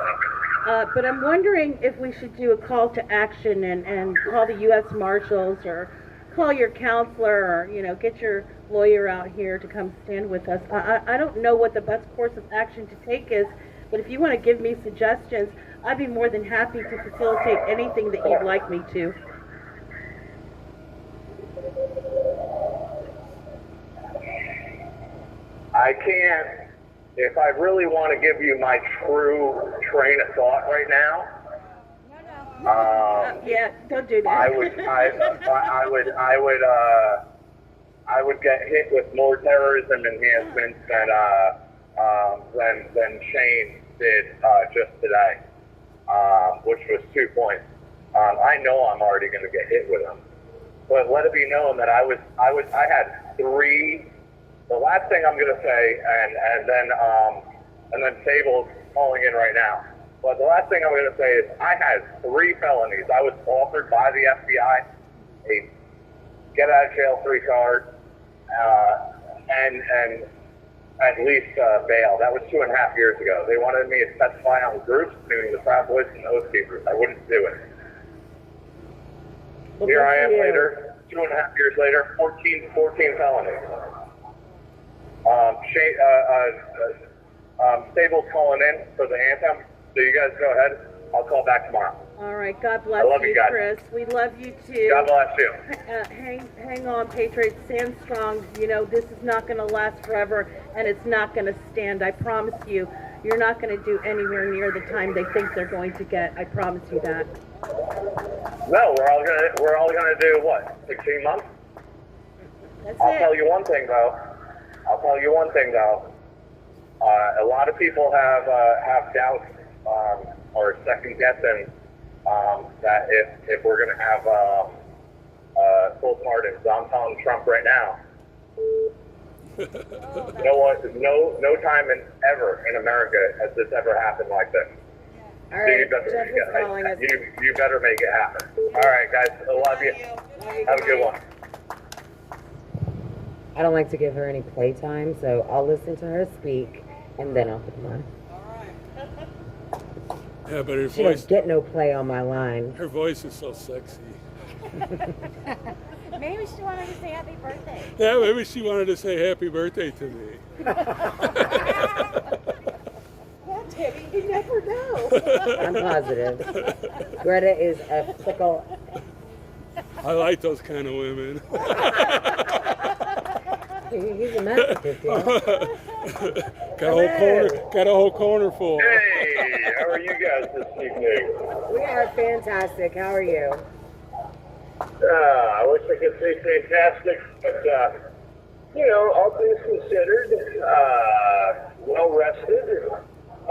But I'm wondering if we should do a call to action and call the U.S. Marshals or call your counselor or, get your lawyer out here to come stand with us. I don't know what the best course of action to take is, but if you want to give me suggestions, I'd be more than happy to facilitate anything that you'd like me to. I can't, if I really want to give you my true train of thought right now, yeah, don't do that. I would get hit with more terrorism enhancements than Shane did just today, which was 2 points. I know I'm already going to get hit with them, but let it be known that I had 3. The last thing I'm going to say, and then Sable's calling in right now. But the last thing I'm going to say is I had 3 felonies. I was offered by the FBI a get out of jail free card and at least bail. That was 2.5 years ago. They wanted me to testify on groups, including the Proud Boys and Oath Keepers. I wouldn't do it. Well, here I am later, 2.5 years later, 14 felonies. Stable's calling in for the anthem, so you guys go ahead. I'll call back tomorrow. All right, God bless you, guys. Chris. We love you too. God bless you. Hang on, Patriots. Stand strong. This is not going to last forever, and it's not going to stand. I promise you. You're not going to do anywhere near the time they think they're going to get. I promise you that. No, we're all gonna do what? 16 months? I'll tell you one thing though. A lot of people have doubts or second guessing that if we're going to have full pardons. I'm telling Trump right now, You know what? There's no time ever in America has this ever happened like this. All right, You better, Jeff is calling us. you better make it happen. All right, guys. I love you. Have a good one. I don't like to give her any playtime, so I'll listen to her speak, and then I'll put them on. Yeah, but her She voice, don't get no play on my line. her voice is so sexy. Maybe she wanted to say happy birthday. Yeah, maybe she wanted to say happy birthday to me. Yeah, Debbie, you never know. I'm positive. Greta is a fickle. I like those kind of women. He's a masochist, yeah. Got a whole corner full. Hey, how are you guys this evening? We are fantastic. How are you? I wish I could say fantastic, but all things considered, well rested. I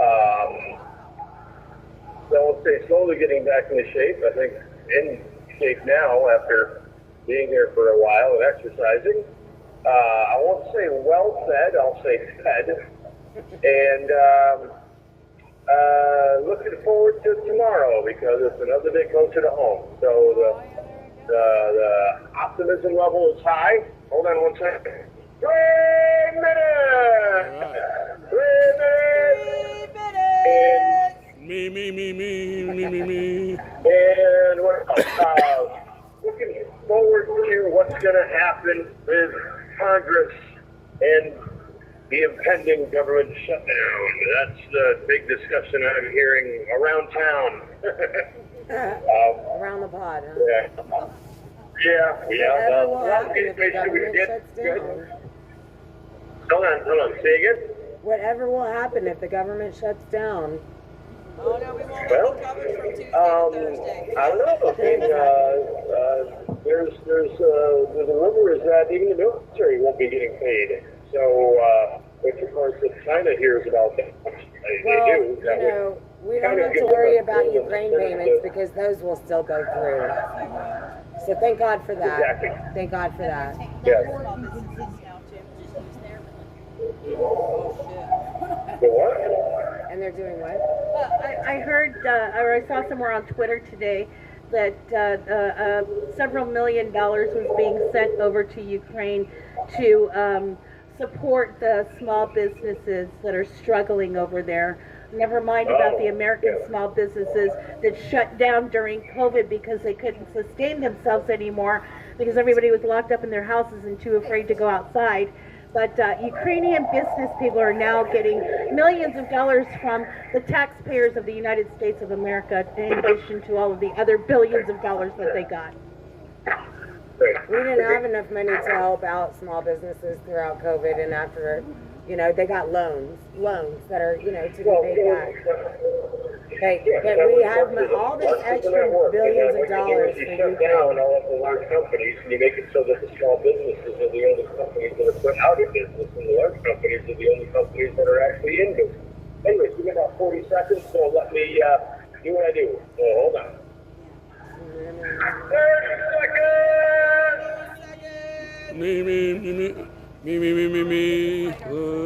would say slowly getting back into shape. I think in shape now after being here for a while and exercising. I won't say well fed, I'll say fed. And looking forward to tomorrow because it's another day closer to home. So the optimism level is high. Hold on one second. 3 minutes! 3 minutes! Me. And what else? Looking forward to what's going to happen with Congress and the impending government shutdown. That's the big discussion I'm hearing around town. Around the pod, huh? Yeah. Whatever will happen if the government shuts down. Hold on. Say again? Whatever will happen if the government shuts down. Oh, no, we won't Well, be covered from Tuesday to Thursday. I don't know. I mean, there's a rumor is that even the military won't be getting paid. So, which of course, if China hears about that, they do. We don't have to worry about Ukraine payments because those will still go through. So thank God for that. Exactly. Thank God for that. Yes. And they're doing what? I heard, or I saw somewhere on Twitter today that several $1 million was being sent over to Ukraine to support the small businesses that are struggling over there. Never mind about the American small businesses that shut down during COVID because they couldn't sustain themselves anymore because everybody was locked up in their houses and too afraid to go outside. But Ukrainian business people are now getting millions of dollars from the taxpayers of the United States of America in addition to all of the other billions of dollars that they got. We didn't have enough money to help out small businesses throughout COVID and after, they got loans that are, to be paid back. But we have all this extra billions of dollars for shut down all of the large companies and you make it so that the small businesses are the only companies that are put out of business and the large companies are the only companies that are actually in business. Anyways, give me about 40 seconds, so let me do what I do. So hold on. 30 seconds! Me.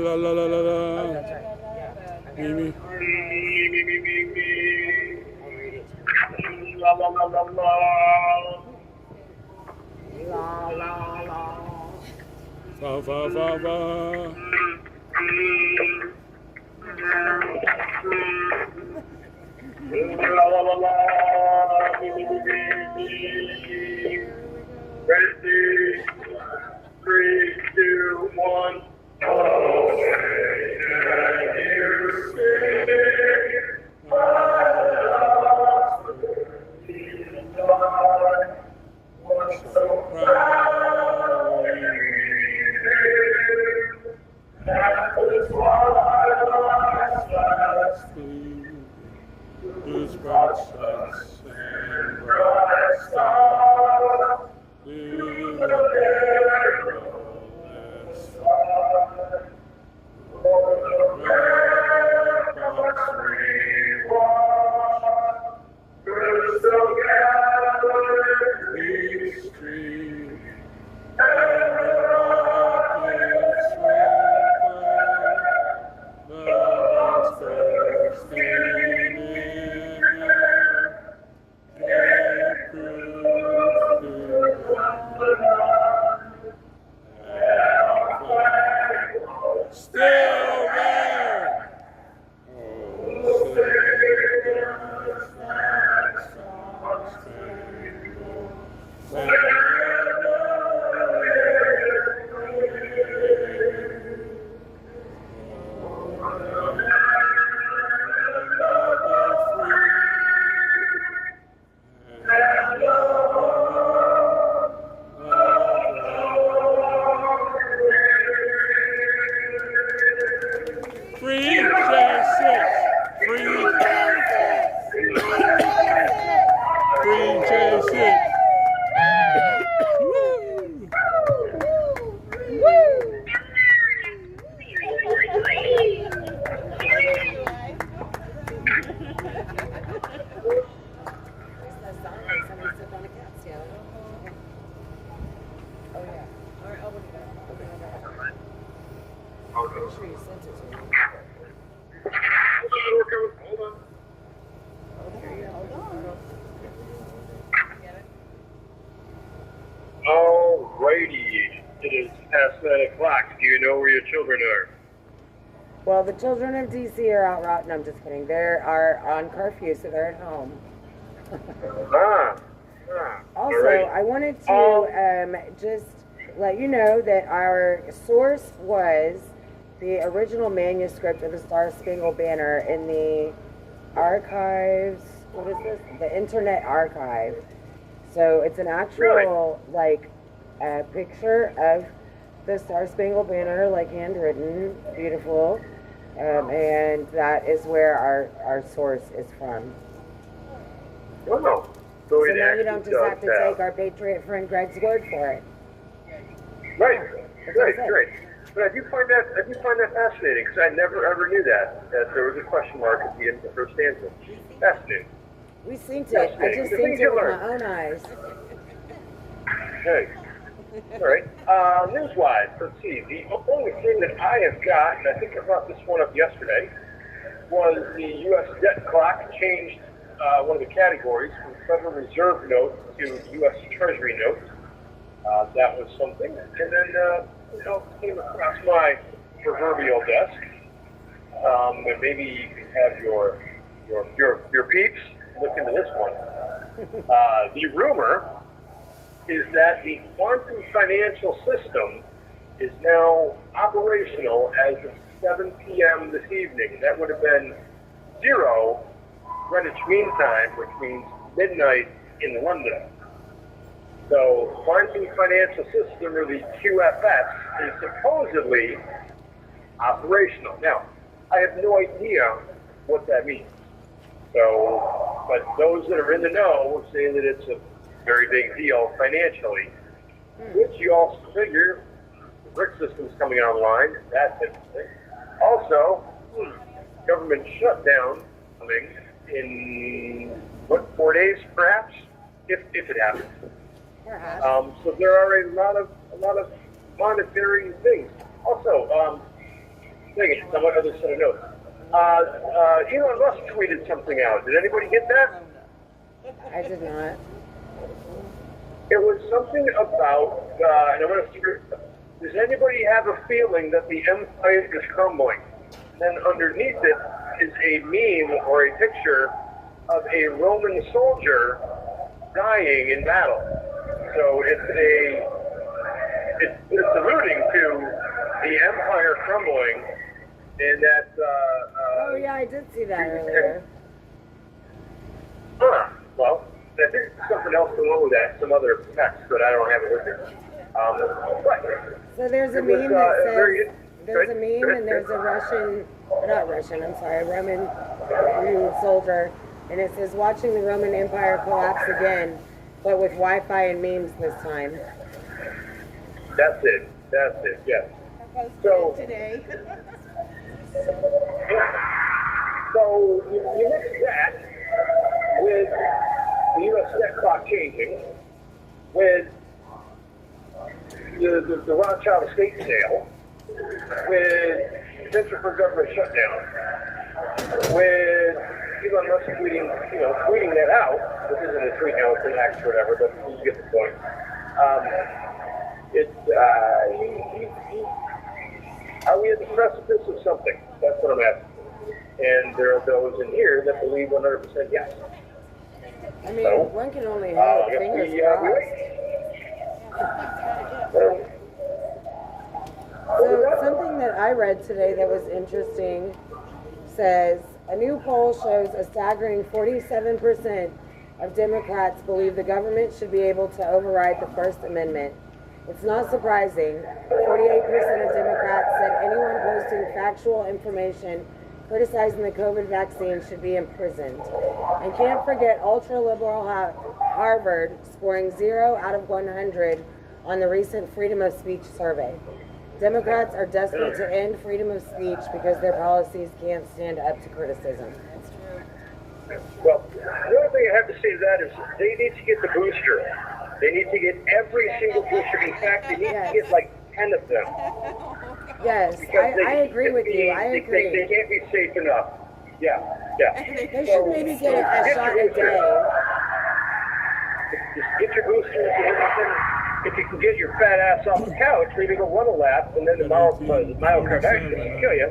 La la la la la. Me. La la la la la. Fa. Ready? 3, 2, 1. sure you sent it to me. Hold on. Alrighty. It is past 9 o'clock. Do you know where your children are? Well, the children of DC are out rotten. No, I'm just kidding. They are on curfew, so they're at home. Also, Alright. I wanted to just let you know that our source was the original manuscript of the Star Spangled Banner in the archives. What is this? The Internet Archive. So it's an actual picture of the Star Spangled Banner, like handwritten, beautiful, and that is where our source is from. Wow. So now you don't just have to take our patriot friend Greg's word for it. Right. Great. But I do find that fascinating because I never ever knew that there was a question mark at the end of the first stanza. Fascinating. We seen it. I just seen it with my own eyes. Okay. All right. News-wise, let's see. The only thing that I have got, and I think I brought this one up yesterday, was the U.S. debt clock changed one of the categories from Federal Reserve notes to U.S. Treasury notes. That was something. And then, came across my proverbial desk. And maybe you can have your peeps look into this one. The rumor is that the quantum financial system is now operational as of 7 p.m. this evening. That would have been 0 Greenwich Mean Time, which means midnight in London. So, quantum financial system, or the QFS, is supposedly operational. Now, I have no idea what that means. So, but those that are in the know say that it's a very big deal financially, which you also figure the brick system's coming online, that type of thing. Also, government shutdown coming in 4 days, perhaps, if it happens. So there are a lot of monetary things. Also, some other set of notes. Elon Musk tweeted something out. Did anybody get that? I did not. It was something about, and I'm going to. Does anybody have a feeling that the empire is crumbling? Then underneath it is a meme or a picture of a Roman soldier dying in battle. So it's alluding to the empire crumbling, and that. Oh yeah, I did see that earlier. Well, I think there's something else going on with that, some other text, but I don't have it with me. So there's a meme that says, there's a meme and there's a Roman soldier, and it says, watching the Roman Empire collapse again, but with Wi-Fi and memes this time. That's it, yes. So, today. So you mix that with the U.S. debt clock changing, with the Rothschild estate sale, with potential for government shutdown, with Elon Musk tweeting that out. This isn't a tweet now, it's an X or whatever, but you get the point. Are we at the precipice of something? That's what I'm asking. And there are those in here that believe 100% yes. I mean, one can only hope. Fingers crossed. So something that I read today that was interesting says, a new poll shows a staggering 47% of Democrats believe the government should be able to override the First Amendment. It's not surprising. 48% of Democrats said anyone posting factual information criticizing the COVID vaccine should be imprisoned. And can't forget ultra-liberal Harvard scoring 0 out of 100 on the recent freedom of speech survey. Democrats are desperate to end freedom of speech because their policies can't stand up to criticism. Well, the other thing I have to say to that is they need to get the booster. They need to get every single booster. In fact, they need to get like 10 of them. Yes, I agree with you. I agree. They can't be safe enough. Yeah. They should maybe get a shot a day. Just get your boosters and everything. If you can get your fat ass off the couch, maybe go run a lap, and then the myocarditis will kill you.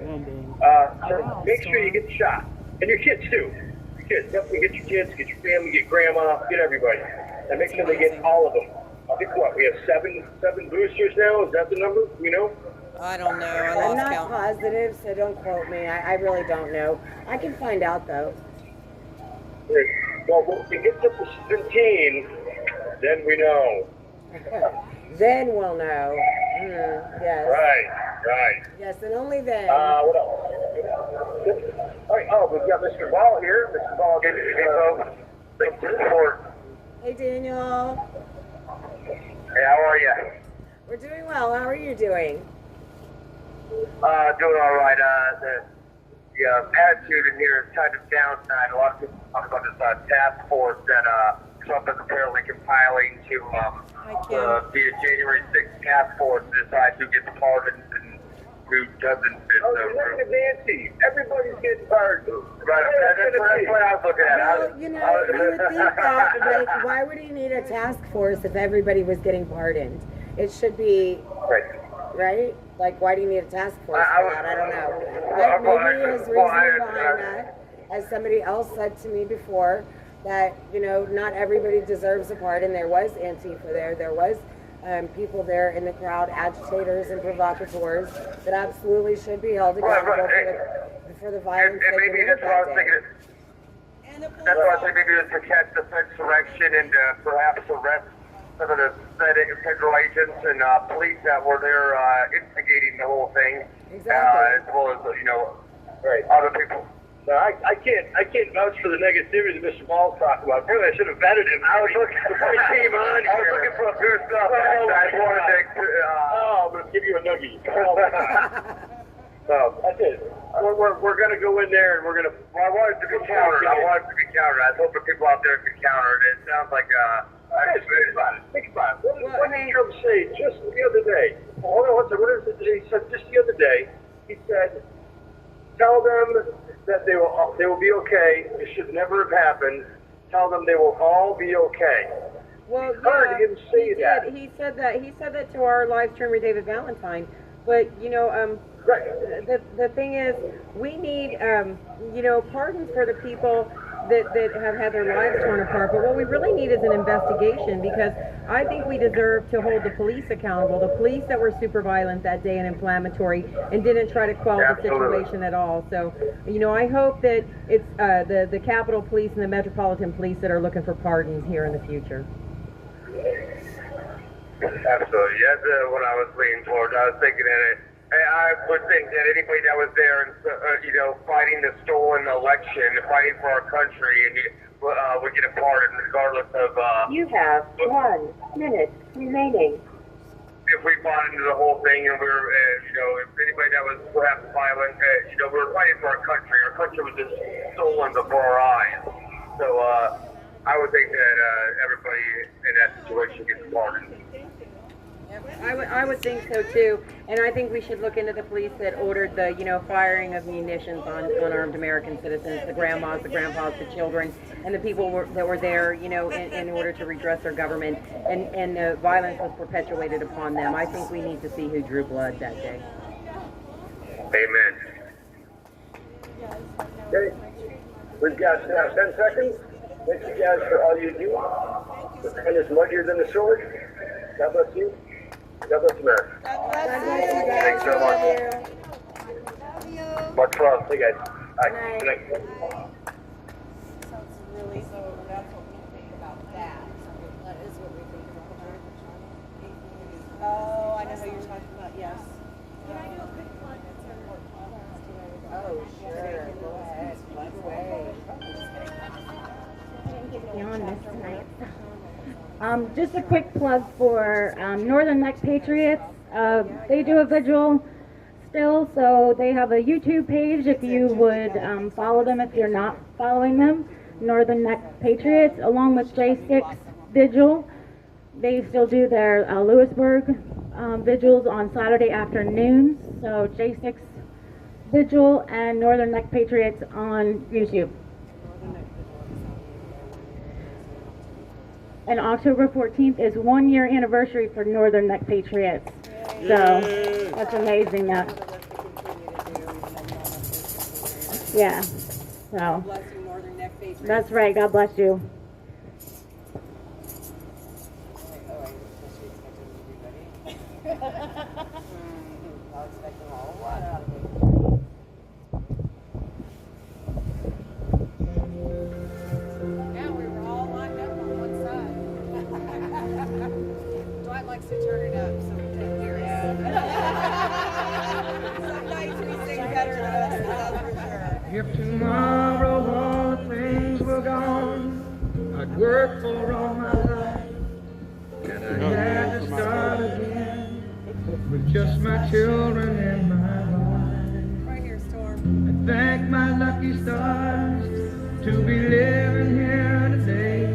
So make sure you get the shot. And your kids too. Your kids, definitely get your kids, get your family, get grandma, get everybody. And make sure they get all of them. I think we have seven boosters now? Is that the number? You know? I don't know. I'm not positive, so don't quote me. I really don't know. I can find out though. Well, when we get to 17, then we know. Then we'll know. Yes. Right. Yes, and only then. What else? All right, we've got Mr. Ball here. Mr. Ball, good to see you folks. Thanks for the support. Hey, Daniel. Hey, how are you? We're doing well. How are you doing? Doing all right. The attitude in here is kind of downside. A lot of people talk about this task force that Trump is apparently compiling to be a January 6th task force to decide who gets pardoned and who doesn't. Look at Nancy. Everybody's getting pardoned. Right. That's what I was looking at. Well, you know, you would think that, like, why would he need a task force if everybody was getting pardoned? It should be, right? Like, why do you need a task force for that? I don't know. Maybe his reasoning behind that, as somebody else said to me before, that, you know, not everybody deserves a pardon. There was Antifa there. There was people there in the crowd, agitators and provocateurs, that absolutely should be held accountable for the violence they committed that day. That's why I think maybe it's to catch the insurrection and perhaps arrest some of the federal agents and police that were there instigating the whole thing, as well as other people. No, I can't vouch for the negativity that Mr. Ball's talking about. Really, I should have vetted him. I was looking before he came on. I was looking for a few stuff. I wanted to. I'm going to give you a nugget. So that's it. We're going to go in there and we're going to. Well, I want it to be countered. I was hoping people out there could counter it. It sounds like Think about it. What did Trump say just the other day? Hold on, what is it that he said just the other day? He said, tell them that they will be okay. It should never have happened. Tell them they will all be okay. Well, yeah, he didn't say that. He said that to our live streamer David Valentine. But you know, the thing is, we need pardons for the people that have had their lives torn apart. But what we really need is an investigation, because I think we deserve to hold the police accountable. The police that were super violent that day and inflammatory and didn't try to quell the situation at all. So, I hope that it's the Capitol Police and the Metropolitan Police that are looking for pardons here in the future. Absolutely. That's what I was leaning towards. I was thinking that I would think that anybody that was there and, fighting the stolen election, fighting for our country, and would get a pardon regardless of... You have 1 minute remaining. If we bought into the whole thing and we were, if anybody that was perhaps violent, we were fighting for our country. Our country was just stolen before our eyes. So I would think that everybody in that situation gets pardoned. I would think so too, and I think we should look into the police that ordered the firing of munitions on unarmed American citizens, the grandmas, the grandpas, the children, and the people that were there, in order to redress our government, and violence was perpetuated upon them. I think we need to see who drew blood that day. Amen. Okay, we've got 10 seconds. Thank you guys for all you do. The pen is mightier than the sword. God bless you. God bless America. God bless you guys. Thanks so much. Much love. Hey guys. Bye. Good night. Really, so that's what we think about that. That is what we think about that. Oh, I know who you're talking about. Yes. Can I do a quick plug? Oh, sure. Go ahead. Plug away. You on this tonight. Just a quick plug for Northern Neck Patriots. They do a vigil still, so they have a YouTube page if you would follow them if you're not following them. Northern Neck Patriots, along with J6 Vigil. They still do their Lewisburg vigils on Saturday afternoons. So J6 Vigil and Northern Neck Patriots on YouTube. And October 14th is 1 year anniversary for Northern Neck Patriots. So that's amazing that. Yeah. So that's right. God bless you. Yeah, we were all lined up on one side. Dwight likes to turn it up so we can hear it. Some nights we sing better than others, that's for sure. If tomorrow all things were gone, I'd work for all my life. And I had to start again with just my children and my wife. Right here, Storm. I thank my lucky stars to be living here today.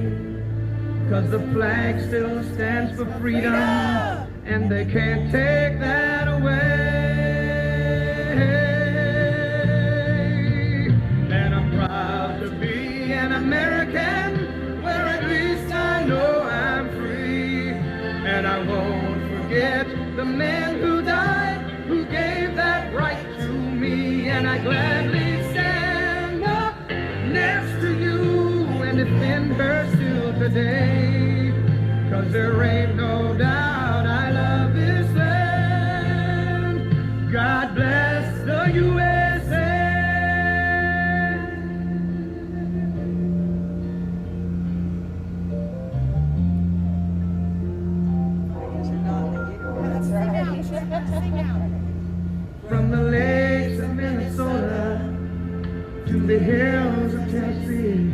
'Cause the flag still stands for freedom, and they can't take that away. And I'm proud to be an American, where at least I know I'm free. And I won't forget the men who died, who gave that right to me. And I gladly stand up next to you and defend her still today. 'Cause there ain't no doubt I love this land. God bless the USA. That's right. Sing out. From the lakes of Minnesota to the hills of Tennessee,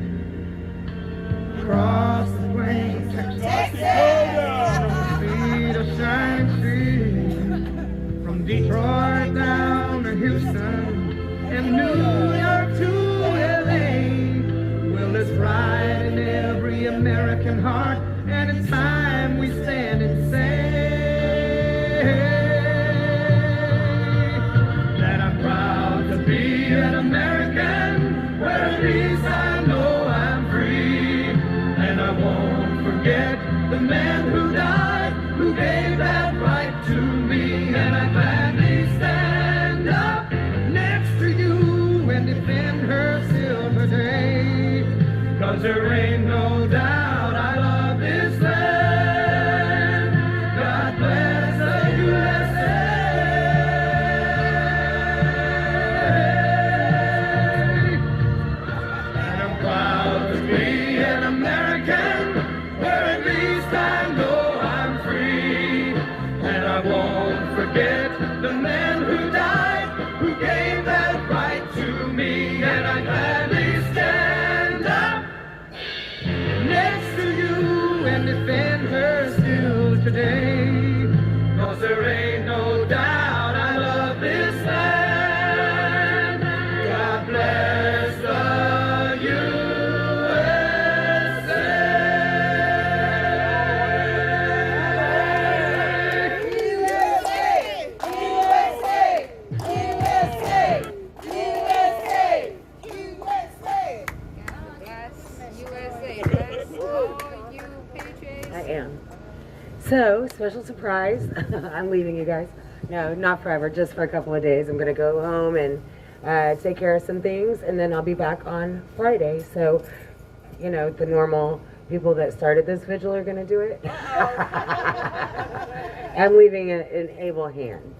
across the plains of Texas, feet of shining sea, from Detroit down to Houston and New York to LA. Well, it's pride in every American heart, and it's time we stand and say that I'm proud to be an American, where at least I know I'm free. And I won't forget the men who died, who gave that right to me. And I gladly stand up next to you and defend her still today. 'Cause there ain't no doubt I love this land. God bless the USA. And I'm proud to be an American, where at least I know I'm free. And I won't forget the men who died, who gave that right to me. And I gladly stand up next to you and defend her still today. 'Cause there ain't no doubt I love this land. God bless the I am. So, special surprise. I'm leaving you guys. No, not forever, just for a couple of days. I'm going to go home and take care of some things, and then I'll be back on Friday. So, you know, the normal people that started this vigil are going to do it. I'm leaving it in able hands.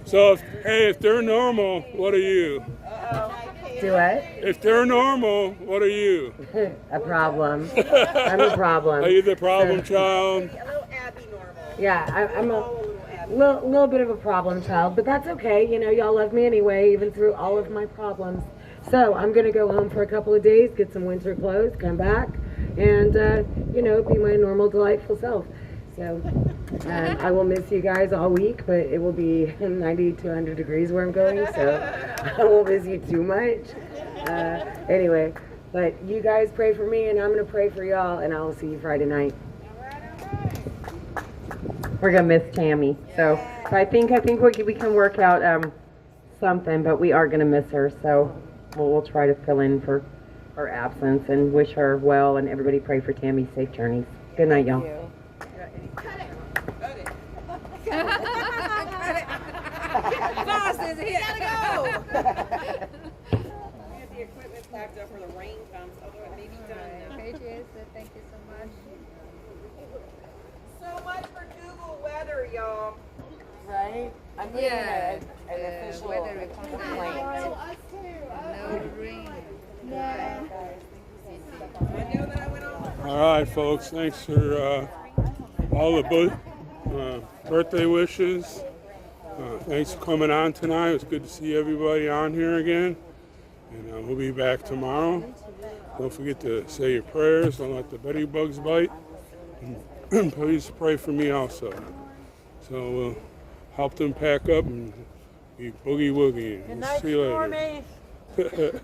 So, if they're normal, what are you? Do what? If they're normal, what are you? A problem. I'm a problem. Are you the problem child? Yeah, I'm a little bit of a problem child, but that's okay. You know, y'all love me anyway, even through all of my problems. So I'm going to go home for a couple of days, get some winter clothes, come back, and, you know, be my normal, delightful self. So I will miss you guys all week, but it will be 90 to 100 degrees where I'm going, so I won't miss you too much. Anyway, but you guys pray for me, and I'm going to pray for y'all, and I will see you Friday night. we're gonna miss Tammy. So I think we can work out something, but we are gonna miss her. So we'll try to fill in for her absence and wish her well, and everybody pray for Tammy's safe journeys. Good night, y'all. Boss is here. Gotta go. We have the equipment packed up for the rain comes, although it may be done now. Patriots, thank you so much. So much for Google weather, y'all. Right? I'm putting in an official weather complaint. Us too. No rain. Yeah. All right, folks. Thanks for all the birthday wishes. Thanks for coming on tonight. It was good to see everybody on here again. And we'll be back tomorrow. Don't forget to say your prayers. Don't let the beddy bugs bite. And please pray for me also. So we'll help them pack up and be boogie woogie. Good night, See you later. Stormy.